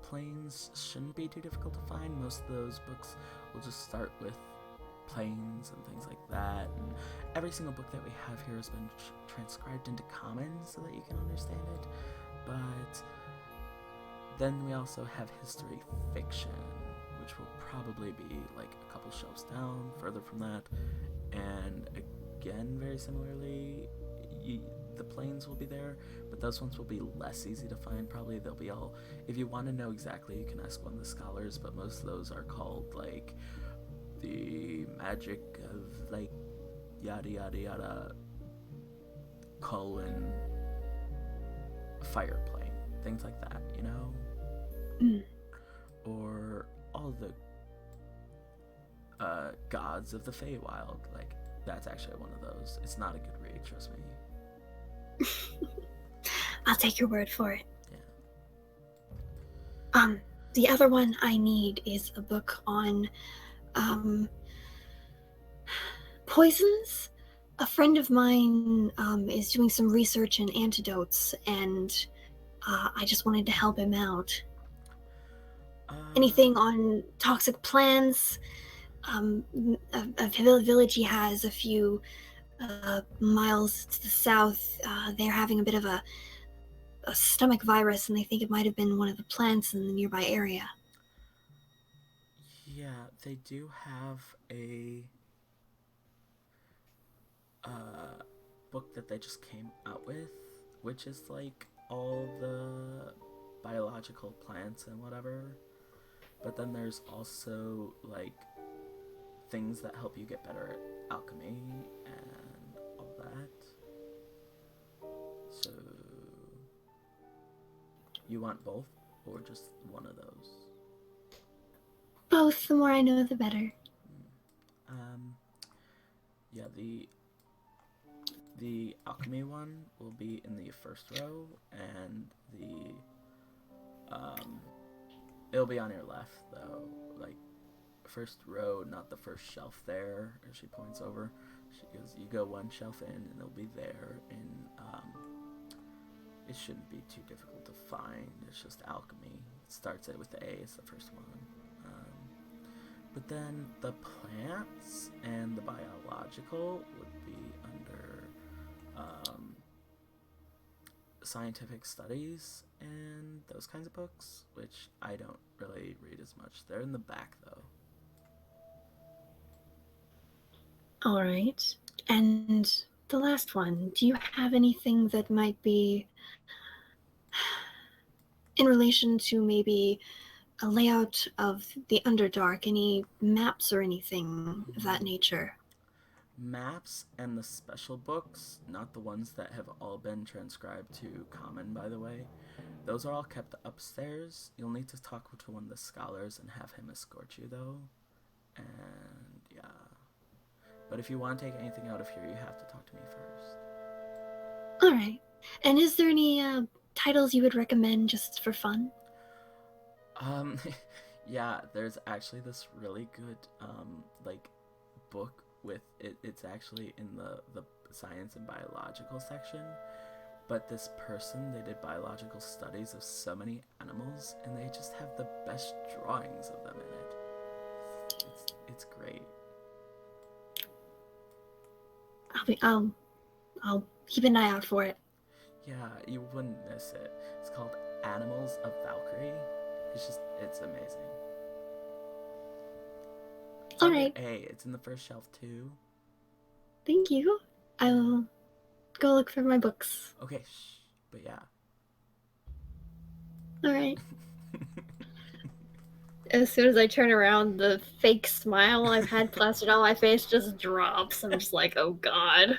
A: Planes shouldn't be too difficult to find. Most of those books will just start with planes and things like that. And every single book that we have here has been transcribed into common so that you can understand it. But then we also have history fiction, which will probably be like a couple shelves down, further from that. And again, very similarly, the planes will be there, but those ones will be less easy to find. Probably they'll be all, if you want to know exactly, you can ask one of the scholars, but most of those are called like the magic of like yada yada yada colon fire plane, things like that, you know? Or all the gods of the Feywild. Like, that's actually one of those. It's not a good read, trust me.
B: I'll take your word for it.
A: Yeah.
B: The other one I need is a book on poisons. A friend of mine is doing some research in antidotes, and I just wanted to help him out. Anything on toxic plants? A village he has a few miles to the south. They're having a bit of a stomach virus, and they think it might have been one of the plants in the nearby area.
A: Yeah, they do have a book that they just came out with, which is like all the biological plants and whatever. But then there's also like things that help you get better at alchemy and all that. So you want both or just one of those?
B: Both. The more I know, the better.
A: Yeah, the alchemy one will be in the first row, and the it'll be on your left though, like first row, not the first shelf there. As she points over, she goes, "You go one shelf in, and it'll be there." And it shouldn't be too difficult to find. It's just alchemy. It starts it with the A. It's the first one. But then the plants and the biological would be under scientific studies and those kinds of books, which I don't really read as much. They're in the back, though.
B: All right. And the last one, do you have anything that might be in relation to maybe a layout of the Underdark, any maps or anything of that nature?
A: Maps and the special books, not the ones that have all been transcribed to common, by the way. Those are all kept upstairs. You'll need to talk to one of the scholars and have him escort you, though. And yeah. But if you want to take anything out of here, you have to talk to me first.
B: All right. And is there any titles you would recommend just for fun?
A: Yeah, there's actually this really good, like, book with it. It's actually in the science and biological section. But this person, they did biological studies of so many animals, and they just have the best drawings of them in it. It's great.
B: I'll keep an eye out for it.
A: Yeah, you wouldn't miss it. It's called Animals of Valkyrie. It's amazing. It's
B: All
A: under
B: right.
A: A. It's in the first shelf too.
B: Thank you. I will go look for my books.
A: Okay, but yeah.
B: All right. As soon as I turn around, the fake smile I've had plastered on my face just drops. I'm just like, oh god.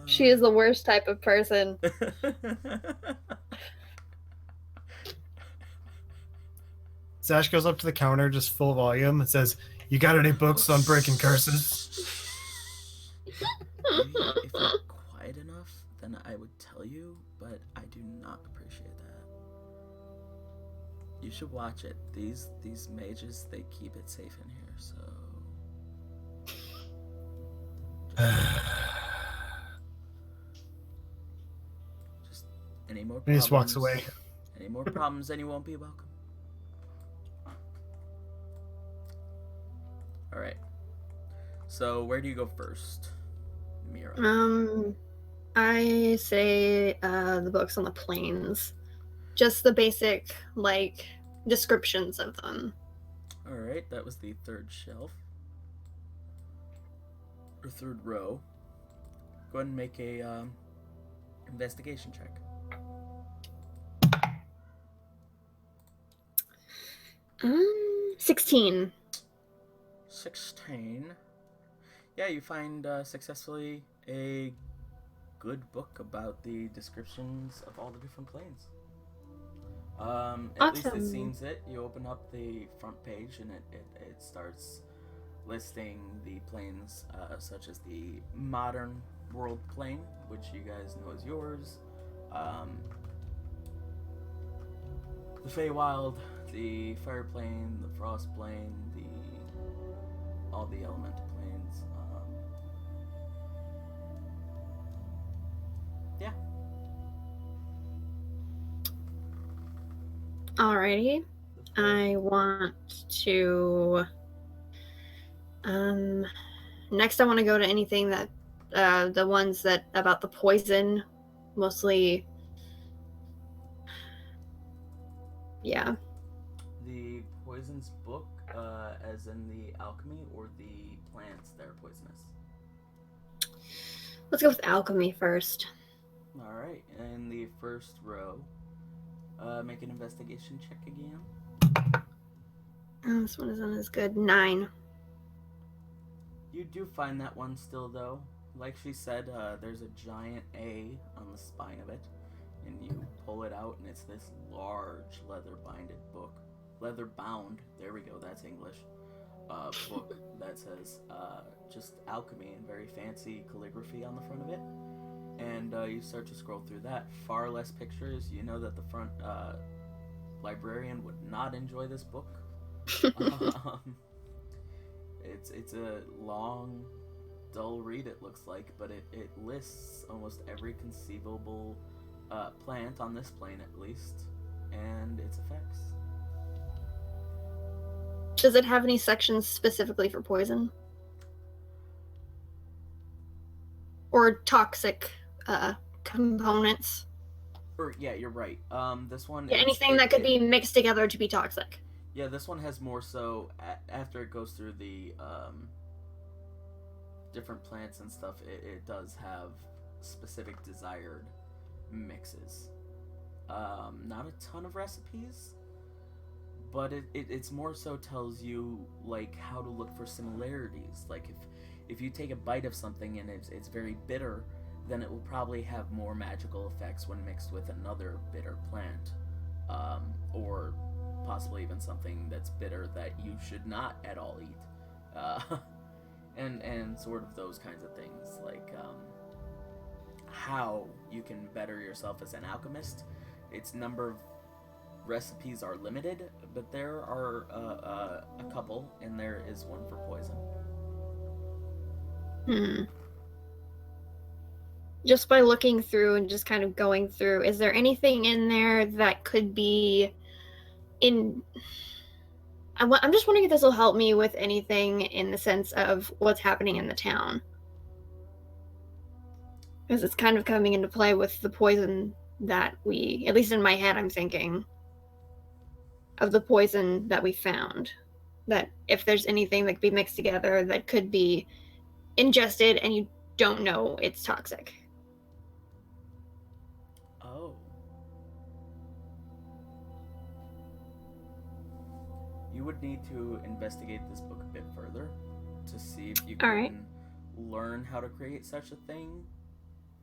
B: She is the worst type of person.
C: Sash goes up to the counter, just full volume, and says, "You got any books on breaking curses?"
A: Maybe if you're quiet enough, then I would tell you, but I do not appreciate that. You should watch it. These mages, they keep it safe in here, so... Just any more problems...
C: He just walks away.
A: Any more problems, then you won't be welcome. Alright. So, where do you go first, Mira?
B: I say the books on the plains. Just the basic, like, descriptions of them.
A: Alright, that was the third shelf. Or third row. Go ahead and make a investigation check.
B: 16.
A: 16. Yeah, you find successfully a good book about the descriptions of all the different planes. At least it seems it. You open up the front page and it starts listing the planes such as the modern world plane, which you guys know is yours. The Feywild, the Fire plane, the Frost plane, all the elemental planes. Yeah.
B: Alrighty. I want to... next I want to go to anything that... the ones that... about the poison. Mostly... Yeah.
A: The poisons book, as in the alchemy, or the plants that are poisonous?
B: Let's go with alchemy first.
A: All right, in the first row, make an investigation check again.
B: Oh, this one isn't as good. 9.
A: You do find that one still, though. Like she said, there's a giant A on the spine of it, and you pull it out, and it's this large leather-bound, there we go, that's English, book that says just alchemy and very fancy calligraphy on the front of it. And you start to scroll through that. Far less pictures. You know that the front librarian would not enjoy this book. It's a long, dull read, it looks like, but it lists almost every conceivable plant on this plane, at least, and its effects.
B: Does it have any sections specifically for poison? Or toxic components?
A: Or, yeah, you're right. This one...
B: Yeah, anything that could be mixed together to be toxic.
A: Yeah, this one has more so, after it goes through the different plants and stuff, it does have specific desired mixes. Not a ton of recipes, but it's more so tells you, like, how to look for similarities. Like, if you take a bite of something and it's very bitter, then it will probably have more magical effects when mixed with another bitter plant. Or possibly even something that's bitter that you should not at all eat. And sort of those kinds of things. Like, how you can better yourself as an alchemist. Its number of recipes are limited, but there are a couple, and there is one for poison.
B: Just by looking through and just kind of going through, is there anything in there that could be in... I'm just wondering if this will help me with anything in the sense of what's happening in the town. Because it's kind of coming into play with the poison that we, at least in my head, I'm thinking of the poison that we found. That if there's anything that could be mixed together that could be ingested and you don't know it's toxic.
A: Oh. You would need to investigate this book a bit further to see if you can learn how to create such a thing,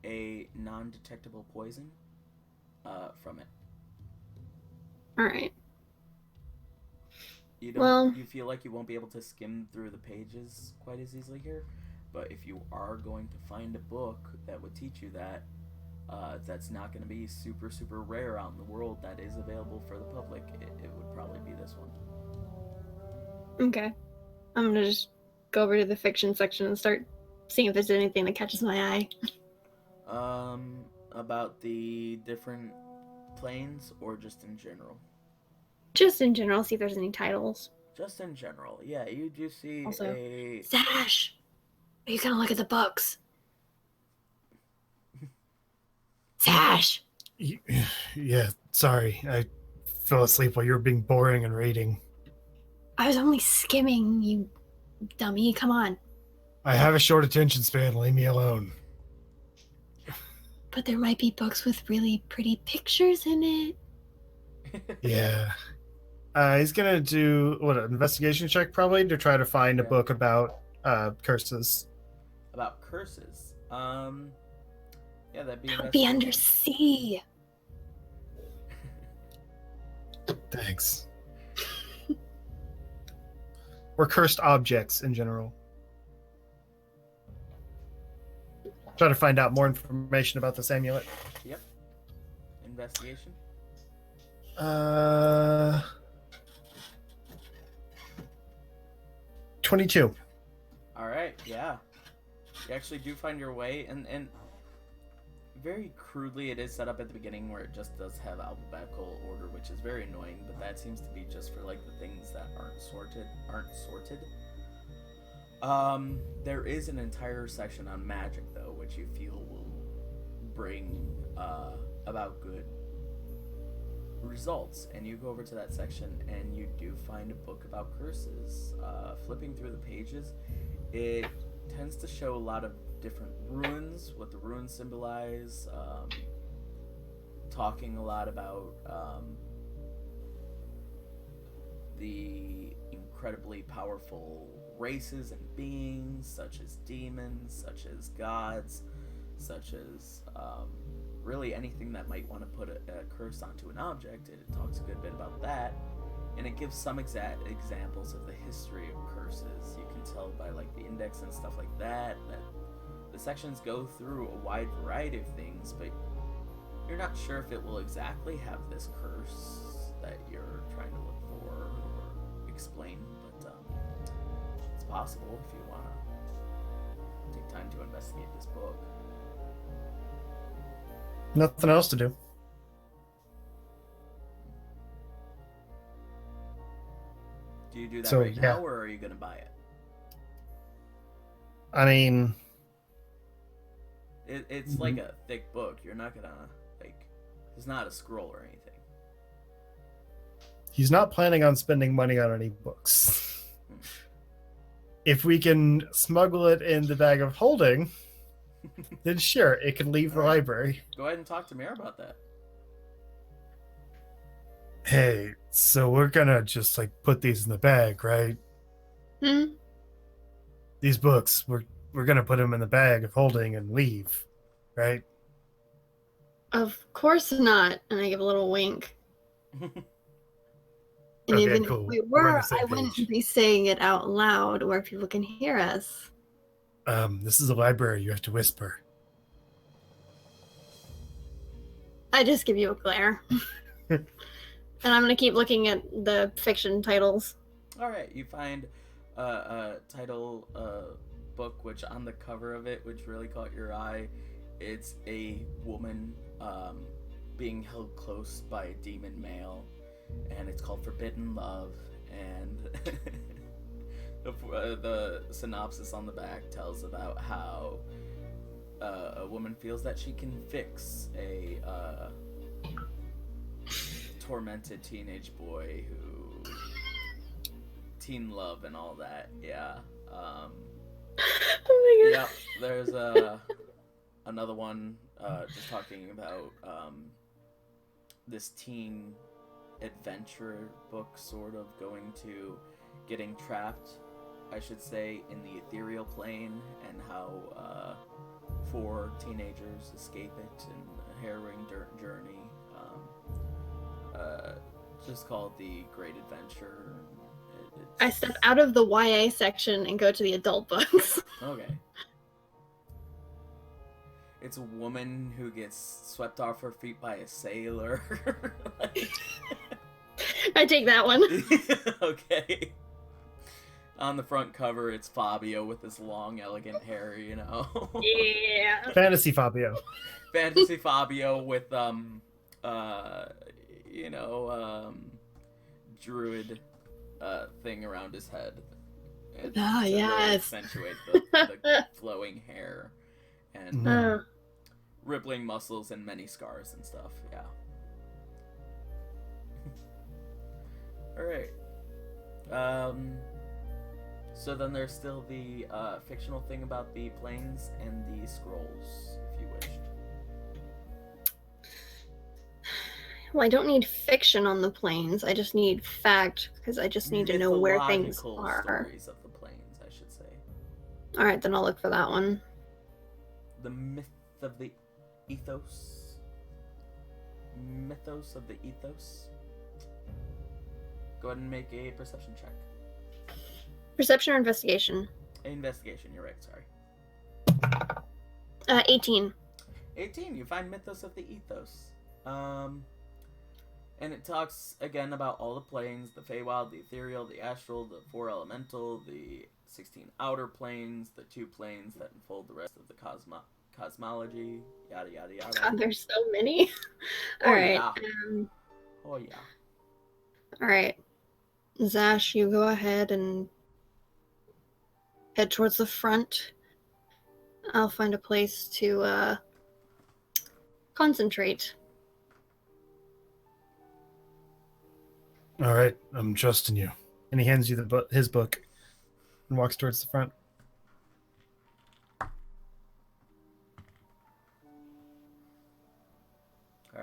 A: a non-detectable poison, from it.
B: Alright.
A: You feel like you won't be able to skim through the pages quite as easily here, but if you are going to find a book that would teach you that, that's not going to be super, super rare out in the world that is available for the public, it would probably be this one.
B: Okay. I'm going to just go over to the fiction section and start seeing if there's anything that catches my eye.
A: About the different planes or just in general?
B: Just in general, see if there's any titles.
A: Just in general, yeah. You do see
B: also,
A: a...
B: Sash! Are you gonna look at the books? Sash!
C: Yeah, sorry. I fell asleep while you were being boring and reading.
B: I was only skimming, you dummy. Come on.
C: I have a short attention span. Leave me alone.
B: But there might be books with really pretty pictures in it.
C: Yeah. He's gonna do an investigation check probably to try to find a book about curses.
A: About curses? Yeah, that'd be...
B: That would be undersea.
C: Thanks. Or cursed objects in general. Try to find out more information about this amulet.
A: Yep. Investigation.
C: 22.
A: All right, yeah. You actually do find your way, and very crudely it is set up at the beginning where it just does have alphabetical order, which is very annoying, but that seems to be just for like the things that aren't sorted. There is an entire section on magic though, which you feel will bring about good results, and you go over to that section and you do find a book about curses. Flipping through the pages, it tends to show a lot of different runes, what the runes symbolize, talking a lot about the incredibly powerful races and beings, such as demons, such as gods, such as really anything that might want to put a curse onto an object. It talks a good bit about that, and it gives some exact examples of the history of curses. You can tell by like the index and stuff like that the sections go through a wide variety of things, but you're not sure if it will exactly have this curse that you're trying to look for or explain, but it's possible if you want to take time to investigate this book.
C: Nothing else to do.
A: Do you do that
C: So,
A: right
C: yeah.
A: now, or are you going to buy it?
C: I mean,
A: It's like a thick book. You're not going to, like, it's not a scroll or anything.
C: he's not planning on spending money on any books. If we can smuggle it in the bag of holding, then sure, it can leave the library.
A: Go ahead and talk to Mira about that.
C: Hey, so we're gonna just like put these in the bag, right? These books, we're gonna put them in the bag of holding and leave, right?
B: Of course not. And I give a little wink. And
C: Okay,
B: even
C: cool.
B: if we
C: We're on
B: were,
C: the same
B: I wouldn't
C: page.
B: be saying it out loud where people can hear us.
C: This is a library. You have to whisper.
B: I just give you a glare. And I'm going to keep looking at the fiction titles.
A: All right, you find a title book, which on the cover of it, which really caught your eye, it's a woman being held close by a demon male, and it's called Forbidden Love. And the synopsis on the back tells about how a woman feels that she can fix a tormented teenage boy who teen love and all that. Yeah.
B: Oh my god.
A: Yeah. There's another one just talking about this teen adventure book, sort of going to getting trapped, I should say, in the ethereal plane, and how 4 teenagers escape it in a harrowing journey. Just called The Great Adventure.
B: I step out of the YA section and go to the adult books.
A: Okay. It's a woman who gets swept off her feet by a sailor.
B: I take that one.
A: Okay. On the front cover, it's Fabio with his long, elegant hair, you know.
B: Yeah.
C: Fantasy Fabio.
A: Fantasy Fabio with druid thing around his head. To really
B: yes.
A: accentuate the flowing hair and rippling muscles and many scars and stuff. Yeah. All right. So then there's still the fictional thing about the planes and the scrolls, if you wished.
B: Well, I don't need fiction on the planes. I just need fact, because I just need to know where things
A: Mythological
B: are.
A: stories of the planes, I should say.
B: All right, then I'll look for that one.
A: The myth of the ethos. Mythos of the ethos. Go ahead and make a perception check.
B: Perception or investigation?
A: Investigation, you're right, sorry.
B: 18.
A: 18, you find Mythos of the Ethos. And it talks again about all the planes, the Feywild, the Ethereal, the Astral, the 4 Elemental, the 16 Outer Planes, the 2 planes that enfold the rest of the cosmology, yada yada yada.
B: God, there's so many.
A: Oh,
B: All right.
A: yeah. Oh yeah.
B: All right. Zash, you go ahead and head towards the front. I'll find a place to concentrate.
C: All right, I'm trusting you. And he hands you his book and walks towards the front.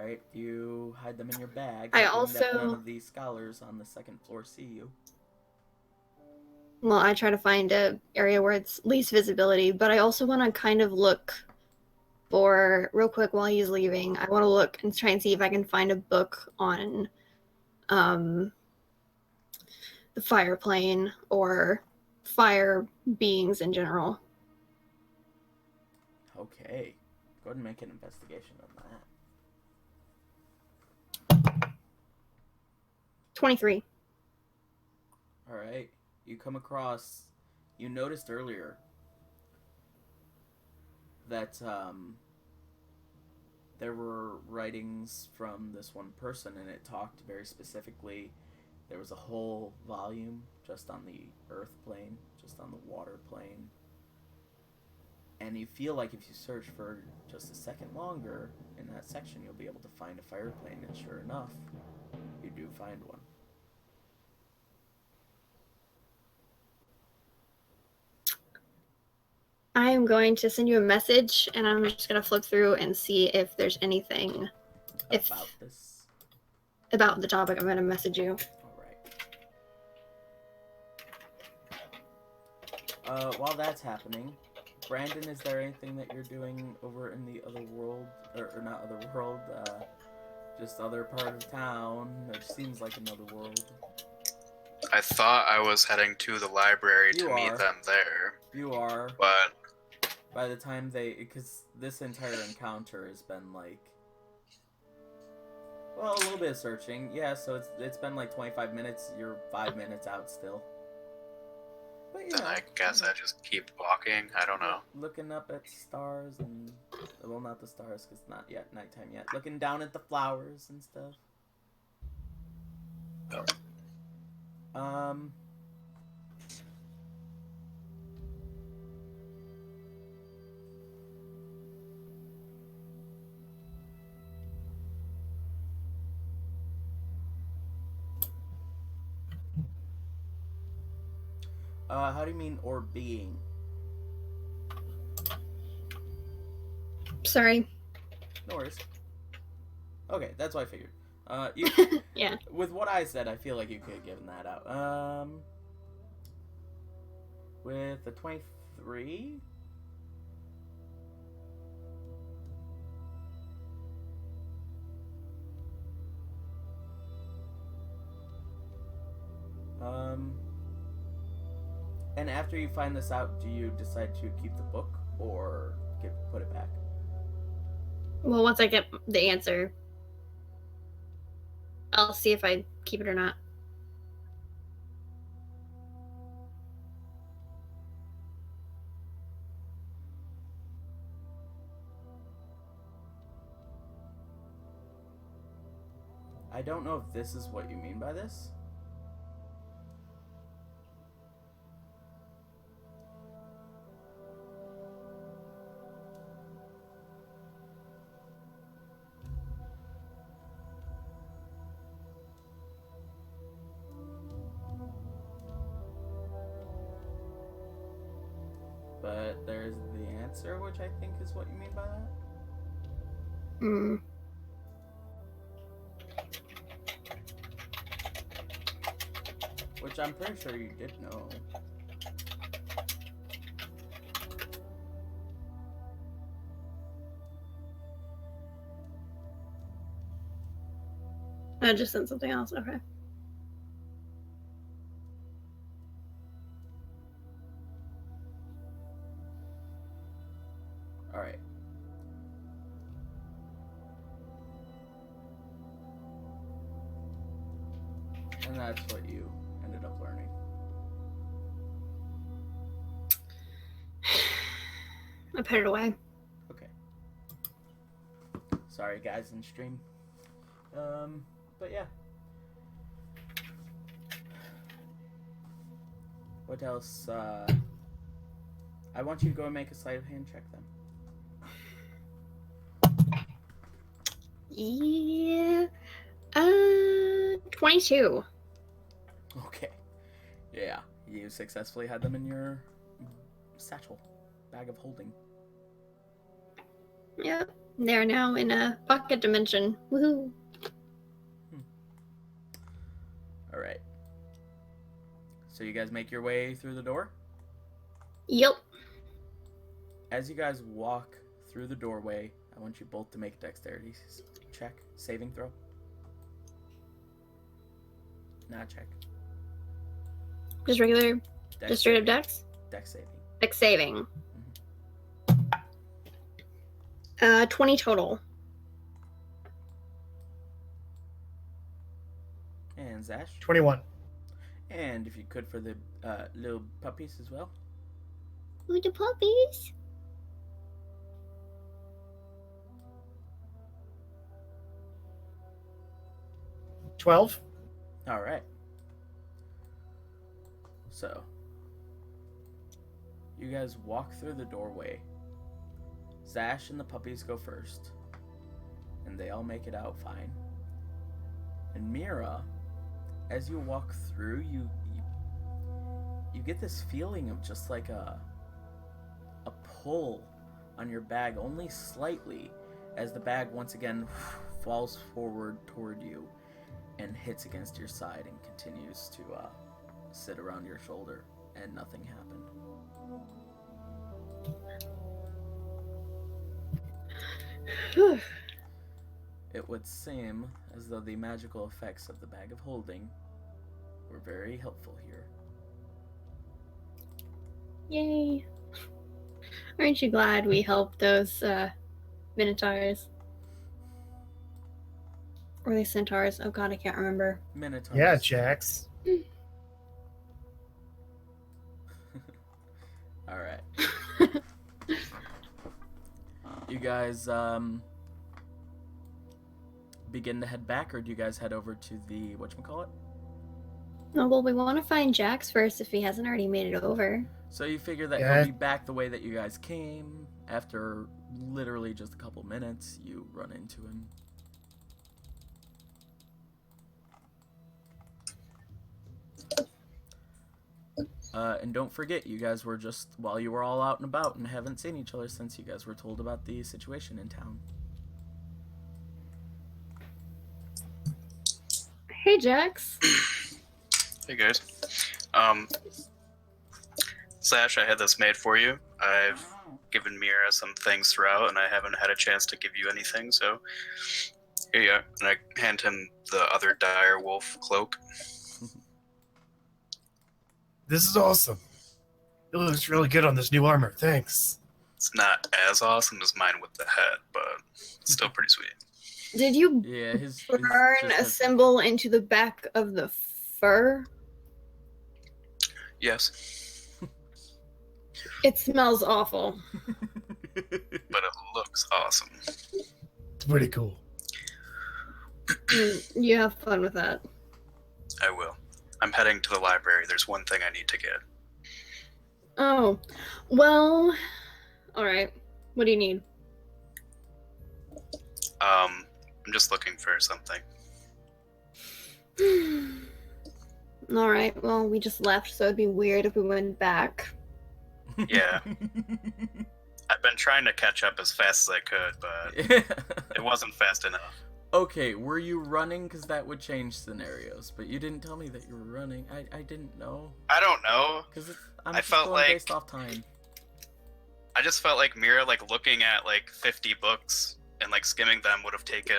A: Alright, you hide them in your bag.
B: I
A: hoping that
B: also-
A: none of the scholars on the second floor see you.
B: Well, I try to find a area where it's least visibility, but I also want to kind of look for, real quick while he's leaving, I want to look and try and see if I can find a book on the fire plane or fire beings in general.
A: Okay. Go ahead and make an investigation on that.
B: 23.
A: Alright. You come across... You noticed earlier that there were writings from this one person, and it talked very specifically. There was a whole volume just on the earth plane, just on the water plane. And you feel like if you search for just a second longer in that section, you'll be able to find a fire plane, and sure enough, you do find one.
B: I'm going to send you a message, and I'm just going to flip through and see if there's anything
A: About this.
B: about the topic I'm going to message you.
A: Alright. While that's happening, Brandon, is there anything that you're doing over in the other world? Or not other world, just other part of town? It seems like another world.
D: I thought I was heading to the library
A: You
D: to meet
A: are.
D: them there,
A: You are.
D: but
A: By the time because this entire encounter has been like, well, a little bit of searching. Yeah, so it's been like 25 minutes. You're 5 minutes out still. But,
D: then I guess I just keep walking. I don't know.
A: Looking up at stars and, well, not the stars because it's not yet nighttime yet. Looking down at the flowers and stuff.
D: Oh.
A: How do you mean or being?
B: Sorry.
A: No worries. Okay, that's what I figured. You
B: Yeah.
A: with what I said, I feel like you could have given that out. With the 23. And after you find this out, do you decide to keep the book or put it back?
B: Well, once I get the answer, I'll see if I keep it or not.
A: I don't know if this is what you mean by this. But there's the answer, which I think is what you mean by that.
B: Hmm.
A: Which I'm pretty sure you did know.
B: I just sent something else. Okay.
A: Alright. And that's what you ended up learning.
B: I put it away.
A: Okay. Sorry, guys, in stream. But yeah. What else? I want you to go and make a sleight of hand check then.
B: Yeah. 22.
A: Okay. Yeah, you successfully had them in your satchel, bag of holding.
B: Yep. They're now in a pocket dimension. Woohoo!
A: All right. So you guys make your way through the door?
B: Yep.
A: As you guys walk through the doorway, I want you both to make a dexterity check, saving throw. Not check.
B: Just regular,
A: Dex
B: just straight up
A: saving.
B: dex?
A: Dex saving.
B: Dex saving. 20 total.
A: And Zash.
C: 21.
A: And if you could for the little puppies as well.
B: Ooh, the puppies.
C: $12.
A: All right. So, you guys walk through the doorway. Zash and the puppies go first, and they all make it out fine. And Mira, as you walk through, you get this feeling of just like a pull on your bag, only slightly, as the bag once again falls forward toward you and hits against your side and continues to sit around your shoulder, and nothing happened. It would seem as though the magical effects of the bag of holding were very helpful here.
B: Yay. Aren't you glad we helped those minotaurs? Or they centaurs? Oh god, I can't remember.
A: Minotaurs.
C: Yeah, Jax.
A: All right. You guys begin to head back, or do you guys head over to the whatchamacallit?
B: Oh, well, we want to find Jax first if he hasn't already made it over.
A: So you figure that
C: Yeah.
A: he'll be back the way that you guys came. After literally just a couple minutes, you run into him. And don't forget, you guys were just, while you were all out and about and haven't seen each other since you guys were told about the situation in town.
B: Hey, Jax.
D: Hey guys. Sash, I had this made for you. I've given Mira some things throughout, and I haven't had a chance to give you anything, so here you are. And I hand him the other dire wolf cloak.
C: This is awesome. It looks really good on this new armor. Thanks.
D: It's not as awesome as mine with the head, but it's still pretty sweet.
B: Did you
A: Yeah, his
B: burn
A: just
B: a
A: has-
B: symbol into the back of the fur?
D: Yes,
B: It smells awful.
D: but it looks awesome.
C: It's pretty cool.
B: You have fun with that.
D: I will. I'm heading to the library. There's one thing I need to get.
B: Oh, well, all right. What do you need?
D: I'm just looking for something.
B: All right. Well, we just left, so it'd be weird if we went back.
D: Yeah. I've been trying to catch up as fast as I could, but it wasn't fast enough.
A: Okay, were you running? Because that would change scenarios. But you didn't tell me that you were running. I didn't know.
D: I don't know.
A: Because I'm
D: I
A: just
D: felt
A: going
D: like-
A: based off time.
D: I just felt like Mira, like, looking at, like, 50 books and, like, skimming them would have taken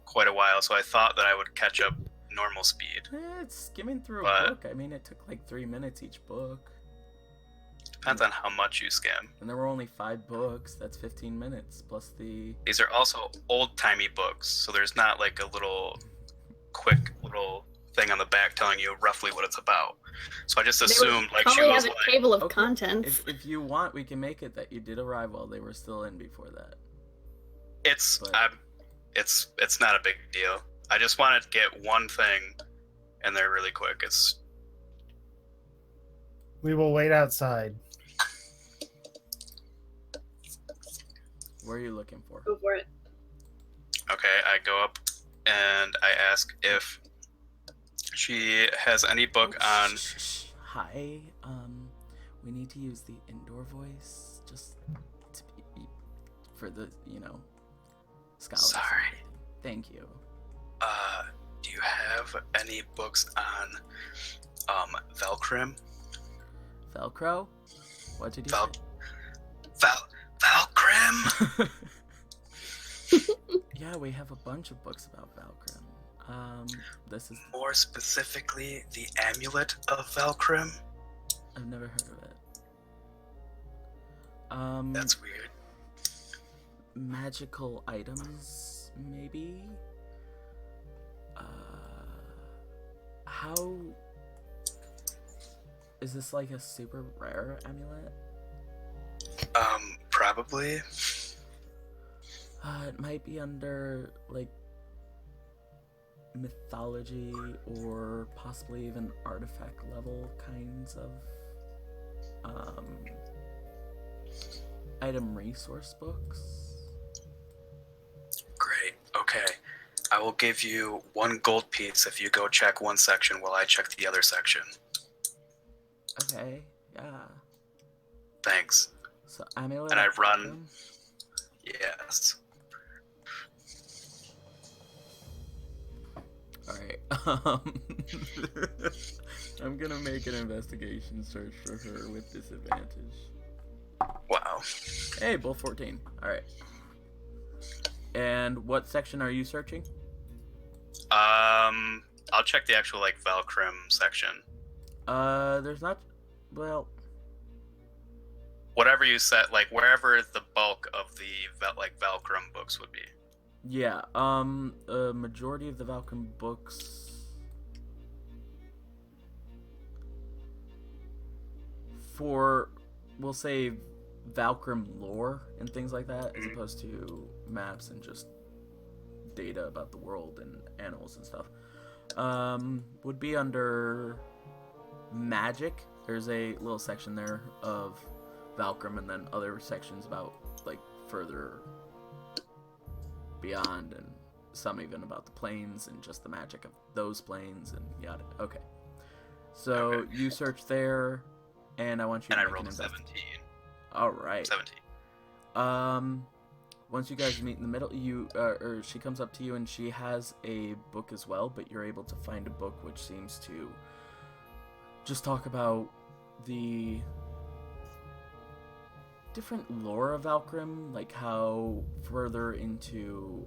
D: quite a while, so I thought that I would catch up normal speed.
A: It's skimming through a
D: But-
A: book. I mean, it took like 3 minutes each book.
D: Depends on how much you skim.
A: And there were only 5 books. That's 15 minutes. Plus the...
D: These are also old-timey books, so there's not, like, a little quick little thing on the back telling you roughly what it's about. So I just
B: They would
D: assumed, like, she
B: probably
D: was
B: have a
D: like...
B: table of
A: Okay,
B: contents.
A: If you want, we can make it that you did arrive while they were still in before that.
D: It's
A: But-
D: it's not a big deal. I just wanted to get one thing, and they're really quick. It's
C: We will wait outside.
A: Where are you looking for?
B: Go for it.
D: okay. I go up and I ask if she has any book
A: Oh,
D: on.
A: shh, shh. Hi, we need to use the indoor voice just to be for the, scholars.
D: Sorry.
A: Thank you.
D: Do you have any books on Valkyrie?
A: Velcro? What did you
D: Valkyrie?
A: say? Yeah, we have a bunch of books about Valkyrie. This is...
D: More specifically, the Amulet of Valkyrie?
A: I've never heard of it.
D: That's weird.
A: Magical items, maybe? How... Is this like a super rare amulet?
D: Probably.
A: It might be under, like, mythology or possibly even artifact level kinds of item resource books.
D: Great. Okay. I will give you 1 gold piece if you go check one section while I check the other section.
A: Okay, yeah.
D: Thanks.
A: So amulet.
D: And I
A: of
D: run.
A: Valkyrie?
D: Yes.
A: Alright, I'm gonna make an investigation search for her with disadvantage.
D: Wow.
A: Hey, both 14. Alright. And what section are you searching?
D: I'll check the actual, like, Valkyrie section.
A: There's not... Well...
D: Whatever you said, like, wherever the bulk of the, Valkyrie books would be.
A: Yeah, a majority of the Valkyrie books... For, we'll say, Valkyrie lore and things like that, as opposed to maps and just data about the world and animals and stuff, would be under magic. There's a little section there of Valkyrie, and then other sections about, like, further beyond, and some even about the planes and just the magic of those planes and yada. Okay. So
D: Okay.
A: you search there, and I want you
D: And
A: to
D: I
A: make
D: rolled
A: an
D: a
A: investigation.
D: 17.
A: All right.
D: 17.
A: Once you guys meet in the middle, or she comes up to you and she has a book as well, but you're able to find a book which seems to just talk about the different lore of Valkyrie, like how further into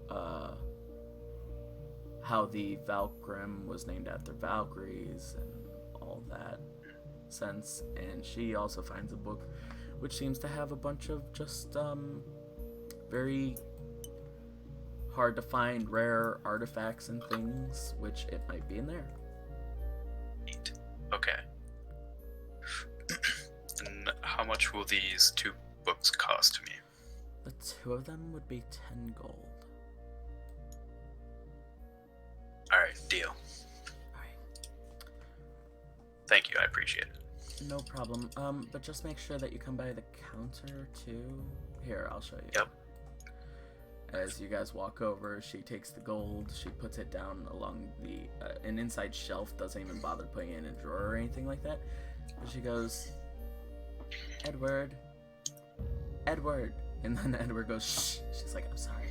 A: how the Valkyrie was named after Valkyries and all that sense. And she also finds a book which seems to have a bunch of just very hard to find rare artifacts and things, which it might be in there.
D: Neat. Okay. And how much will these 2 books cost me?
A: The 2 of them would be 10 gold.
D: Alright, deal.
A: Alright,
D: Thank you, I appreciate it.
A: no problem. But just make sure that you come by the counter too. Here, I'll show you.
D: Yep.
A: As you guys walk over, she takes the gold, she puts it down along the an inside shelf, doesn't even bother putting it in a drawer or anything like that. And she goes, Edward. And then Edward goes, shh. She's like, I'm sorry.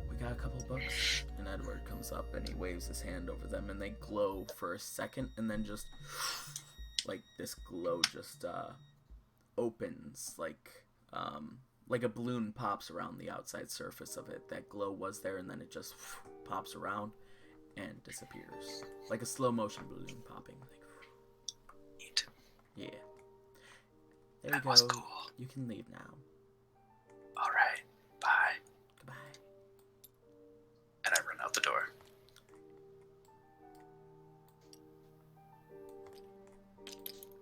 A: We got a couple books. And Edward comes up and he waves his hand over them and they glow for a second and then just, like, this glow just opens, like a balloon pops around the outside surface of it. That glow was there and then it just pops around and disappears. Like a slow motion balloon popping. Like,
D: Neat.
A: yeah. There you
D: That
A: go.
D: was cool.
A: You can leave now.
D: Alright, bye.
A: Goodbye.
D: And I run out the door.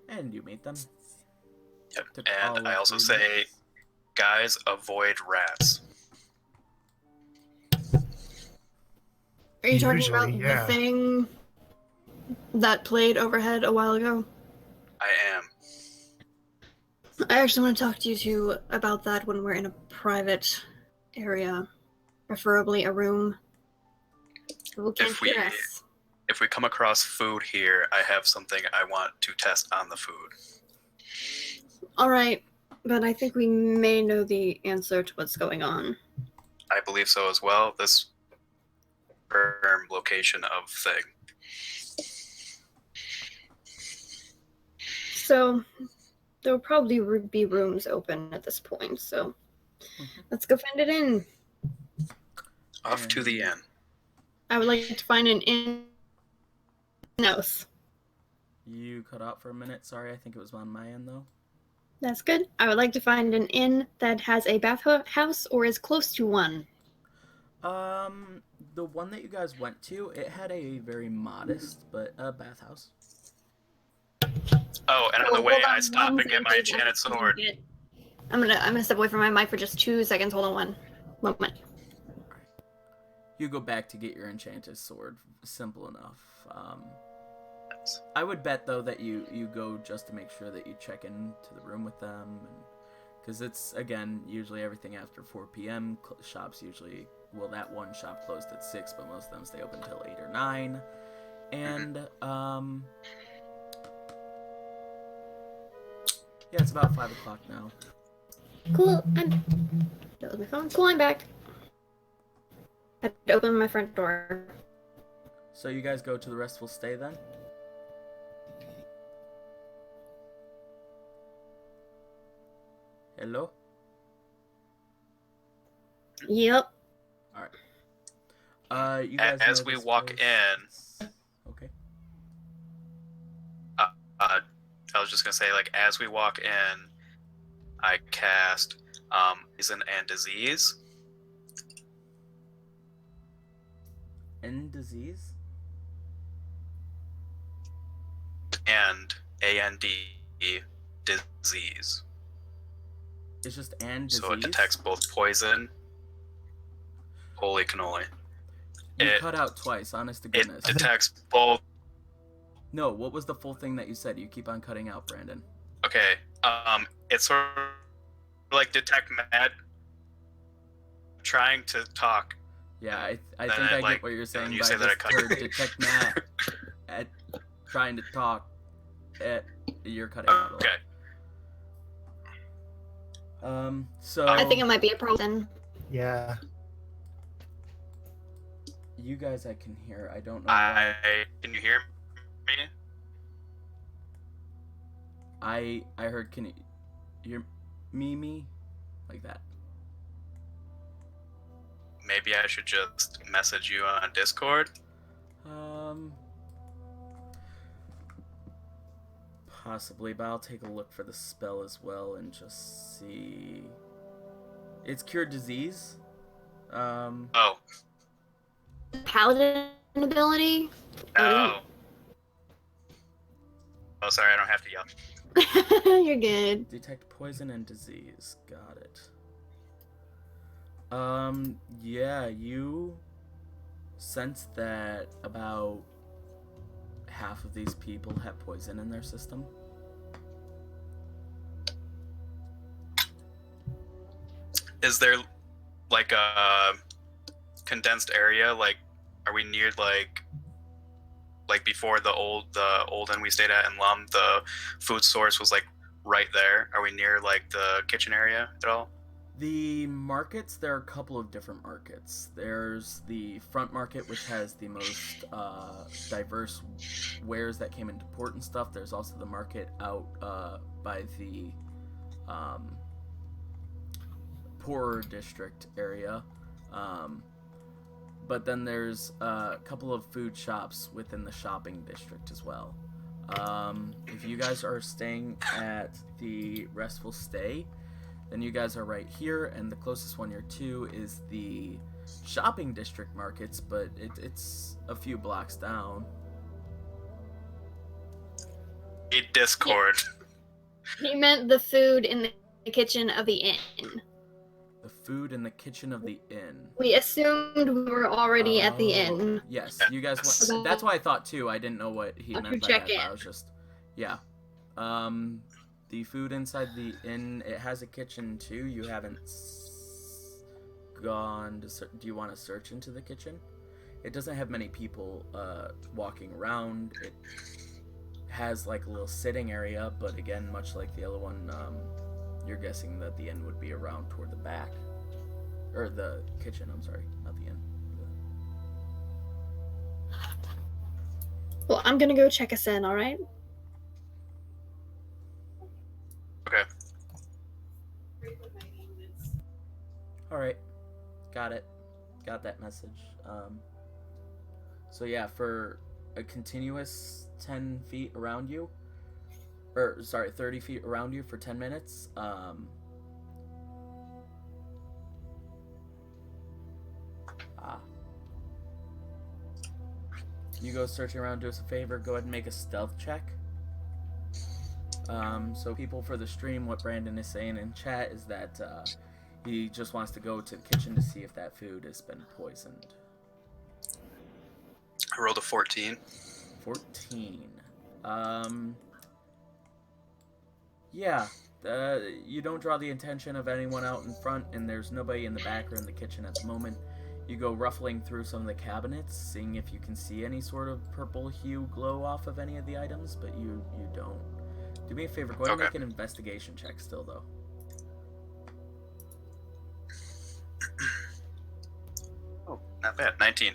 A: And you meet them.
D: Yep.
A: Took all
D: And I
A: of
D: also
A: 3
D: say,
A: minutes.
D: guys, avoid rats.
B: Are you talking about
C: Usually, yeah.
B: the thing that played overhead a while ago?
D: I am.
B: I actually want to talk to you two about that when we're in a private area, preferably a room. People can't
D: If we-
B: hear us.
D: If we come across food here, I have something I want to test on the food.
B: All right, But I think we may know the answer to what's going on.
D: I believe so as well. This firm location of thing.
B: So there'll probably be rooms open at this point. So let's go find it in.
D: Off to the inn.
B: I would like to find an inn house.
A: You cut out for a minute. Sorry, I think it was on my end though.
B: That's good. I would like to find an inn that has a bathhouse or is close to one.
A: The one that you guys went to, it had a very modest but bathhouse.
D: Oh, and on the way,
B: hold
D: I stop and get my
B: second.
D: enchanted sword.
B: I'm gonna step away from my mic for just 2 seconds. Hold on one moment.
A: You go back to get your enchanted sword. Simple enough. I would bet though that you go just to make sure that you check into the room with them, because it's again usually everything after 4 p.m. Shops usually, well, that one shop closed at 6, but most of them stay open till 8 or 9, and yeah, it's about 5 o'clock now.
B: Cool. That was my phone. Cool. I'm back. I had to open my front door.
A: So you guys go to the restful stay then? Hello?
B: Yep.
A: Alright. You guys
D: As
A: know
D: we
A: this
D: walk
A: place.
D: in,
A: Okay.
D: I was just gonna say, like, as we walk in, I cast Poison and Disease.
A: End disease?
D: And AND disease.
A: It's just and disease?
D: So it detects both poison. Holy cannoli.
A: You
D: it-
A: cut out twice, honest to
D: It
A: goodness.
D: detects both.
A: No, what was the full thing that you said? You keep on cutting out, Brandon.
D: Okay. It's sort of like detect mad. Trying to talk.
A: Yeah, I
D: Then
A: think I
D: like,
A: get what you're saying
D: you
A: by
D: say that I
A: this
D: cut-
A: word detect Matt at trying to talk at you're cutting out a lot.
D: Okay.
A: So
B: I think it might be a problem.
C: Yeah.
A: you guys I can hear. I don't know why.
D: Can you hear me?
A: I heard can you hear me like that.
D: Maybe I should just message you on Discord.
A: Possibly, but I'll take a look for the spell as well and just see. It's cure disease.
D: Oh,
B: Paladin ability?
D: no. Oh, sorry, I don't have to yell.
B: You're good.
A: Detect poison and disease. Got it. Yeah, you sense that about half of these people have poison in their system.
D: Is there like a condensed area? Like, are we near like before the old inn we stayed at in Lum? The food source was like right there. Are we near like the kitchen area at all?
A: The markets, there are a couple of different markets. There's the front market, which has the most diverse wares that came into port and stuff. There's also the market out by the poorer district area. But then there's a couple of food shops within the shopping district as well. If you guys are staying at the Restful Stay, then you guys are right here, and the closest one you're to is the shopping district markets, but it's a few blocks down.
D: Need Discord.
B: He meant the food in the kitchen of the inn.
A: The food in the kitchen of the inn.
B: We assumed we were already at the inn.
A: Yes, you guys went. That's why I thought too. I didn't know what he meant by
B: check
A: that. But
B: in.
A: I was just, yeah. The food inside the inn, it has a kitchen too. You haven't gone to. Do you want to search into the kitchen? It doesn't have many people walking around. It has like a little sitting area, but again, much like the other one, You're guessing that the inn would be around toward the back. Or the kitchen, I'm sorry, not the inn.
B: Well, I'm gonna go check us in, alright?
D: Okay.
A: Alright. Got it. Got that message. So yeah, for a continuous 10 feet around you, or sorry, 30 feet around you for 10 minutes, you go searching around, do us a favor, go ahead and make a stealth check. So people for the stream, what Brandon is saying in chat is that he just wants to go to the kitchen to see if that food has been poisoned.
D: I rolled a 14.
A: 14. Yeah. You don't draw the attention of anyone out in front, and there's nobody in the back or in the kitchen at the moment. You go ruffling through some of the cabinets, seeing if you can see any sort of purple hue glow off of any of the items, but you don't. Do me a favor, go ahead and make an investigation check still, though.
D: Oh, not bad. 19.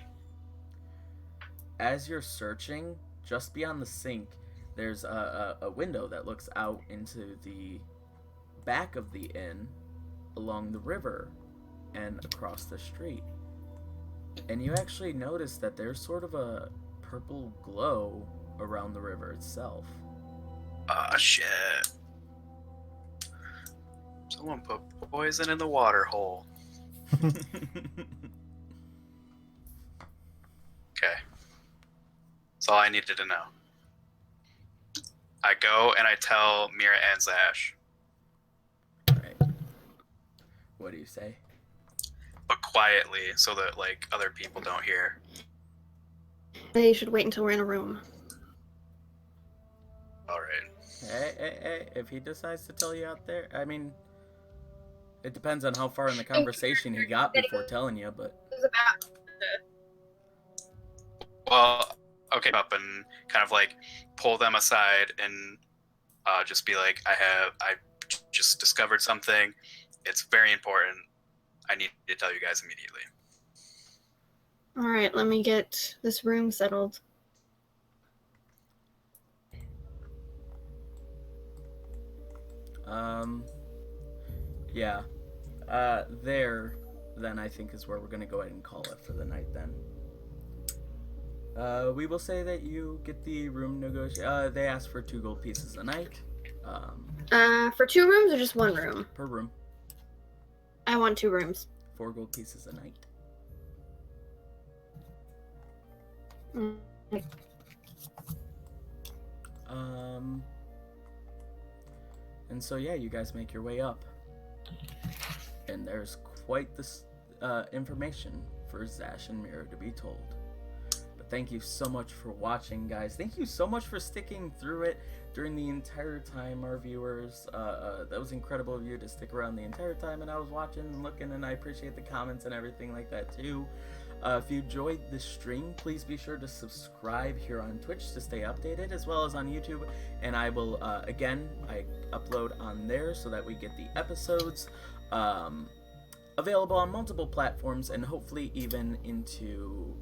A: As you're searching, just beyond the sink, there's a window that looks out into the back of the inn, along the river, and across the street. And you actually notice that there's sort of a purple glow around the river itself.
D: Ah, shit. Someone put poison in the water hole. Okay. That's all I needed to know. I go and I tell Mira and Zash.
A: Right. What do you say?
D: But quietly, so that, like, other people don't hear.
B: They should wait until we're in a room.
D: Alright.
A: Hey, if he decides to tell you out there, I mean, it depends on how far in the conversation he got before telling you, but...
D: Well, okay, up and kind of, like, pull them aside and just be like, I just discovered something. It's very important. I need to tell you guys immediately.
B: Alright, let me get this room settled.
A: Yeah. There, then, I think is where we're gonna go ahead and call it for the night, then. We will say that you get the room negotiated. They ask for 2 gold pieces a night.
B: For 2 rooms or just 1 room?
A: Per room.
B: I want 2 rooms.
A: 4 gold pieces a night.
B: Mm.
A: And so, yeah, you guys make your way up. And there's quite this information for Zash and Mira to be told. But thank you so much for watching, guys. Thank you so much for sticking through it during the entire time, our viewers. That was incredible of you to stick around the entire time, and I was watching and looking, and I appreciate the comments and everything like that, too. If you enjoyed this stream, please be sure to subscribe here on Twitch to stay updated, as well as on YouTube. And I will, again, I upload on there so that we get the episodes available on multiple platforms and hopefully even into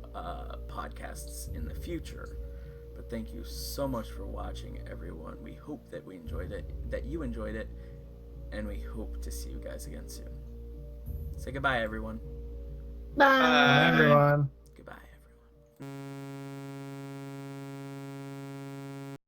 A: podcasts in the future. But thank you so much for watching, everyone. We hope that we enjoyed it, that you enjoyed it, and we hope to see you guys again soon. Say goodbye, everyone.
B: Bye.
C: Bye, everyone.
A: Goodbye, everyone.